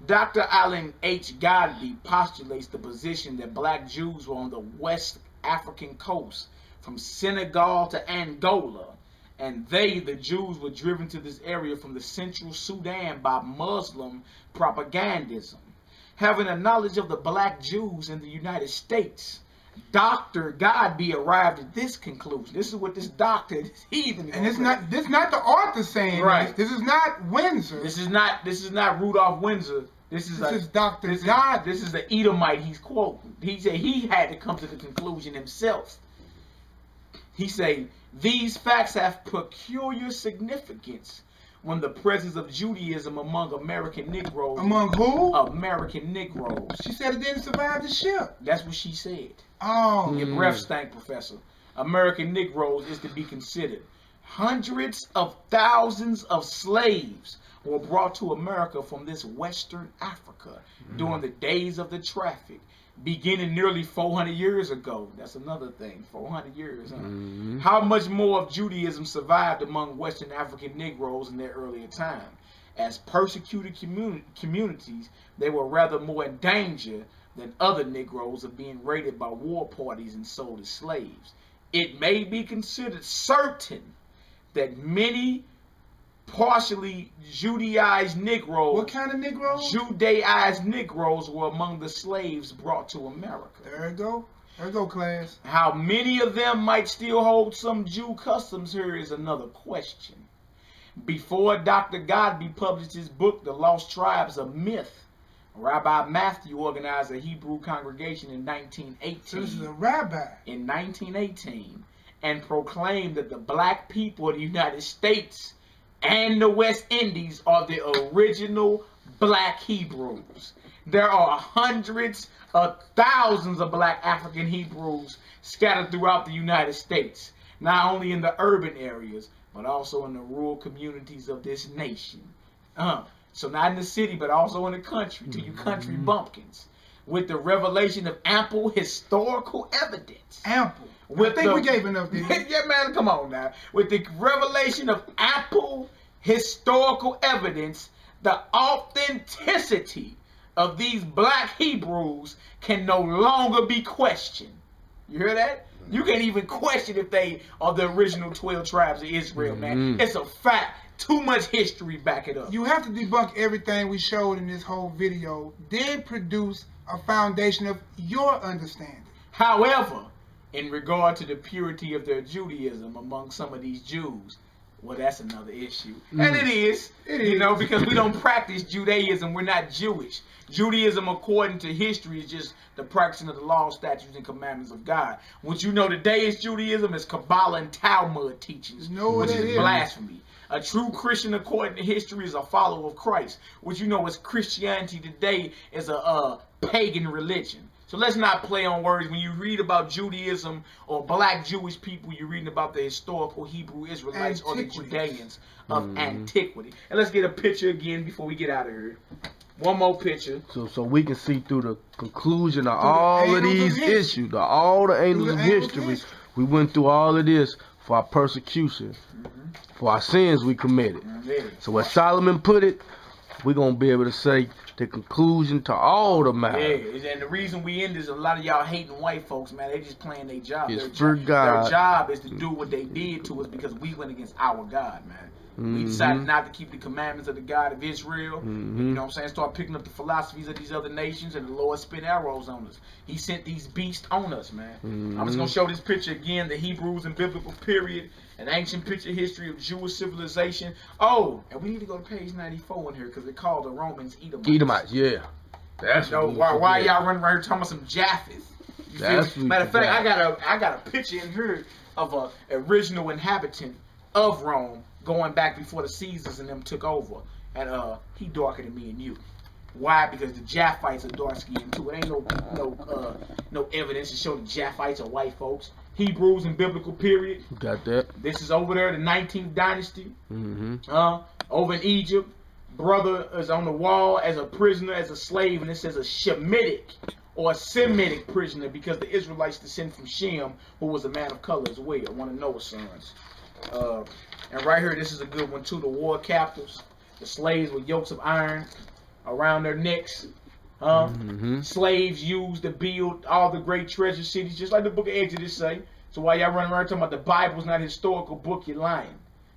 Dr. Allen H. Goodby postulates the position that black Jews were on the West African coast from Senegal to Angola, and they, the Jews, were driven to this area from the central Sudan by Muslim propagandism. Having a knowledge of the black Jews in the United States, Dr. Goodby arrived at this conclusion. This is what this doctor, this heathen, and this not the author saying right. This is not Windsor. This is not Rudolph Windsor. This is Dr. God. This is the Edomite he's quoting. He said he had to come to the conclusion himself. He said, these facts have peculiar significance when the presence of Judaism among American Negroes. Among who? American Negroes. She said it didn't survive the ship. That's what she said. Oh. Your breath stank, Professor. American Negroes is to be considered. Hundreds of thousands of slaves were brought to America from this Western Africa during the days of the traffic, beginning nearly 400 years ago. That's another thing, 400 years. Huh? How much more of Judaism survived among Western African Negroes in their earlier time? As persecuted communities, they were rather more in danger than other Negroes of being raided by war parties and sold as slaves. It may be considered certain that many partially Judaized Negroes. What kind of Negroes? Judaized Negroes were among the slaves brought to America. There you go. There you go, class. How many of them might still hold some Jew customs here is another question. Before Dr. Goodby published his book, The Lost Tribes of Myth, Rabbi Matthew organized a Hebrew congregation in 1918. So this is a rabbi. In 1918, and proclaimed that the black people of the United States and the West Indies are the original black Hebrews. There are hundreds of thousands of black African Hebrews scattered throughout the United States, not only in the urban areas, but also in the rural communities of this nation. So not in the city, but also in the country, to you country bumpkins, with the revelation of ample historical evidence. Ample. I think we gave enough, didn't we? Yeah, man, come on now. With the revelation of ample historical evidence, the authenticity of these black Hebrews can no longer be questioned. You hear that? You can't even question if they are the original 12 tribes of Israel, man. It's a fact. Too much history back it up. You have to debunk everything we showed in this whole video, then produce a foundation of your understanding. However, in regard to the purity of their Judaism among some of these Jews, well, that's another issue. And it is, you know, because we don't practice Judaism. We're not Jewish. Judaism, according to history, is just the practicing of the law, statutes, and commandments of God. What you know today is Judaism is Kabbalah and Talmud teachings, which is blasphemy. A true Christian, according to history, is a follower of Christ. What you know is Christianity today is a pagan religion. So let's not play on words. When you read about Judaism or black Jewish people, you're reading about the historical Hebrew Israelites or the Judeans of antiquity. And let's get a picture again before we get out of here. One more picture. So we can see through the conclusion of all of these issues, all the angles of history. We went through all of this for our persecution, for our sins we committed. Yeah. So as Solomon put it, we're going to be able to say the conclusion to all the matters. Yeah, and the reason we end is a lot of y'all hating white folks, man. They just playing their job. It's Their for God. Their job is to do what they did to us because we went against our God, man. We decided not to keep the commandments of the God of Israel. You know what I'm saying? Start picking up the philosophies of these other nations, and the Lord spit arrows on us. He sent these beasts on us, man. I'm just going to show this picture again, the Hebrews and biblical period, an ancient picture history of Jewish civilization. Oh, and we need to go to page 94 in here because they called the Romans Edomites. Edomites, yeah. That's why y'all running around here talking about some Japheth? Matter of fact, I got a picture in here of a original inhabitant of Rome going back before the Caesars and them took over, and he darker than me and you. Why? Because the Japhites are dark skinned too. It ain't no evidence to show the Japhites are white folks. Hebrews and biblical period. Got that. This is over there, the 19th dynasty. Over in Egypt, brother is on the wall as a prisoner, as a slave, and it says a Shemitic or a Semitic prisoner because the Israelites descend from Shem, who was a man of color as well, one of Noah's sons. And right here, this is a good one too. The war captives, the slaves with yokes of iron around their necks. Slaves used to build all the great treasure cities, just like the book of Exodus say. So while y'all running around talking about the Bible's not a historical book, you're lying.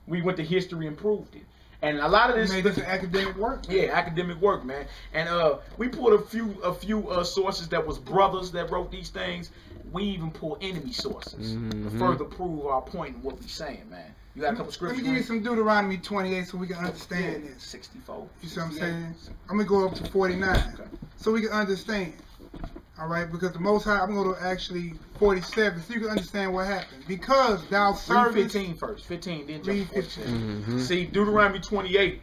We went to history and proved it. And a lot of this is academic work. Man. Yeah, academic work, man. And we pulled a few sources that was brothers that wrote these things. We even pull enemy sources to further prove our point in what we're saying, man. You got a couple scriptures? Let me give you some Deuteronomy 28 so we can understand this. 64. You see what I'm saying? I'm going to go up to 49 so we can understand. All right? Because the Most High, I'm going to actually 47 so you can understand what happened. Because thou servest... Read 15 first. 15, then jump to 47. See, Deuteronomy 28,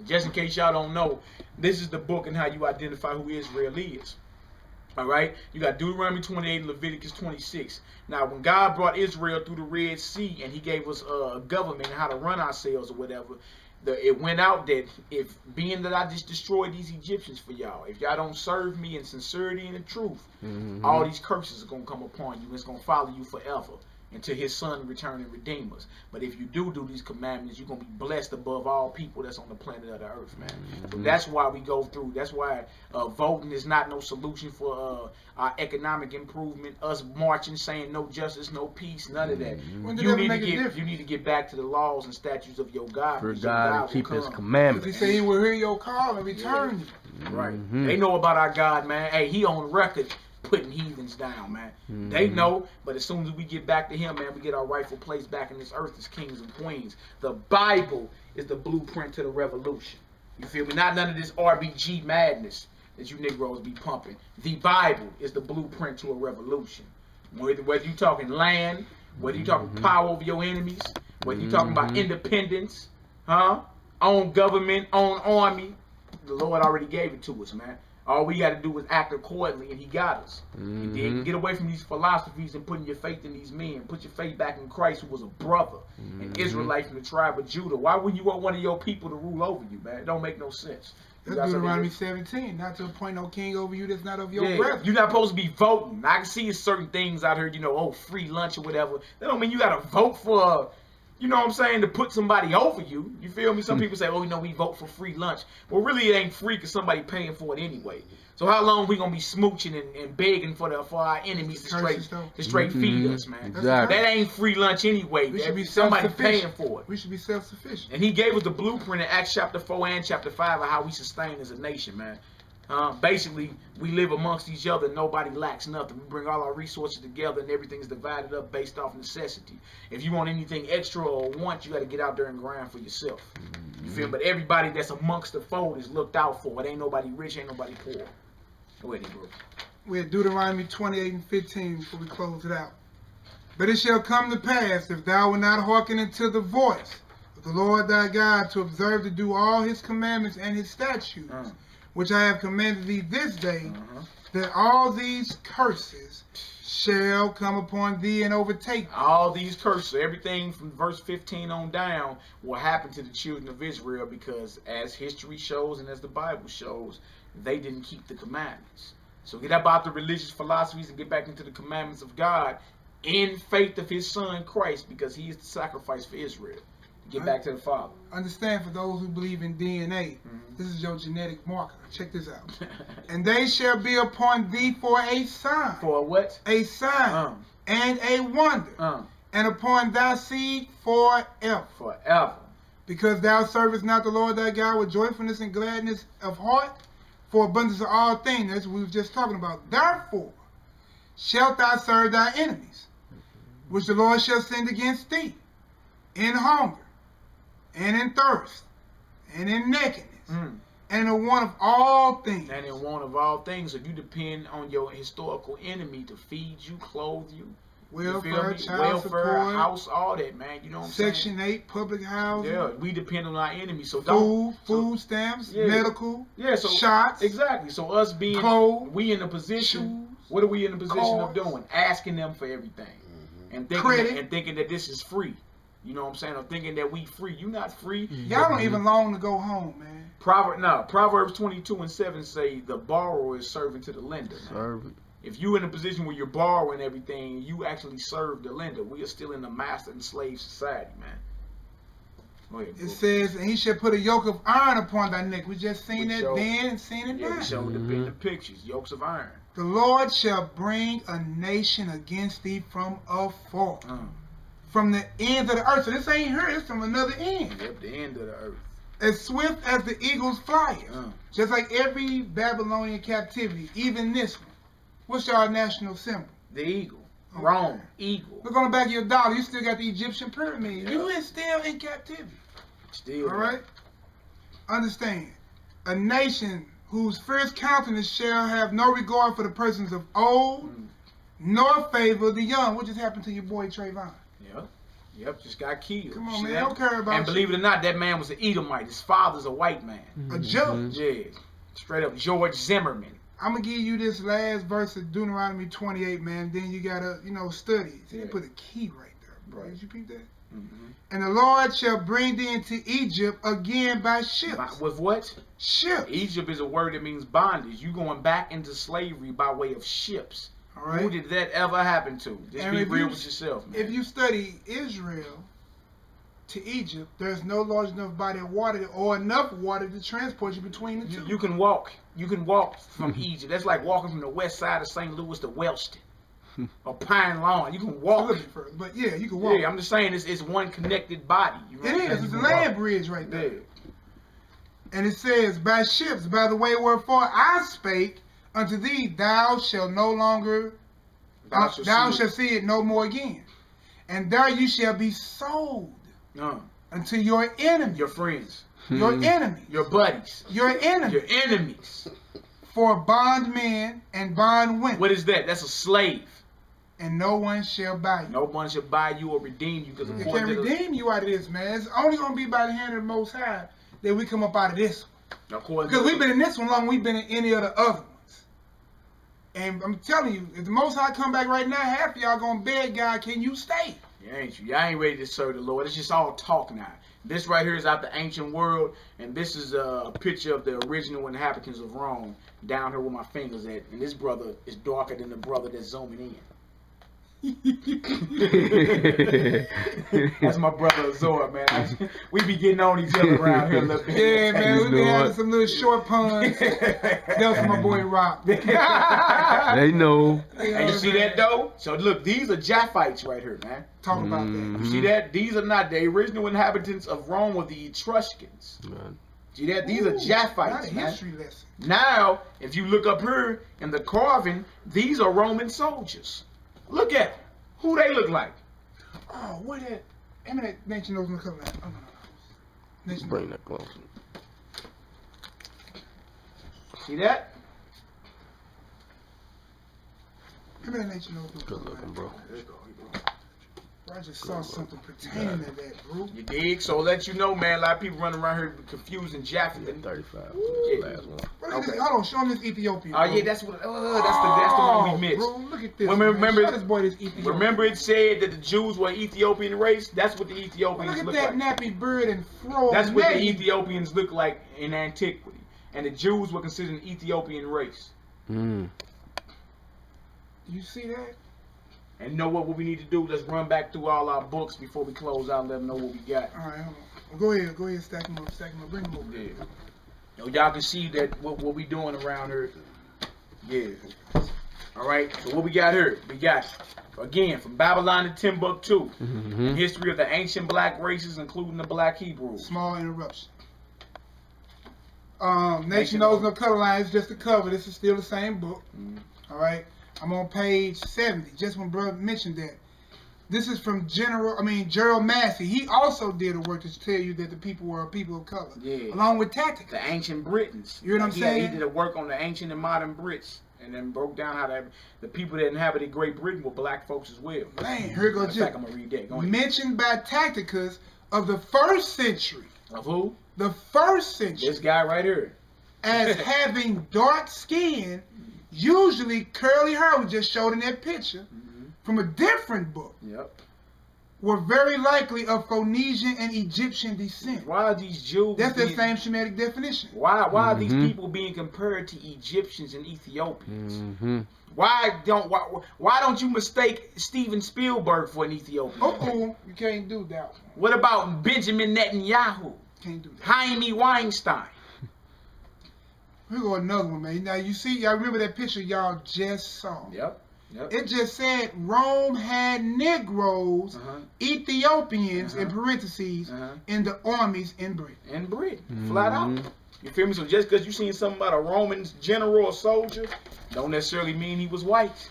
just in case y'all don't know, this is the book and how you identify who Israel is. All right, you got Deuteronomy 28 and Leviticus 26. Now, when God brought Israel through the Red Sea and he gave us a government and how to run ourselves or whatever, it went out that if being that I just destroyed these Egyptians for y'all, if y'all don't serve me in sincerity and in truth, all these curses are going to come upon you. It's going to follow you forever until his son return and redeem us. But if you do these commandments, you're going to be blessed above all people that's on the planet of the earth, man. So that's why we go through. That's why voting is not no solution for our economic improvement. Us marching, saying no justice, no peace, none of that. You need to get back to the laws and statutes of your God. For God to keep his commandments. He say he will hear your call and return you. Right. They know about our God, man. Hey, he on record putting heathens down, man. They know, but as soon as we get back to him, man, we get our rightful place back in this earth as kings and queens. The Bible is the blueprint to the revolution. You feel me? Not none of this RBG madness that you Negroes be pumping. The Bible is the blueprint to a revolution. Whether you talking land, whether you talking power over your enemies, whether you talking about independence, own government, own army, the Lord already gave it to us, man. All we got to do is act accordingly, and he got us. Get away from these philosophies and putting your faith in these men. Put your faith back in Christ, who was a brother, an Israelite from the tribe of Judah. Why would you want one of your people to rule over you, man? It don't make no sense. That's Deuteronomy 17, not to appoint no king over you that's not of your breath. You're not supposed to be voting. I can see certain things out here, you know, oh, free lunch or whatever. That don't mean you got to vote for... You know what I'm saying? To put somebody over you. You feel me? Some people say, oh, you know, we vote for free lunch. Well, really, it ain't free because somebody paying for it anyway. So how long we going to be smooching and begging for our enemies to straight feed us, man? Exactly. That ain't free lunch anyway. We should be somebody paying for it. We should be self-sufficient. And he gave us the blueprint in Acts chapter 4 and chapter 5 of how we sustain as a nation, man. Basically, we live amongst each other. Nobody lacks nothing. We bring all our resources together, and everything's divided up based off necessity. If you want anything extra or want, you got to get out there and grind for yourself. You feel me? But everybody that's amongst the fold is looked out for. It ain't nobody rich, ain't nobody poor. Go ahead, bro. We're at Deuteronomy 28 and 15 before we close it out. But it shall come to pass, if thou wilt not hearken unto the voice of the Lord thy God, to observe to do all his commandments and his statutes, which I have commanded thee this day, that all these curses shall come upon thee and overtake thee. All these curses, everything from verse 15 on down, will happen to the children of Israel because as history shows and as the Bible shows, they didn't keep the commandments. So get about the religious philosophies and get back into the commandments of God in faith of his son Christ, because he is the sacrifice for Israel. Get back to the Father. Understand, for those who believe in DNA, Mm-hmm. this is your genetic marker. Check this out. And they shall be upon thee for a sign. For what? A sign and a wonder. And upon thy seed forever. Forever. Because thou servest not the Lord thy God with joyfulness and gladness of heart, for abundance of all things. That's what we were just talking about. Therefore shalt thou serve thy enemies, which the Lord shall send against thee, in hunger, and in thirst, and in nakedness, and in the want of all things. And in want of all things. If you depend on your historical enemy to feed you, clothe you, welfare, child welfare, support, house, all that, man. You know what I'm saying? Section 8, public housing. Yeah, we depend on our enemy. So don't, food stamps, medical, so shots. Exactly. So us being, clothes, we in a position, shoes, what are we in a position cars, of doing? Asking them for everything. And thinking that this is free. You know what I'm saying? I'm thinking that we free. You not free. Y'all don't even long to go home, man. Proverbs 22:7 say the borrower is servant to the lender. Servant. If you in a position where you're borrowing everything, you actually serve the lender. We are still in the master and slave society, man. Go ahead, it says, and he shall put a yoke of iron upon thy neck. We just seen that then and seen it now. We showed the pictures, yokes of iron. The Lord shall bring a nation against thee from afar, from the ends of the earth. So this ain't here, it's from another end. Yep, the end of the earth. As swift as the eagle's flight. Just like every Babylonian captivity, even this one. What's your national symbol? The eagle. Okay. Rome. Eagle. Look on the back of your dollar. You still got the Egyptian pyramid. You is still in captivity. Still. All right? Understand. A nation whose fierce countenance shall have no regard for the persons of old, nor favor the young. What just happened to your boy Trayvon? Yep, just got killed. Come on, man. I don't care about And believe it or not, that man was an Edomite. His father's a white man. A judge. Yeah. Straight up George Zimmerman. I'm going to give you this last verse of Deuteronomy 28, man. Then you got to, study. See, they put a key right there, bro. Did you peep that? And the Lord shall bring thee into Egypt again by ships. With what? Ships. Egypt is a word that means bondage. You going back into slavery by way of ships. All right. Who did that ever happen to? Just be real with yourself, man. If you study Israel to Egypt, there's no large enough body of water or enough water to transport you between the two. You can walk. You can walk from Egypt. That's like walking from the west side of St. Louis to Wellston or Pine Lawn. You can walk. But yeah, you can walk. Yeah, I'm just saying it's one connected body. You know it is. It's a land bridge right there. Yeah. And it says, by ships, by the way wherefore I spake unto thee, thou shalt no longer, thou shalt see it no more again. And there you shall be sold unto your enemies. Your friends. Your enemies. Your buddies. Your enemies. Your enemies. For bondmen and bondwomen. What is that? That's a slave. And no one shall buy you. No one shall buy you or redeem you. It can redeem you out of this, man. It's only going to be by the hand of the Most High that we come up out of this one. Because we've been in this one longer than we've been in any of the other ones. And I'm telling you, if the Most High come back right now, half of y'all going to beg God, can you stay? Yeah, ain't you? Y'all ain't ready to serve the Lord. It's just all talk now. This right here is out the ancient world, and this is a picture of the original inhabitants of Rome down here where my fingers at. And this brother is darker than the brother that's zooming in. That's my brother Azor, man. We be getting on each other around here a little bit. Yeah, man, we be having some little short puns. That's my boy Rock. They know. And you see that though? So look, these are Japhites right here, man. Talk about that. You see that? These are not the original inhabitants of Rome, or the Etruscans. See that? These are Japhites, man. History lesson. Now, if you look up here in the carving, these are Roman soldiers. Look at them. Who they look like? Oh, what that? Him and that Nation knows in the cover. Oh, no. Nation bring that closer. See that? Him and that Nation knows in the cover. Good looking, bro. I just saw something pertaining to that, bro. You dig? So I'll let you know, man. A lot of people running around here confusing Japheth. 35. Yeah. Last one. Okay. Hold on, show him this Ethiopian. Oh yeah, that's what. that's the one we missed. Bro, look at this. Remember, show this boy this Ethiopian. Remember, it said that the Jews were Ethiopian race. That's what the Ethiopians look look at that like. nappy bird and fro. That's what the Ethiopians look like in antiquity, and the Jews were considered an Ethiopian race. You see that? And you know what we need to do? Let's run back through all our books before we close out and let them know what we got. All right, hold on. Go ahead, stack them up, bring them over. Yeah. So y'all can see that what we doing around here. Yeah. All right. So what we got here? We got, again, from Babylon to Timbuktu, history of the ancient black races, including the black Hebrews. Small interruption. Nation Knows No Color Line is just a cover. This is still the same book. All right. I'm on page 70. Just when brother mentioned that. This is from Gerald Massey. He also did a work to tell you that the people were a people of color. Yeah. Along with Tactics. The ancient Britons. You know what I'm saying? He did a work on the ancient and modern Brits. And then broke down how the people that inhabited Great Britain were black folks as well. Man, here goes in fact, I'm going to read that. Go ahead. Mentioned by Tacticus of the 1st century. Of who? The 1st century. This guy right here. As having dark skin, usually curly hair, we just showed in that picture, from a different book. Yep. Were very likely of Phoenician and Egyptian descent. Why are these Jews? That's the same Shemitic definition. Why are these people being compared to Egyptians and Ethiopians? Why don't you mistake Steven Spielberg for an Ethiopian? You can't do that one. What about Benjamin Netanyahu? Can't do that. Jaime Weinstein. Here go another one, man. Now you see, y'all remember that picture y'all just saw? Yep. It just said Rome had Negroes, Ethiopians, in parentheses, in the armies in Britain. In Britain, flat out. You feel me? So just because you seen something about a Roman general or soldier, don't necessarily mean he was white.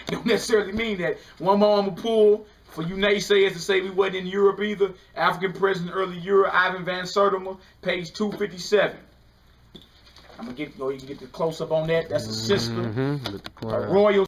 Don't necessarily mean that. One more I'm going to pull for you naysayers to say we wasn't in Europe either. African president early Europe, Ivan van Sertima, page 257. I'm going to get, you can get the close up on that. That's a sister, a royal